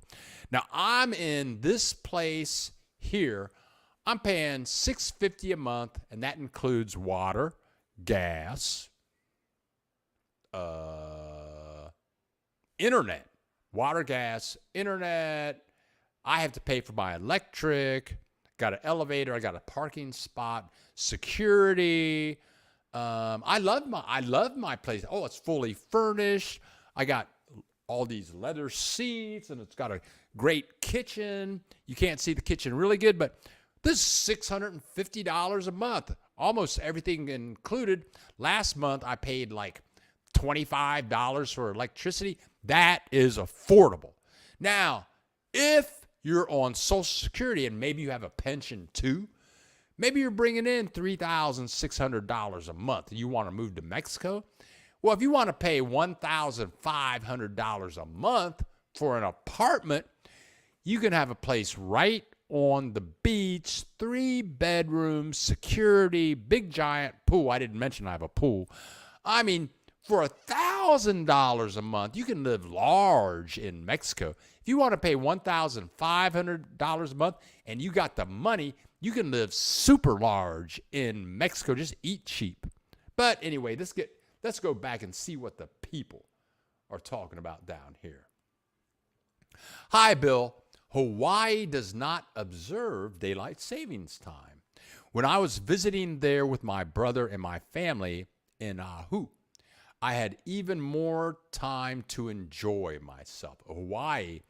Now, I'm in this place here. I'm paying $650 a month, and that includes water, gas, internet. Water, gas, internet. I have to pay for my electric. Got an elevator. I got a parking spot. Security. I love my place. Oh, it's fully furnished. I got all these leather seats, and it's got a great kitchen. You can't see the kitchen really good, but this is $650 a month. Almost everything included. Last month, I paid like $25 for electricity. That is affordable. Now, if you're on Social Security and maybe you have a pension too, maybe you're bringing in $3,600 a month and you want to move to Mexico. Well, if you want to pay $1,500 a month for an apartment, you can have a place right on the beach, 3 bedrooms, security, big giant pool. I didn't mention I have a pool. I mean, for $1,000 a month, you can live large in Mexico. If you want to pay $1,500 a month and you got the money, you can live super large in Mexico. Just eat cheap. But anyway, let's go back and see what the people are talking about down here. Hi, Bill. Hawaii does not observe daylight savings time. When I was visiting there with my brother and my family in Oahu, I had even more time to enjoy myself. Hawaii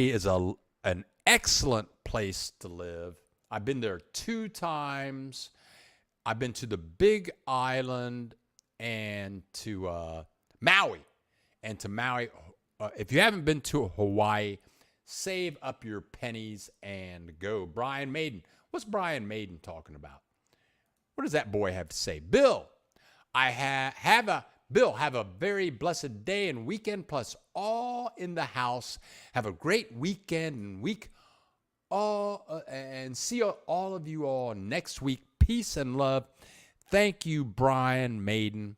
is an excellent place to live. I've been there 2 times. I've been to the Big Island and to Maui. And to Maui, if you haven't been to Hawaii, save up your pennies and go. Brian Maiden. What's Brian Maiden talking about? What does that boy have to say? Bill, have a very blessed day and weekend, plus all in the house. Have a great weekend and week. And see all of you all next week. Peace and love. Thank you, Brian Maiden,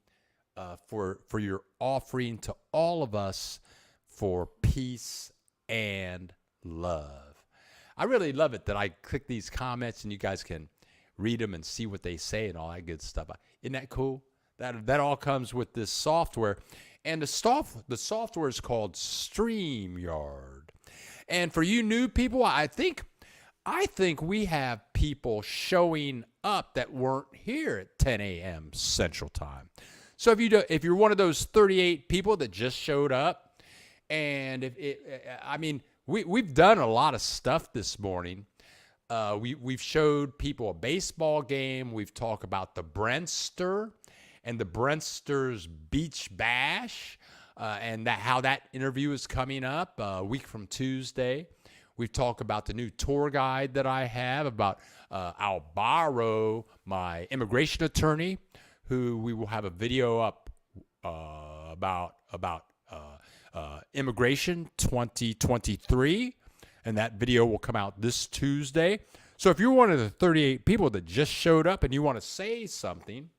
for your offering to all of us for peace and love. I really love it that I click these comments and you guys can read them and see what they say and all that good stuff. Isn't that cool? That all comes with this software. And the software is called StreamYard. And for you new people, I think we have people showing up that weren't here at 10 a.m. Central Time. So if you're one of those 38 people that just showed up, and we've done a lot of stuff this morning. We've showed people a baseball game. We've talked about the Brentster and the Brentster's Beach Bash, and how that interview is coming up a week from Tuesday. We've talked about the new tour guide that I have, about Alvaro, my immigration attorney, who we will have a video up about immigration 2023, and that video will come out this Tuesday. So if you're one of the 38 people that just showed up and you want to say something,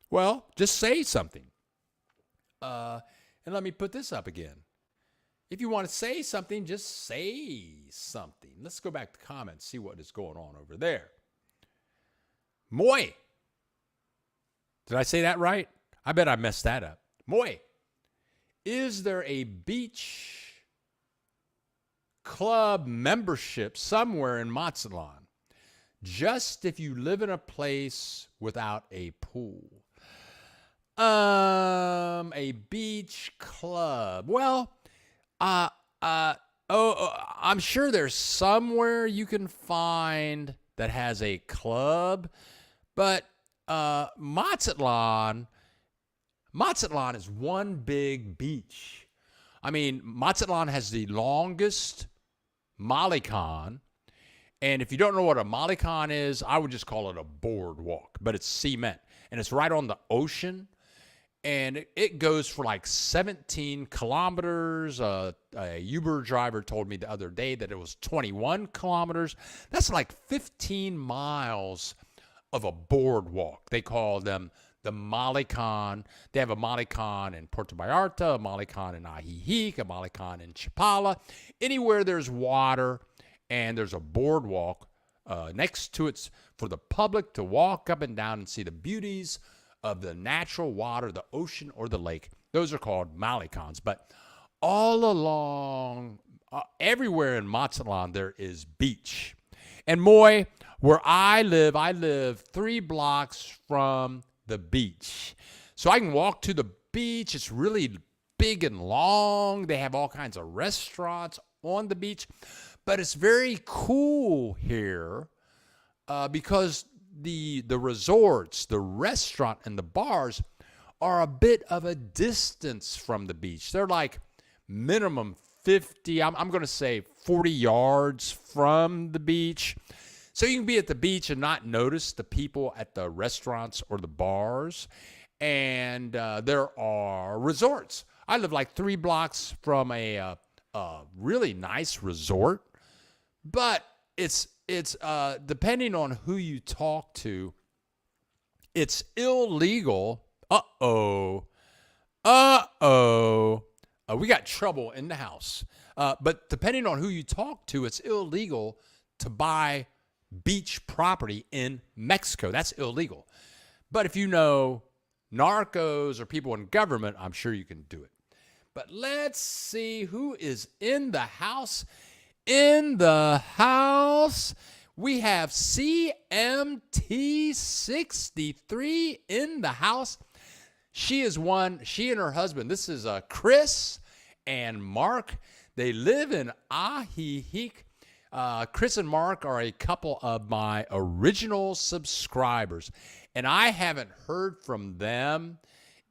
well, just say something. And let me put this up again. If you want to say something, just say something. Let's go back to comments, see what is going on over there. Moy. Did I say that right? I bet I messed that up. Moy. Is there a beach club membership somewhere in Mazatlan? Just if you live in a place without a pool. A beach club. Well, I'm sure there's somewhere you can find that has a club, but Mazatlan is one big beach. I mean, Mazatlan has the longest Malecon, and if you don't know what a Malecon is, I would just call it a boardwalk, but it's cement, and it's right on the ocean. And it goes for like 17 kilometers. A Uber driver told me the other day that it was 21 kilometers. That's like 15 miles of a boardwalk. They call them the Malecon. They have a Malecon in Puerto Vallarta, a Malecon in Ajijic, a Malecon in Chapala. Anywhere there's water and there's a boardwalk next to it for the public to walk up and down and see the beauties of the natural water, the ocean or the lake. Those are called Malecons. But all along, everywhere in Mazatlan, there is beach. And Moy, where I live 3 blocks from the beach. So I can walk to the beach. It's really big and long. They have all kinds of restaurants on the beach. But it's very cool here because the resorts, the restaurant, and the bars are a bit of a distance from the beach. They're like minimum 50, I'm going to say 40 yards from the beach. So you can be at the beach and not notice the people at the restaurants or the bars. And there are resorts. I live like 3 blocks from a really nice resort. But it's depending on who you talk to, it's illegal. We got trouble in the house. But depending on who you talk to, it's illegal to buy beach property in Mexico. That's illegal. But if you know narcos or people in government, I'm sure you can do it. But let's see who is in the house. In the house, We have CMT63 in the house. She and her husband, this is Chris and Mark. They live in Ajijic. Chris and Mark are a couple of my original subscribers, and I haven't heard from them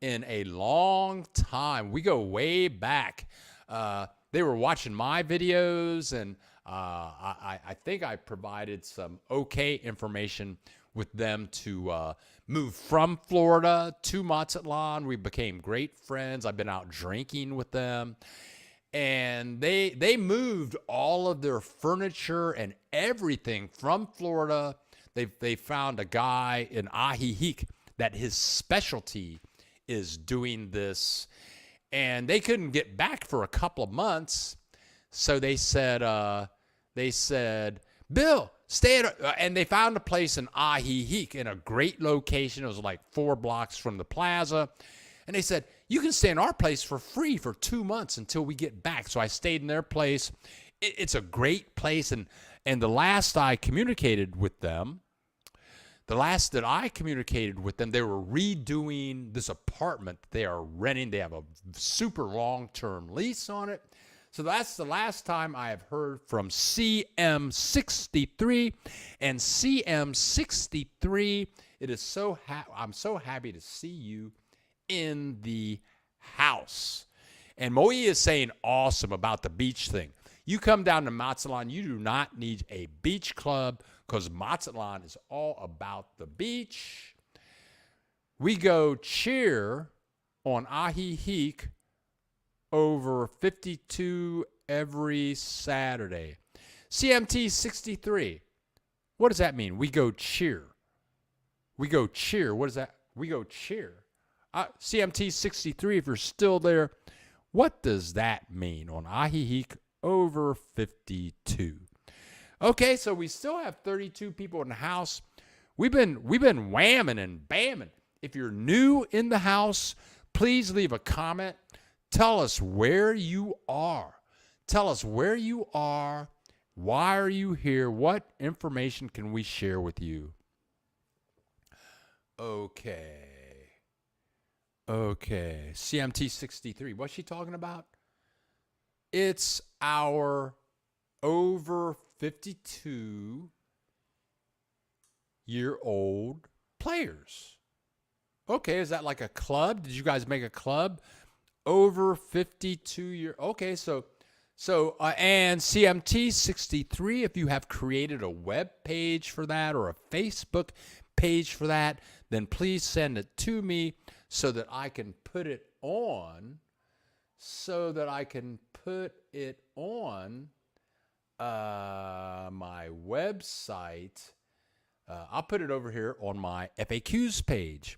in a long time. We go way back. They were watching my videos, and I think I provided some okay information with them to move from Florida to Mazatlan. We became great friends. I've been out drinking with them. And they moved all of their furniture and everything from Florida. They found a guy in Ajijic that his specialty is doing this. And they couldn't get back for a couple of months. So they said, Bill, stay at and they found a place in Ajijic in a great location. It was like 4 blocks from the plaza. And they said, you can stay in our place for free for 2 months until we get back. So I stayed in their place. It's a great place. And the last I communicated with them, they were redoing this apartment they are renting. They have a super long-term lease on it. So that's the last time I have heard from CM63. And CM63, I'm so happy to see you in the house. And Moe is saying awesome about the beach thing. You come down to Mazatlan, you do not need a beach club because Mazatlan is all about the beach. We go cheer on Ajijic over 52 every Saturday. CMT 63. What does that mean? We go cheer. We go cheer. What is that? We go cheer. CMT 63, if you're still there, what does that mean on Ajijic over 52? Okay, so we still have 32 people in the house. We've been whamming and bamming. If you're new in the house, please leave a comment. Tell us where you are. Tell us where you are. Why are you here? What information can we share with you? Okay, CMT 63. What's she talking about? It's our over 52-year-old players. Okay, is that like a club? Did you guys make a club? Over 52-year. Okay, and CMT 63, if you have created a web page for that or a Facebook page for that, then please send it to me so that I can put it on. My website. I'll put it over here on my FAQs page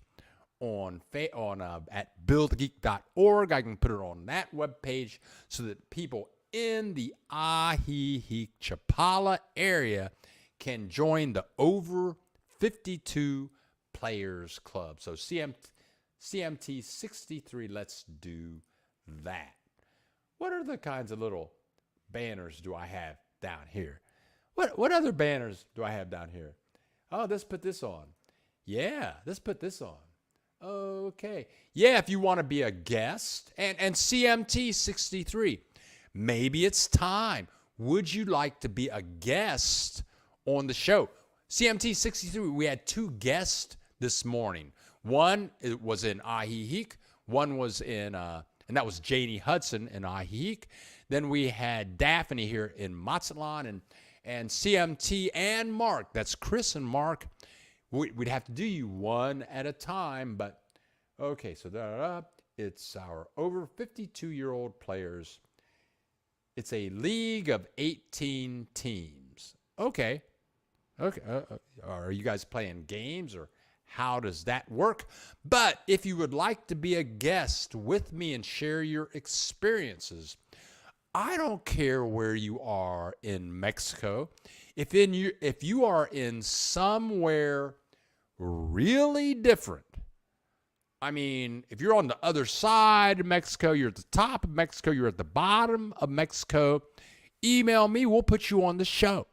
at billthegeek.org. I can put it on that web page so that people in the Ajijic Chapala area can join the over 52 players club. So CMT 63, let's do that. What are the kinds of little banners do I have down here? What other banners do I have down here? Oh, let's put this on. Yeah, let's put this on. Okay. Yeah, if you want to be a guest. And CMT 63, maybe it's time. Would you like to be a guest on the show? CMT 63, we had 2 guests this morning. One was in Ajijic. One was in, and that was Janie Hudson in Ajijic. Then we had Daphne here in Mazatlan and CMT and Mark. That's Chris and Mark. We'd have to do you one at a time, but okay. So it's our over 52-year-old players. It's a league of 18 teams. Okay. Are you guys playing games or how does that work? But if you would like to be a guest with me and share your experiences, I don't care where you are in Mexico. If you are in somewhere really different, I mean, if you're on the other side of Mexico, you're at the top of Mexico, you're at the bottom of Mexico, email me. We'll put you on the show.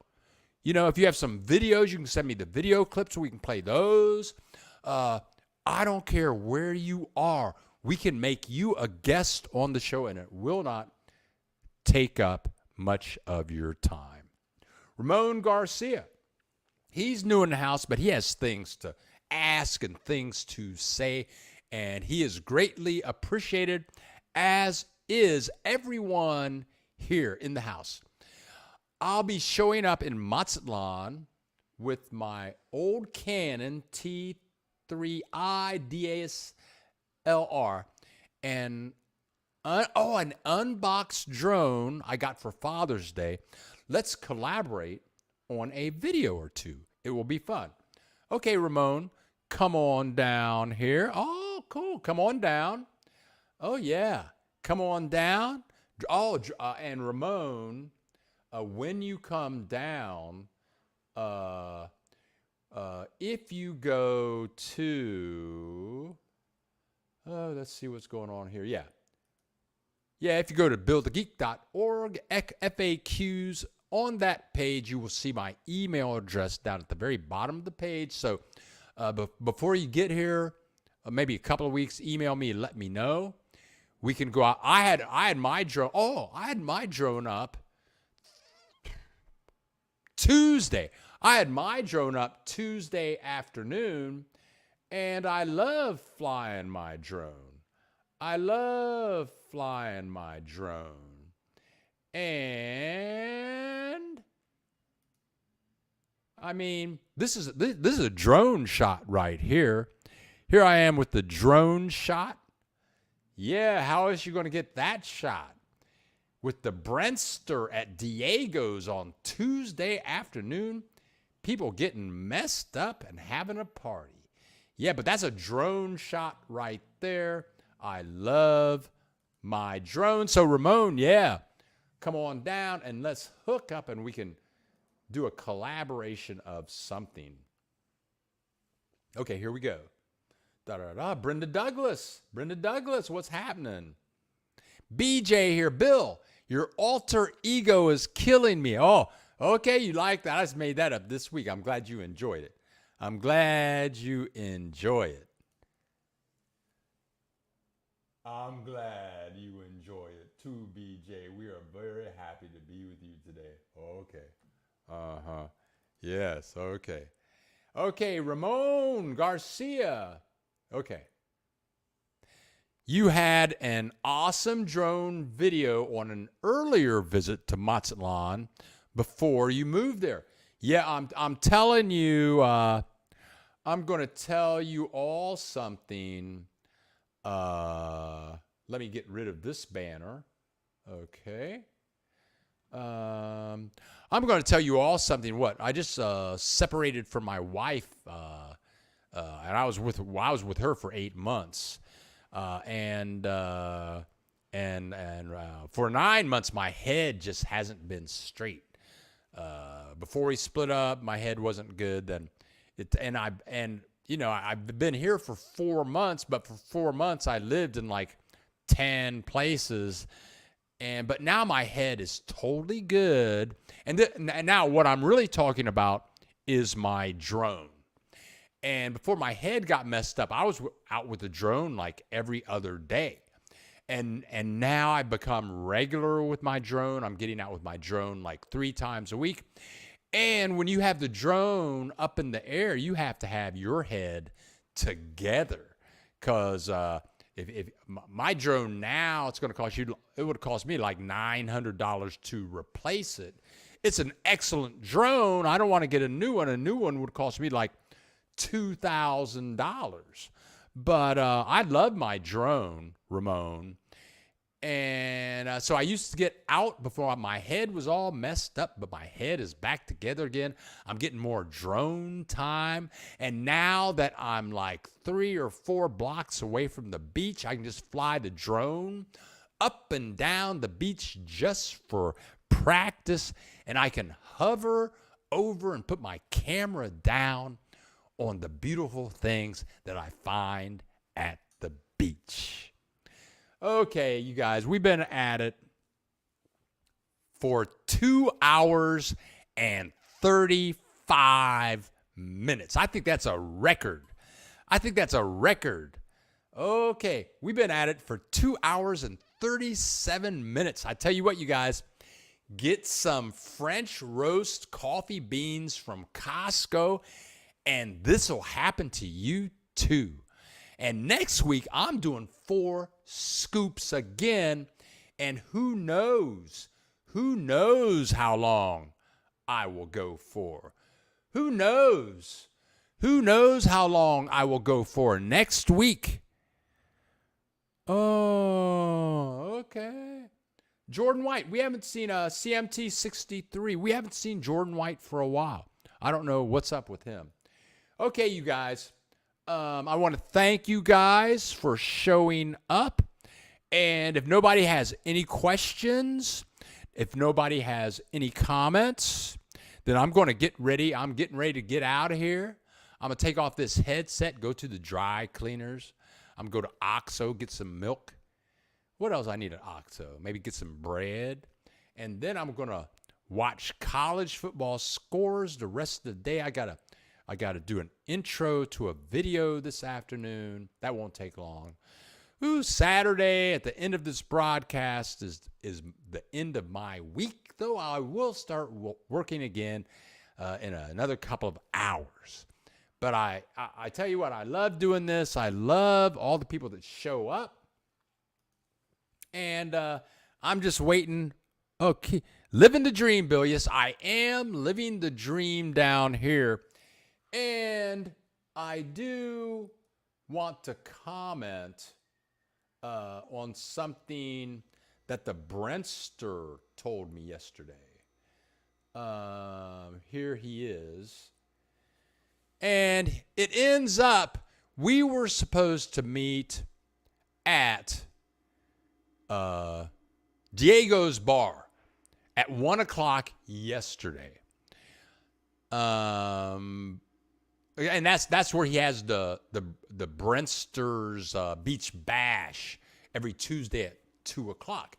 if you have some videos, you can send me the video clips so we can play those. I don't care where you are. We can make you a guest on the show, and it will not take up much of your time. Ramon Garcia, he's new in the house, but he has things to ask and things to say, and he is greatly appreciated, as is everyone here in the house. I'll be showing up in Mazatlan with my old Canon T3i DSLR and an unboxed drone I got for Father's Day. Let's collaborate on a video or two. It will be fun. Okay, Ramon, come on down here. Oh, cool. Come on down. Oh, yeah. Come on down. Oh, and Ramon, when you come down, if you go to, let's see what's going on here. Yeah. Yeah, if you go to billthegeek.org, FAQs, on that page, you will see my email address down at the very bottom of the page. So before you get here, maybe a couple of weeks, email me and let me know. We can go out. I had my drone. Oh, I had my drone up Tuesday. I had my drone up Tuesday afternoon, and I love flying my drone. I love flying my drone. And I mean, this is a drone shot right here. Here I am with the drone shot. Yeah, how is you going to get that shot? With the Brentster at Diego's on Tuesday afternoon, people getting messed up and having a party. Yeah, but that's a drone shot right there. I love my drone. So Ramon, yeah, come on down and let's hook up and we can do a collaboration of something. Okay, here we go. Brenda Douglas, what's happening? BJ here, Bill, your alter ego is killing me. Oh, okay, you like that. I just made that up this week. I'm glad you enjoyed it. I'm glad you enjoy it. I'm glad you enjoy it too, BJ. We are very happy to be with you today. Okay. Uh-huh. Yes, okay. Okay, Ramon Garcia. Okay. You had an awesome drone video on an earlier visit to Mazatlan before you moved there. Yeah, I'm telling you, I'm going to tell you all something. Let me get rid of this banner. Okay. I'm going to tell you all something. What? I just separated from my wife, and I was with her for 8 months, and for 9 months my head just hasn't been straight. Before we split up, my head wasn't good. Then I've been here for 4 months, but for 4 months I lived in like 10 places. But now my head is totally good. And now what I'm really talking about is my drone. And before my head got messed up, I was out with the drone like every other day. And now I've become regular with my drone. I'm getting out with my drone like 3 times a week. And when you have the drone up in the air, you have to have your head together. Because if my drone now, it would cost me like $900 to replace it. It's an excellent drone. I don't want to get a new one. A new one would cost me like $2,000. But I love my drone, Ramon. And so I used to get out before my head was all messed up, but my head is back together again. I'm getting more drone time. And now that I'm like 3 or 4 blocks away from the beach, I can just fly the drone up and down the beach just for practice. And I can hover over and put my camera down on the beautiful things that I find at the beach. Okay, you guys, we've been at it for 2 hours and 35 minutes. I think that's a record. Okay, we've been at it for 2 hours and 37 minutes. I tell you what, you guys, get some French roast coffee beans from Costco, and this will happen to you too. And next week, I'm doing 4 scoops again, and who knows how long I will go for. Who knows how long I will go for next week. Oh, okay. Jordan White, we haven't seen CMT 63. We haven't seen Jordan White for a while. I don't know what's up with him. Okay, you guys. I want to thank you guys for showing up. And if nobody has any questions, if nobody has any comments, then I'm going to get ready. I'm getting ready to get out of here. I'm going to take off this headset, go to the dry cleaners. I'm going to go to OXO, get some milk. What else I need at OXO? Maybe get some bread. And then I'm going to watch college football scores the rest of the day. I got to do an intro to a video this afternoon. That won't take long. Saturday at the end of this broadcast is the end of my week, though I will start working again in another couple of hours. But I tell you what, I love doing this. I love all the people that show up. And I'm just waiting. Okay, living the dream, Bill. Yes, I am living the dream down here. And I do want to comment on something that the Brentster told me yesterday. Here he is. And it ends up, we were supposed to meet at Diego's bar at 1 o'clock yesterday. And that's where he has the Brentster's Beach Bash every Tuesday at 2 o'clock.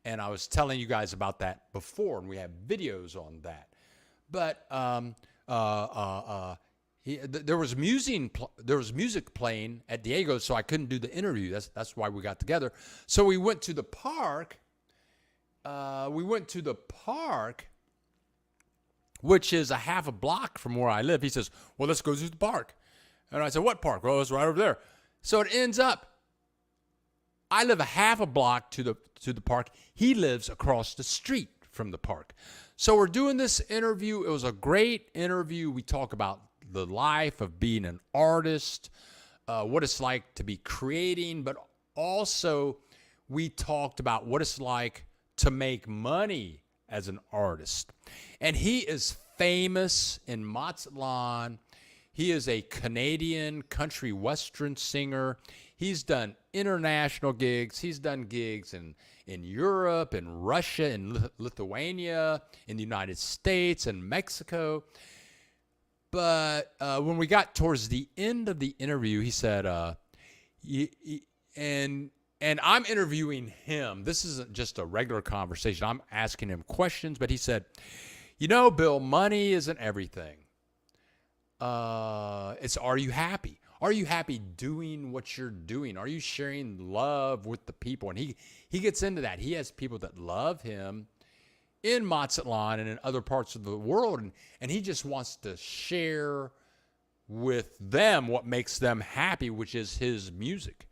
And I was telling you guys about that before, and we have videos on that. But there was music playing at Diego's, so I couldn't do the interview. That's why we got together. So we went to the park. Which is a half a block from where I live. He says, well, let's go to the park. And I said, what park? Well, it's right over there. So it ends up, I live a half a block to the park. He lives across the street from the park. So we're doing this interview. It was a great interview. We talk about the life of being an artist, what it's like to be creating, but also we talked about what it's like to make money as an artist. And he is famous in Mazatlan. He is a Canadian country western singer. He's done international gigs. He's done gigs in Europe, in Russia, in Lithuania, in the United States, and Mexico. But when we got towards the end of the interview, he said, and I'm interviewing him. This isn't just a regular conversation. I'm asking him questions, but he said, Bill, money isn't everything. It's, are you happy? Are you happy doing what you're doing? Are you sharing love with the people? And he gets into that. He has people that love him in Mazatlan and in other parts of the world, and he just wants to share with them what makes them happy, which is his music.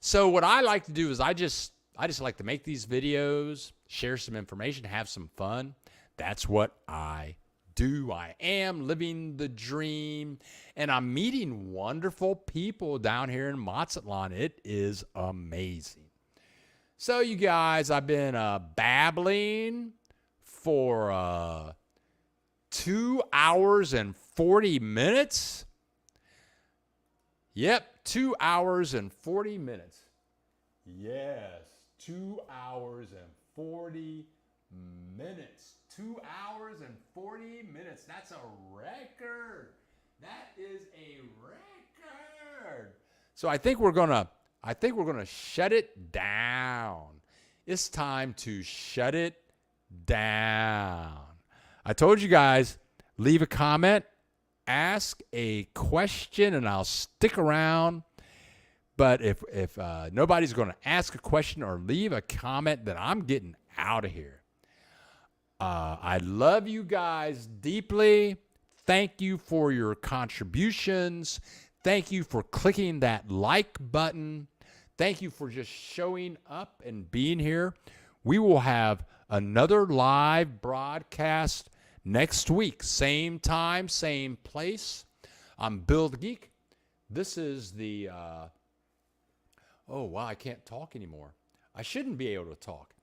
So what I like to do is I just like to make these videos, share some information, have some fun. That's what I do. I am living the dream, and I'm meeting wonderful people down here in Mazatlan. It is amazing. So you guys, I've been babbling for 2 hours and 40 minutes. Yep, 2 hours and 40 minutes. Yes, 2 hours and 40 minutes. 2 hours and 40 minutes. That's a record. That is a record. So I think we're gonna shut it down. It's time to shut it down. I told you guys, leave a comment, ask a question, and I'll stick around. But if nobody's going to ask a question or leave a comment, then I'm getting out of here. I love you guys deeply. Thank you for your contributions. Thank you for clicking that like button. Thank you for just showing up and being here. We will have another live broadcast next week. Same time, same place. I'm Bill the Geek. This is the... oh, wow, I can't talk anymore. I shouldn't be able to talk.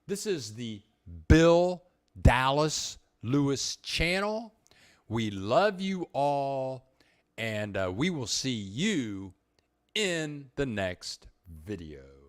This is the Bill Dallas Lewis channel. We love you all, and we will see you in the next video.